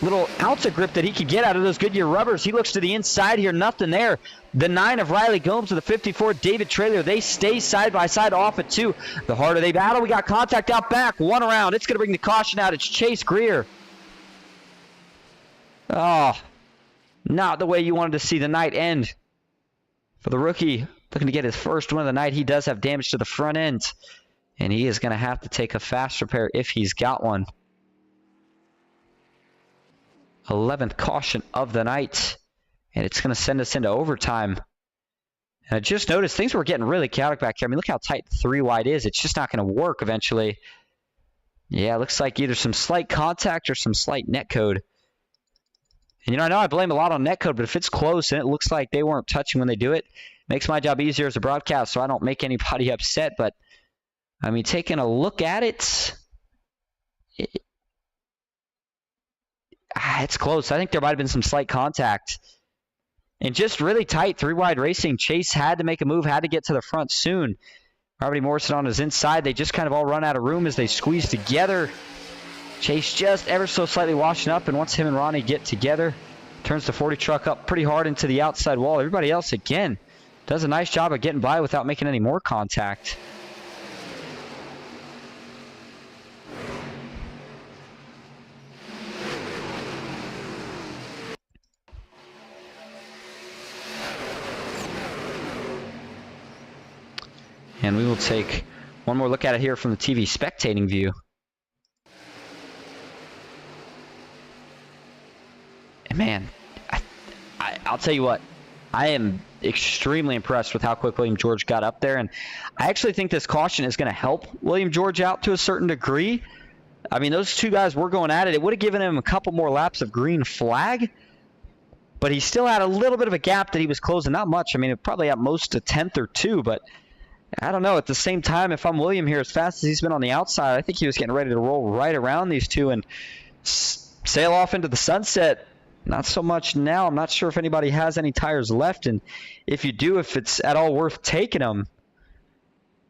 little ounce of grip that he could get out of those Goodyear rubbers. He looks to the inside here, nothing there. The 9 of Riley Gomes to the 54, David Traylor. They stay side by side off at 2. The harder they battle, we got contact out back. 1 around. It's going to bring the caution out. It's Chase Greer. Oh, not the way you wanted to see the night end for the rookie, looking to get his first win of the night. He does have damage to the front end, and he is going to have to take a fast repair if he's got one. 11th caution of the night, and it's going to send us into overtime. And I just noticed things were getting really chaotic back here. I mean, look how tight 3 wide is. It's just not going to work eventually. Yeah, it looks like either some slight contact or some slight netcode. And, I know I blame a lot on netcode, but if it's close and it looks like they weren't touching when they do it, makes my job easier as a broadcast so I don't make anybody upset. But, I mean, taking a look at it, it's close. I think there might have been some slight contact. And just really tight 3 wide racing. Chase had to make a move, had to get to the front soon. Robert Morrison on his inside. They just kind of all run out of room as they squeeze together. Chase just ever so slightly washing up, and once him and Ronnie get together, turns the 40 truck up pretty hard into the outside wall. Everybody else, again, does a nice job of getting by without making any more contact. And we will take one more look at it here from the TV spectating view. And man, I'll tell you what, I am extremely impressed with how quick William George got up there. And I actually think this caution is going to help William George out to a certain degree. I mean, those 2 guys were going at it. It would have given him a couple more laps of green flag. But he still had a little bit of a gap that he was closing. Not much. I mean, it probably at most a 10th or 2, but I don't know. At the same time, if I'm William here, as fast as he's been on the outside, I think he was getting ready to roll right around these 2 and sail off into the sunset. Not so much now. I'm not sure if anybody has any tires left, and if you do, if it's at all worth taking them.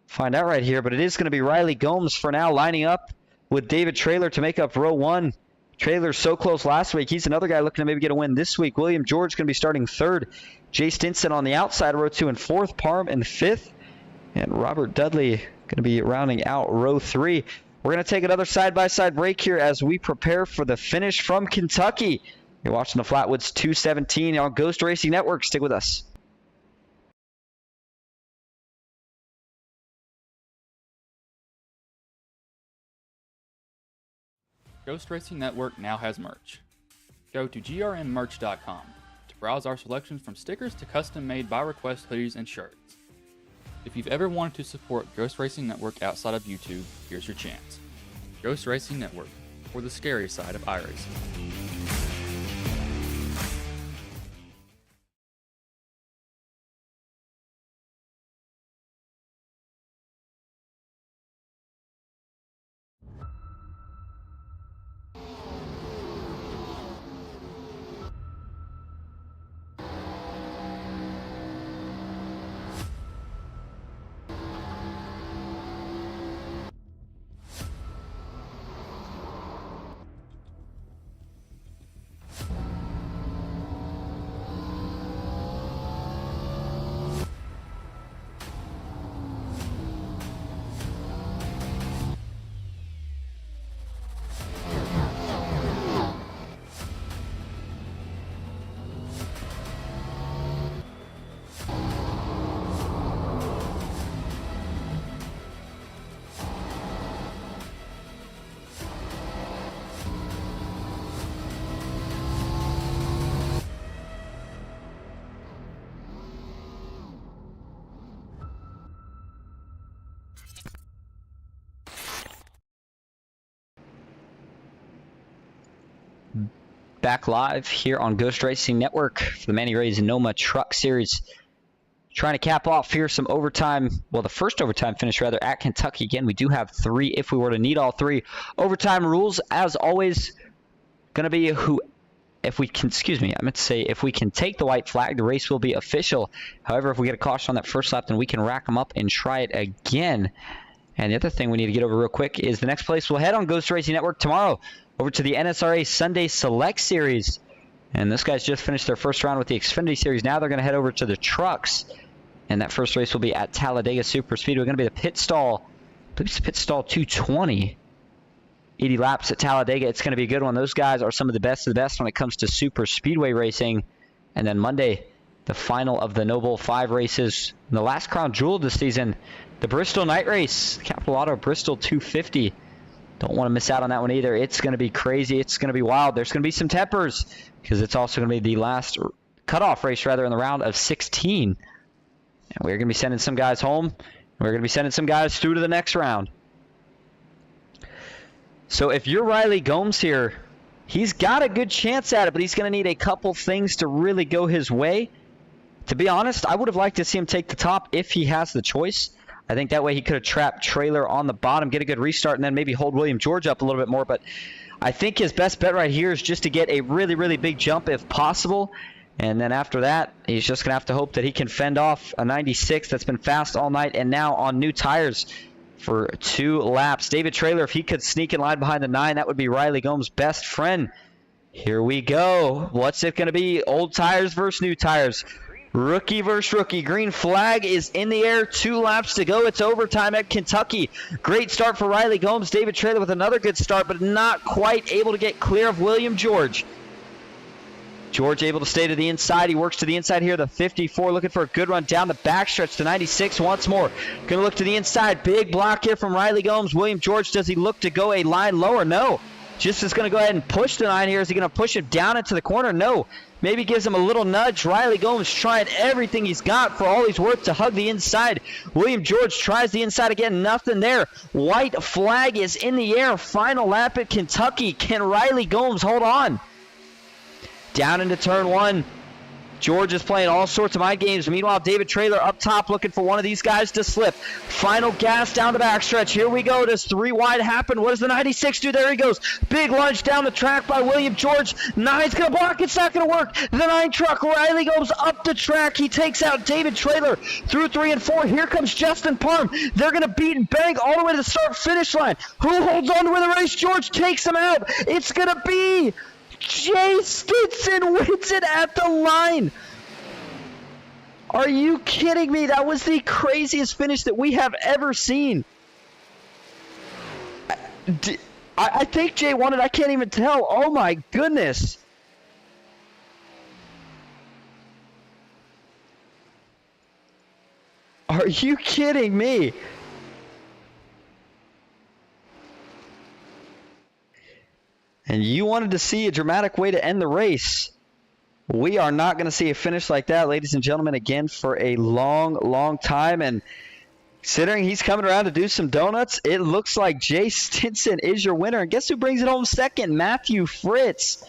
Find out right here, but it is going to be Riley Gomes for now, lining up with David Traylor to make up row 1. Traylor so close last week. He's another guy looking to maybe get a win this week. William George going to be starting 3rd. Jay Stinson on the outside, row 2 and 4th. Parham in 5th. And Robert Dudley going to be rounding out row 3. We're going to take another side-by-side break here as we prepare for the finish from Kentucky. You're watching the Flatwoods 217 on Ghost Racing Network. Stick with us. Ghost Racing Network now has merch. Go to grnmerch.com to browse our selections from stickers to custom-made by request hoodies and shirts. If you've ever wanted to support Ghost Racing Network outside of YouTube, here's your chance. Ghost Racing Network, for the scary side of iRacing. Back live here on Ghost Racing Network for the Manny Rays NOMA Truck Series. Trying to cap off here some overtime, well, the first overtime finish rather at Kentucky. Again, we do have 3 if we were to need all 3. Overtime rules, as always, going to be if we can take the white flag, the race will be official. However, if we get a caution on that first lap, then we can rack them up and try it again. And the other thing we need to get over real quick is the next place we'll head on Ghost Racing Network tomorrow over to the NSRA Sunday Select Series. And this guy's just finished their first round with the Xfinity Series. Now they're going to head over to the trucks. And that first race will be at Talladega Super Speedway. Going to be the pit stall. I believe it's pit stall 220. 80 laps at Talladega. It's going to be a good one. Those guys are some of the best when it comes to super speedway racing. And then Monday, the final of the Noble 5 races. And the last crown jewel this season, the Bristol Night Race, Capital Auto Bristol 250. Don't want to miss out on that one either. It's going to be crazy. It's going to be wild. There's going to be some tempers because it's also going to be the last cutoff race, rather, in the round of 16. And we're going to be sending some guys home. We're going to be sending some guys through to the next round. So if you're Riley Gomes here, he's got a good chance at it, but he's going to need a couple things to really go his way. To be honest, I would have liked to see him take the top if he has the choice. I think that way he could have trapped Trailer on the bottom, get a good restart, and then maybe hold William George up a little bit more. But I think his best bet right here is just to get a really, really big jump if possible. And then after that, he's just going to have to hope that he can fend off a 96 that's been fast all night and now on new tires for 2 laps. David Trailer, if he could sneak in line behind the 9, that would be Riley Gomes' best friend. Here we go. What's it going to be? Old tires versus new tires. Rookie versus rookie. Green flag is in the air. 2 laps to go. It's overtime at Kentucky. Great start for Riley Gomes. David Trailer with another good start, but not quite able to get clear of William George. George able to stay to the inside. He works to the inside here. The 54 looking for a good run down the backstretch to 96 once more. Going to look to the inside. Big block here from Riley Gomes. William George, does he look to go a line lower? No. Just is going to go ahead and push the 9 here. Is he going to push him down into the corner? No. Maybe gives him a little nudge. Riley Gomes trying everything he's got for all he's worth to hug the inside. William George tries the inside again. Nothing there. White flag is in the air. Final lap at Kentucky. Can Riley Gomes hold on? Down into turn 1. George is playing all sorts of mind games. Meanwhile, David Trailer up top looking for one of these guys to slip. Final gas down the backstretch. Here we go. Does 3 wide happen? What does the 96 do? There he goes. Big lunge down the track by William George. 9's going to block. It's not going to work. The 9 truck. Riley goes up the track. He takes out David Trailer through 3 and 4. Here comes Justin Parham. They're going to beat and bang all the way to the start-finish line. Who holds on to win the race? George takes him out. It's going to be Jay Stinson wins it at the line. Are you kidding me? That was the craziest finish that we have ever seen. I think Jay won it. I can't even tell. Oh my goodness. Are you kidding me? And you wanted to see a dramatic way to end the race. We are not going to see a finish like that, ladies and gentlemen, again for a long, long time. And considering he's coming around to do some donuts, it looks like Jay Stinson is your winner. And guess who brings it home second? Matthew Fritz.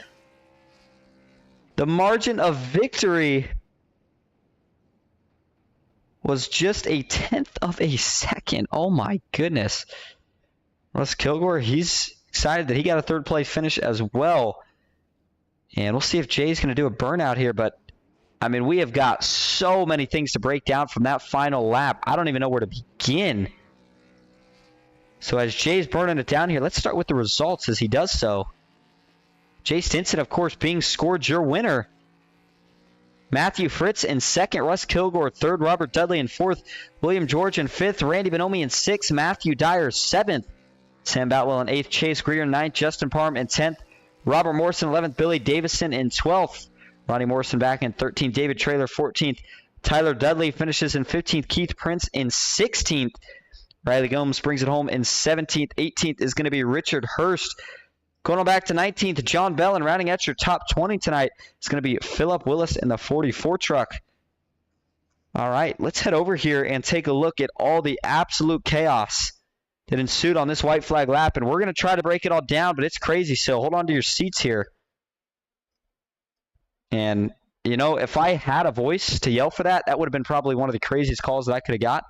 The margin of victory was just a 1/10 of a second. Oh, my goodness. Russ Kilgore, he's excited that he got a 3rd place finish as well. And we'll see if Jay's going to do a burnout here. But, I mean, we have got so many things to break down from that final lap. I don't even know where to begin. So as Jay's burning it down here, let's start with the results as he does so. Jay Stinson, of course, being scored your winner. Matthew Fritz in 2nd, Russ Kilgore 3rd, Robert Dudley in 4th, William George in 5th, Randy Bonomi in 6th, Matthew Dyer 7th, Sam Boutwell in 8th, Chase Greer in 9th, Justin Parham in 10th, Robert Morrison 11th, Billy Davison in 12th, Ronnie Morrison back in 13th, David Trailer 14th, Tyler Dudley finishes in 15th, Keith Prince in 16th, Riley Gomes brings it home in 17th, 18th is going to be Richard Hurst. Going on back to 19th, John Bell, and rounding out your top 20 tonight is going to be Phillip Willis in the 44 truck. All right, let's head over here and take a look at all the absolute chaos that ensued on this white flag lap, and we're going to try to break it all down, but it's crazy, so hold on to your seats here. And, you know, if I had a voice to yell for that, that would have been probably one of the craziest calls that I could have got.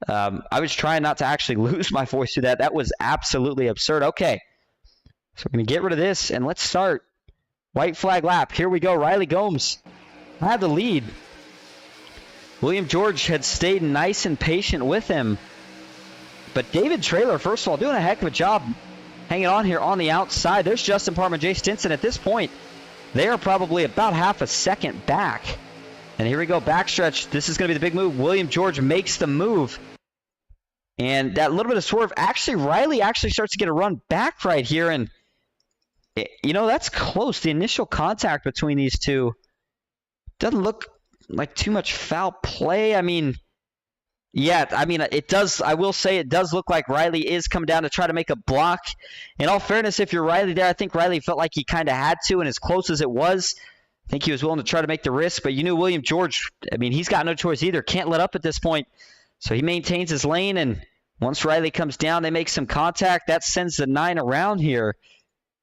I was trying not to actually lose my voice to that. That was absolutely absurd. Okay, so we're going to get rid of this, and let's start. White flag lap. Here we go. Riley Gomes had the lead. William George had stayed nice and patient with him. But David Trailer, first of all, doing a heck of a job hanging on here on the outside. There's Justin Parham and Jay Stinson. At this point, they are probably about half a second back. And here we go, backstretch. This is going to be the big move. William George makes the move. And that little bit of swerve, actually, Riley actually starts to get a run back right here. And, you know, that's close. The initial contact between these two doesn't look like too much foul play. I mean, yeah, I mean, it does. I will say it does look like Riley is coming down to try to make a block. In all fairness, if you're Riley there, I think Riley felt like he kind of had to, and as close as it was, I think he was willing to try to make the risk. But you knew William George, I mean, he's got no choice either. Can't let up at this point. So he maintains his lane, and once Riley comes down, they make some contact. That sends the 9 around here.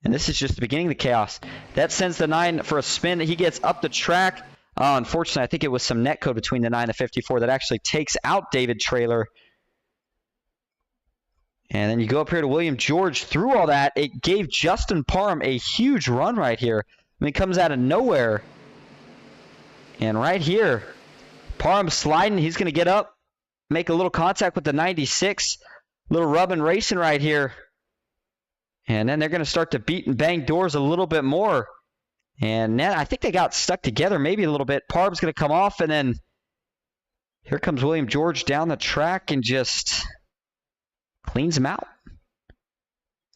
And this is just the beginning of the chaos. That sends the 9 for a spin. He gets up the track. Unfortunately, I think it was some netcode between the 9 and 54 that actually takes out David Traylor. And then you go up here to William George. Through all that, it gave Justin Parham a huge run right here. I mean, it comes out of nowhere. And right here, Parham sliding. He's going to get up, make a little contact with the 96. Little rubbing racing right here. And then they're going to start to beat and bang doors a little bit more. And then I think they got stuck together maybe a little bit. Parham's going to come off, and then here comes William George down the track and just cleans him out.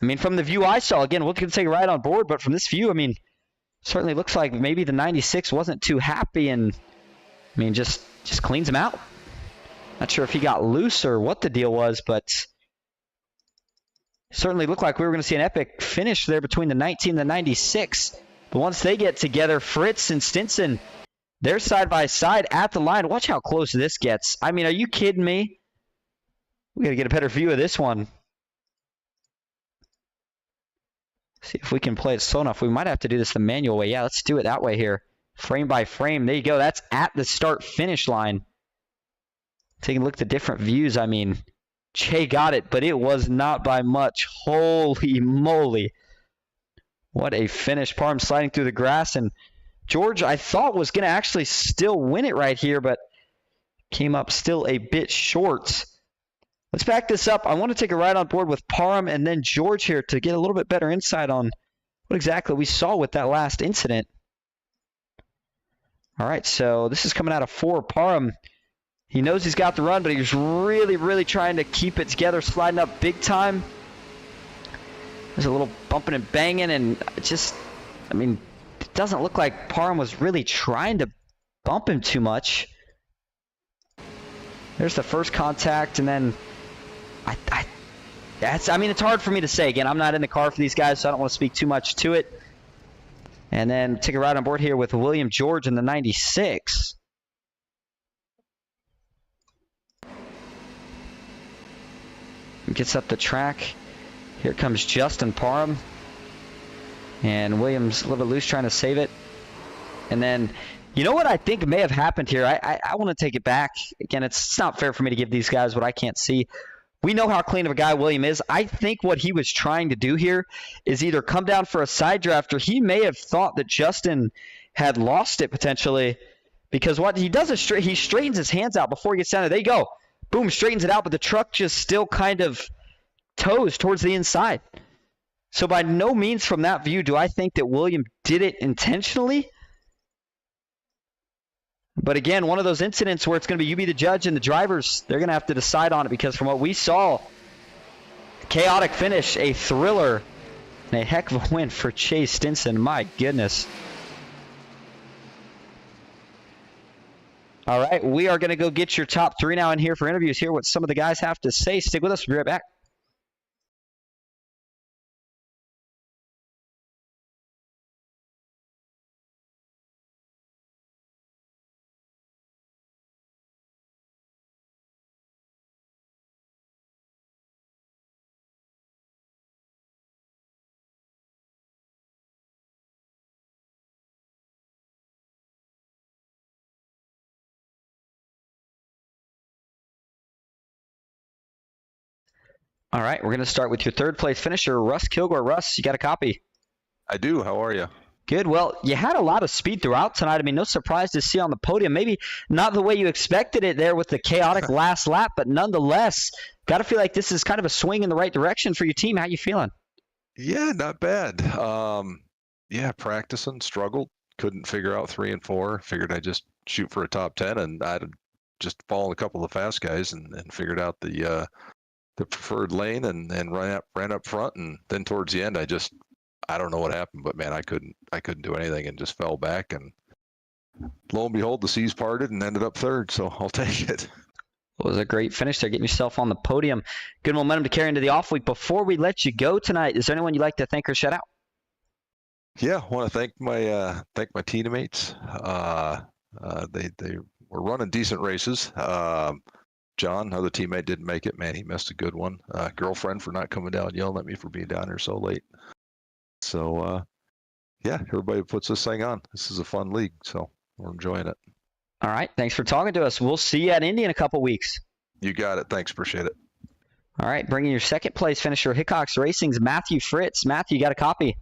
I mean, from the view I saw, again, we'll take a ride on board, but from this view, I mean, certainly looks like maybe the 96 wasn't too happy and, I mean, just cleans him out. Not sure if he got loose or what the deal was, but certainly looked like we were going to see an epic finish there between the 19 and the 96. But once they get together, Fritz and Stinson, they're side by side at the line. Watch how close this gets. I mean, are you kidding me? We got to get a better view of this one. See if we can play it slow enough. We might have to do this the manual way. Yeah, let's do it that way here. Frame by frame. There you go. That's at the start-finish line. Taking a look at the different views. I mean, Che got it, but it was not by much. Holy moly. What a finish. Parham sliding through the grass. And George, I thought, was going to actually still win it right here, but came up still a bit short. Let's back this up. I want to take a ride on board with Parham and then George here to get a little bit better insight on what exactly we saw with that last incident. All right, so this is coming out of 4. Parham, he knows he's got the run, but he's really, really trying to keep it together, sliding up big time. There's a little bumping and banging, and just, I mean, it doesn't look like Parham was really trying to bump him too much. There's the first contact, and then I mean, it's hard for me to say. Again, I'm not in the car for these guys, so I don't want to speak too much to it. And then take a ride on board here with William George in the 96. Gets up the track. Here comes Justin Parham. And Williams a little bit loose trying to save it. And then, you know what I think may have happened here? I want to take it back. Again, it's not fair for me to give these guys what I can't see. We know how clean of a guy William is. I think what he was trying to do here is either come down for a side draft, or he may have thought that Justin had lost it potentially, because what he does is he straightens his hands out before he gets down there. There you go. Boom, straightens it out, but the truck just still kind of toes towards the inside. So by no means from that view do I think that William did it intentionally. But again, one of those incidents where it's going to be you be the judge and the drivers, they're going to have to decide on it, because from what we saw, chaotic finish, a thriller, and a heck of a win for Chase Stinson. My goodness. All right, we are going to go get your top 3 now in here for interviews, hear what some of the guys have to say. Stick with us. We'll be right back. All right, we're going to start with your third place finisher, Russ Kilgore. Russ, you got a copy? I do. How are you? Good. Well, you had a lot of speed throughout tonight. I mean, no surprise to see on the podium. Maybe not the way you expected it there with the chaotic last lap, but nonetheless, got to feel like this is kind of a swing in the right direction for your team. How you feeling? Yeah, not bad. Yeah, practicing, struggled, couldn't figure out 3 and 4. Figured I'd just shoot for a top 10, and I'd just fallen a couple of fast guys and figured out the preferred lane and ran up front, and then towards the end I don't know what happened, but man, I couldn't do anything and just fell back, and lo and behold, the seas parted and ended up third, so I'll take it. It was a great finish there, getting yourself on the podium. Good momentum to carry into the off week. Before we let you go tonight, is there anyone you'd like to thank or shout out? Yeah, I want to thank my teammates. They were running decent races. John, another teammate, didn't make it. Man, he missed a good one. Girlfriend for not coming down, yelling at me for being down here so late. So, yeah, everybody puts this thing on. This is a fun league, so we're enjoying it. All right, thanks for talking to us. We'll see you at Indy in a couple weeks. You got it. Thanks, appreciate it. All right, bringing your second place finisher, Hickox Racing's Matthew Fritz. Matthew, you got a copy?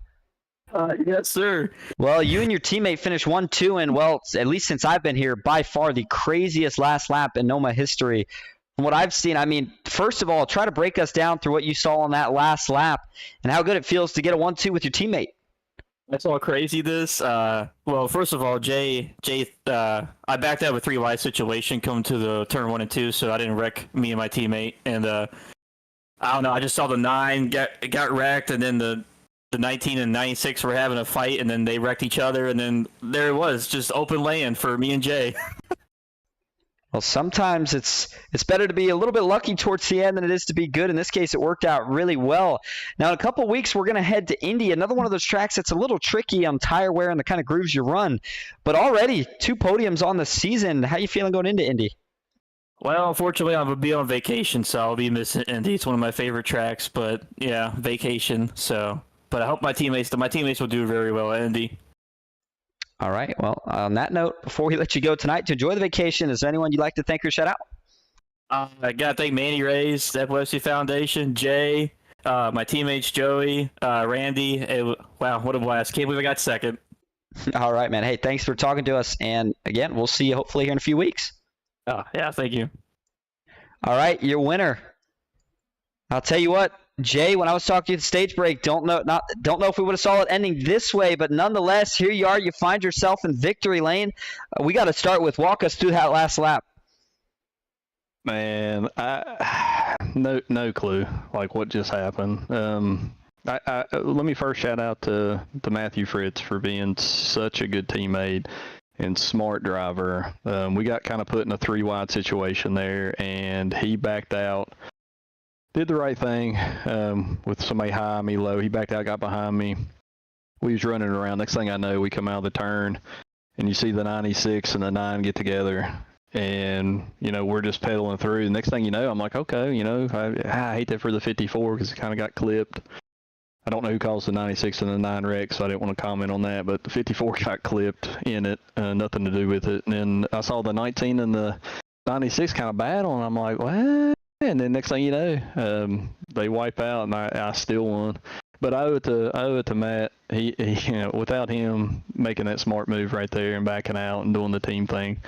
Yes, sir. Well, you and your teammate finished 1-2 and, well, at least since I've been here, by far the craziest last lap in NOMA history. From what I've seen, I mean, first of all, try to break us down through what you saw on that last lap and how good it feels to get a 1-2 with your teammate. That's all crazy, this. Well, first of all, Jay, I backed out of a 3 wide situation coming to the turn 1 and 2, so I didn't wreck me and my teammate. And I don't know, I just saw the 9 got wrecked, and then the 19 and 96 were having a fight, and then they wrecked each other, and then there it was, just open land for me and Jay. Well, sometimes it's better to be a little bit lucky towards the end than it is to be good. In this case, it worked out really well. Now, in a couple weeks, we're going to head to Indy, another one of those tracks that's a little tricky on tire wear and the kind of grooves you run. But already, 2 podiums on the season. How you feeling going into Indy? Well, unfortunately, I'm going to be on vacation, so I'll be missing Indy. It's one of my favorite tracks, but yeah, vacation, so... But I hope my teammates will do very well at Indy. All right. Well, on that note, before we let you go tonight to enjoy the vacation, is there anyone you'd like to thank or shout out? I got to thank Manny Rays, the Epilepsy Foundation, Jay, my teammates Joey, Randy. Wow, what a blast. Can't believe I got second. All right, man. Hey, thanks for talking to us. And again, we'll see you hopefully here in a few weeks. Oh, yeah, thank you. All right, your winner. I'll tell you what. Jay, when I was talking to you at the stage break, don't know if we would have saw it ending this way, but nonetheless, here you are. You find yourself in victory lane. We got to start with walk us through that last lap. Man, no clue like what just happened. Let me first shout out to Matthew Fritz for being such a good teammate and smart driver. We got kind of put in a 3 wide situation there, and he backed out. Did the right thing with somebody high, me low. He backed out, got behind me. We was running around. Next thing I know, we come out of the turn, and you see the 96 and the 9 get together, and, you know, we're just pedaling through. Next thing you know, I'm like, okay, you know, I hate that for the 54 because it kind of got clipped. I don't know who caused the 96 and the 9 wreck, so I didn't want to comment on that, but the 54 got clipped in it, nothing to do with it. And then I saw the 19 and the 96 kind of battle, and I'm like, what? And then next thing you know, they wipe out, and I still won. But I owe it to Matt. He you know, without him making that smart move right there and backing out and doing the team thing,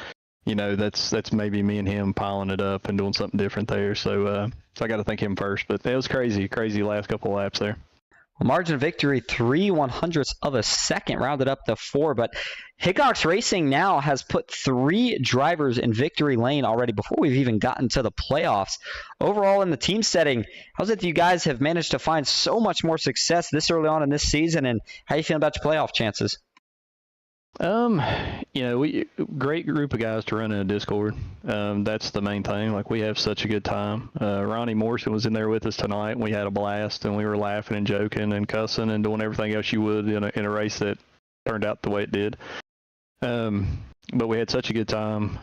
you know, that's maybe me and him piling it up and doing something different there. So I got to thank him first. But it was crazy last couple of laps there. Well, margin of victory, 3/100ths of a second, rounded up to 4. But Hickox Racing now has put 3 drivers in victory lane already before we've even gotten to the playoffs. Overall, in the team setting, how's it that you guys have managed to find so much more success this early on in this season, and how you feeling about your playoff chances? You know, great group of guys to run in a Discord. That's the main thing. Like, we have such a good time. Ronnie Morrison was in there with us tonight, and we had a blast, and we were laughing and joking and cussing and doing everything else you would in a race that turned out the way it did. But we had such a good time.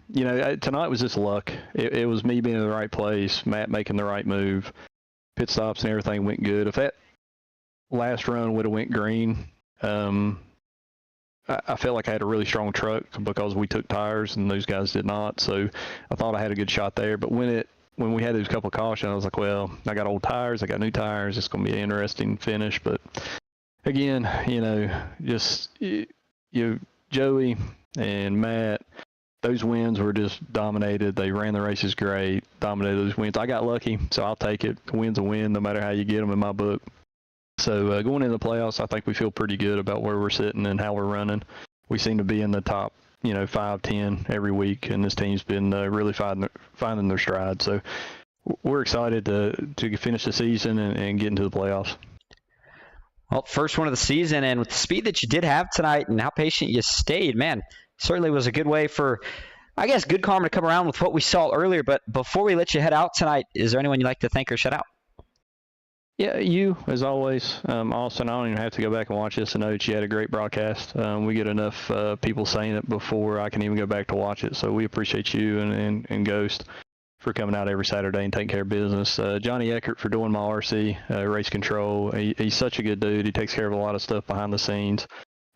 You know, tonight was just luck. It was me being in the right place, Matt making the right move, pit stops and everything went good. If that last run would have went green, I felt like I had a really strong truck because we took tires and those guys did not. So I thought I had a good shot there. But when we had those couple of cautions, I was like, well, I got old tires, I got new tires. It's going to be an interesting finish. But again, you know, just Joey and Matt, those wins were just dominated. They ran the races great, dominated those wins. I got lucky, so I'll take it. A win's a win, no matter how you get them in my book. So going into the playoffs, I think we feel pretty good about where we're sitting and how we're running. We seem to be in the top, 5, 10 every week, and this team's been really finding their stride. So we're excited to finish the season and get into the playoffs. Well, first one of the season, and with the speed that you did have tonight and how patient you stayed, man, certainly was a good way for, I guess, good karma to come around with what we saw earlier. But before we let you head out tonight, is there anyone you'd like to thank or shout out? Yeah, you, as always. Austin, I don't even have to go back and watch this to know that you had a great broadcast. We get enough people saying it before I can even go back to watch it. So we appreciate you and Ghost for coming out every Saturday and taking care of business. Johnny Eckert for doing my RC, race control. He's such a good dude. He takes care of a lot of stuff behind the scenes.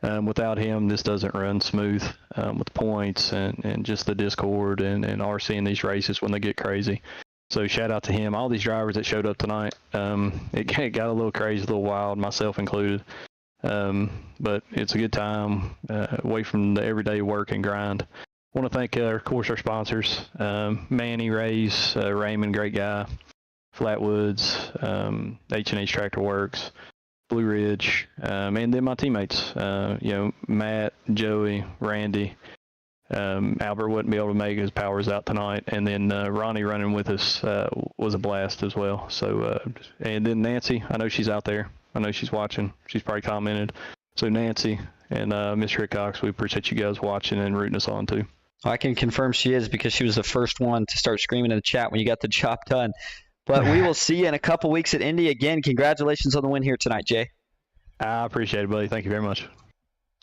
Without him, this doesn't run smooth with points and just the Discord and RC in these races when they get crazy. So shout out to him. All these drivers that showed up tonight, it got a little crazy, a little wild, myself included. But it's a good time away from the everyday work and grind. I want to thank, of course, our sponsors, Manny Rays, Raymond, great guy, Flatwoods, H&H Tractor Works, Blue Ridge, and then my teammates, Matt, Joey, Randy. Albert wouldn't be able to make his powers out tonight, and then Ronnie running with us was a blast as well. So, and then Nancy, I know she's out there. I know she's watching. She's probably commented. So Nancy and Miss Hickox, we appreciate you guys watching and rooting us on too. I can confirm she is because she was the first one to start screaming in the chat when you got the job done. But we will see you in a couple weeks at Indy. Again, congratulations on the win here tonight, Jay. I appreciate it, buddy. Thank you very much.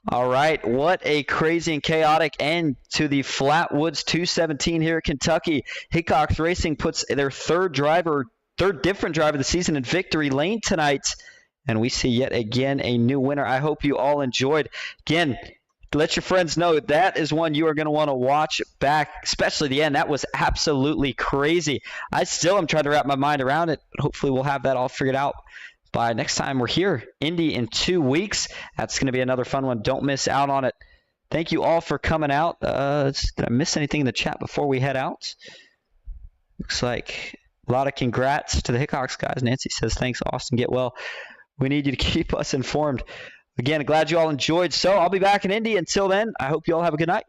All right, what a crazy and chaotic end to the Flatwoods 217 here at Kentucky. Hickox Racing puts their third different driver of the season in victory lane tonight, and we see yet again a new winner. I hope you all enjoyed. Again, let your friends know that is one you are going to want to watch back, especially the end. That was absolutely crazy. I still am trying to wrap my mind around it, but hopefully we'll have that all figured out by next time we're here. Indy in 2 weeks. That's going to be another fun one. Don't miss out on it. Thank you all for coming out. Did I miss anything in the chat before we head out? Looks like a lot of congrats to the Hickox guys. Nancy says, thanks, Austin. Get well. We need you to keep us informed. Again, glad you all enjoyed. So I'll be back in Indy. Until then, I hope you all have a good night.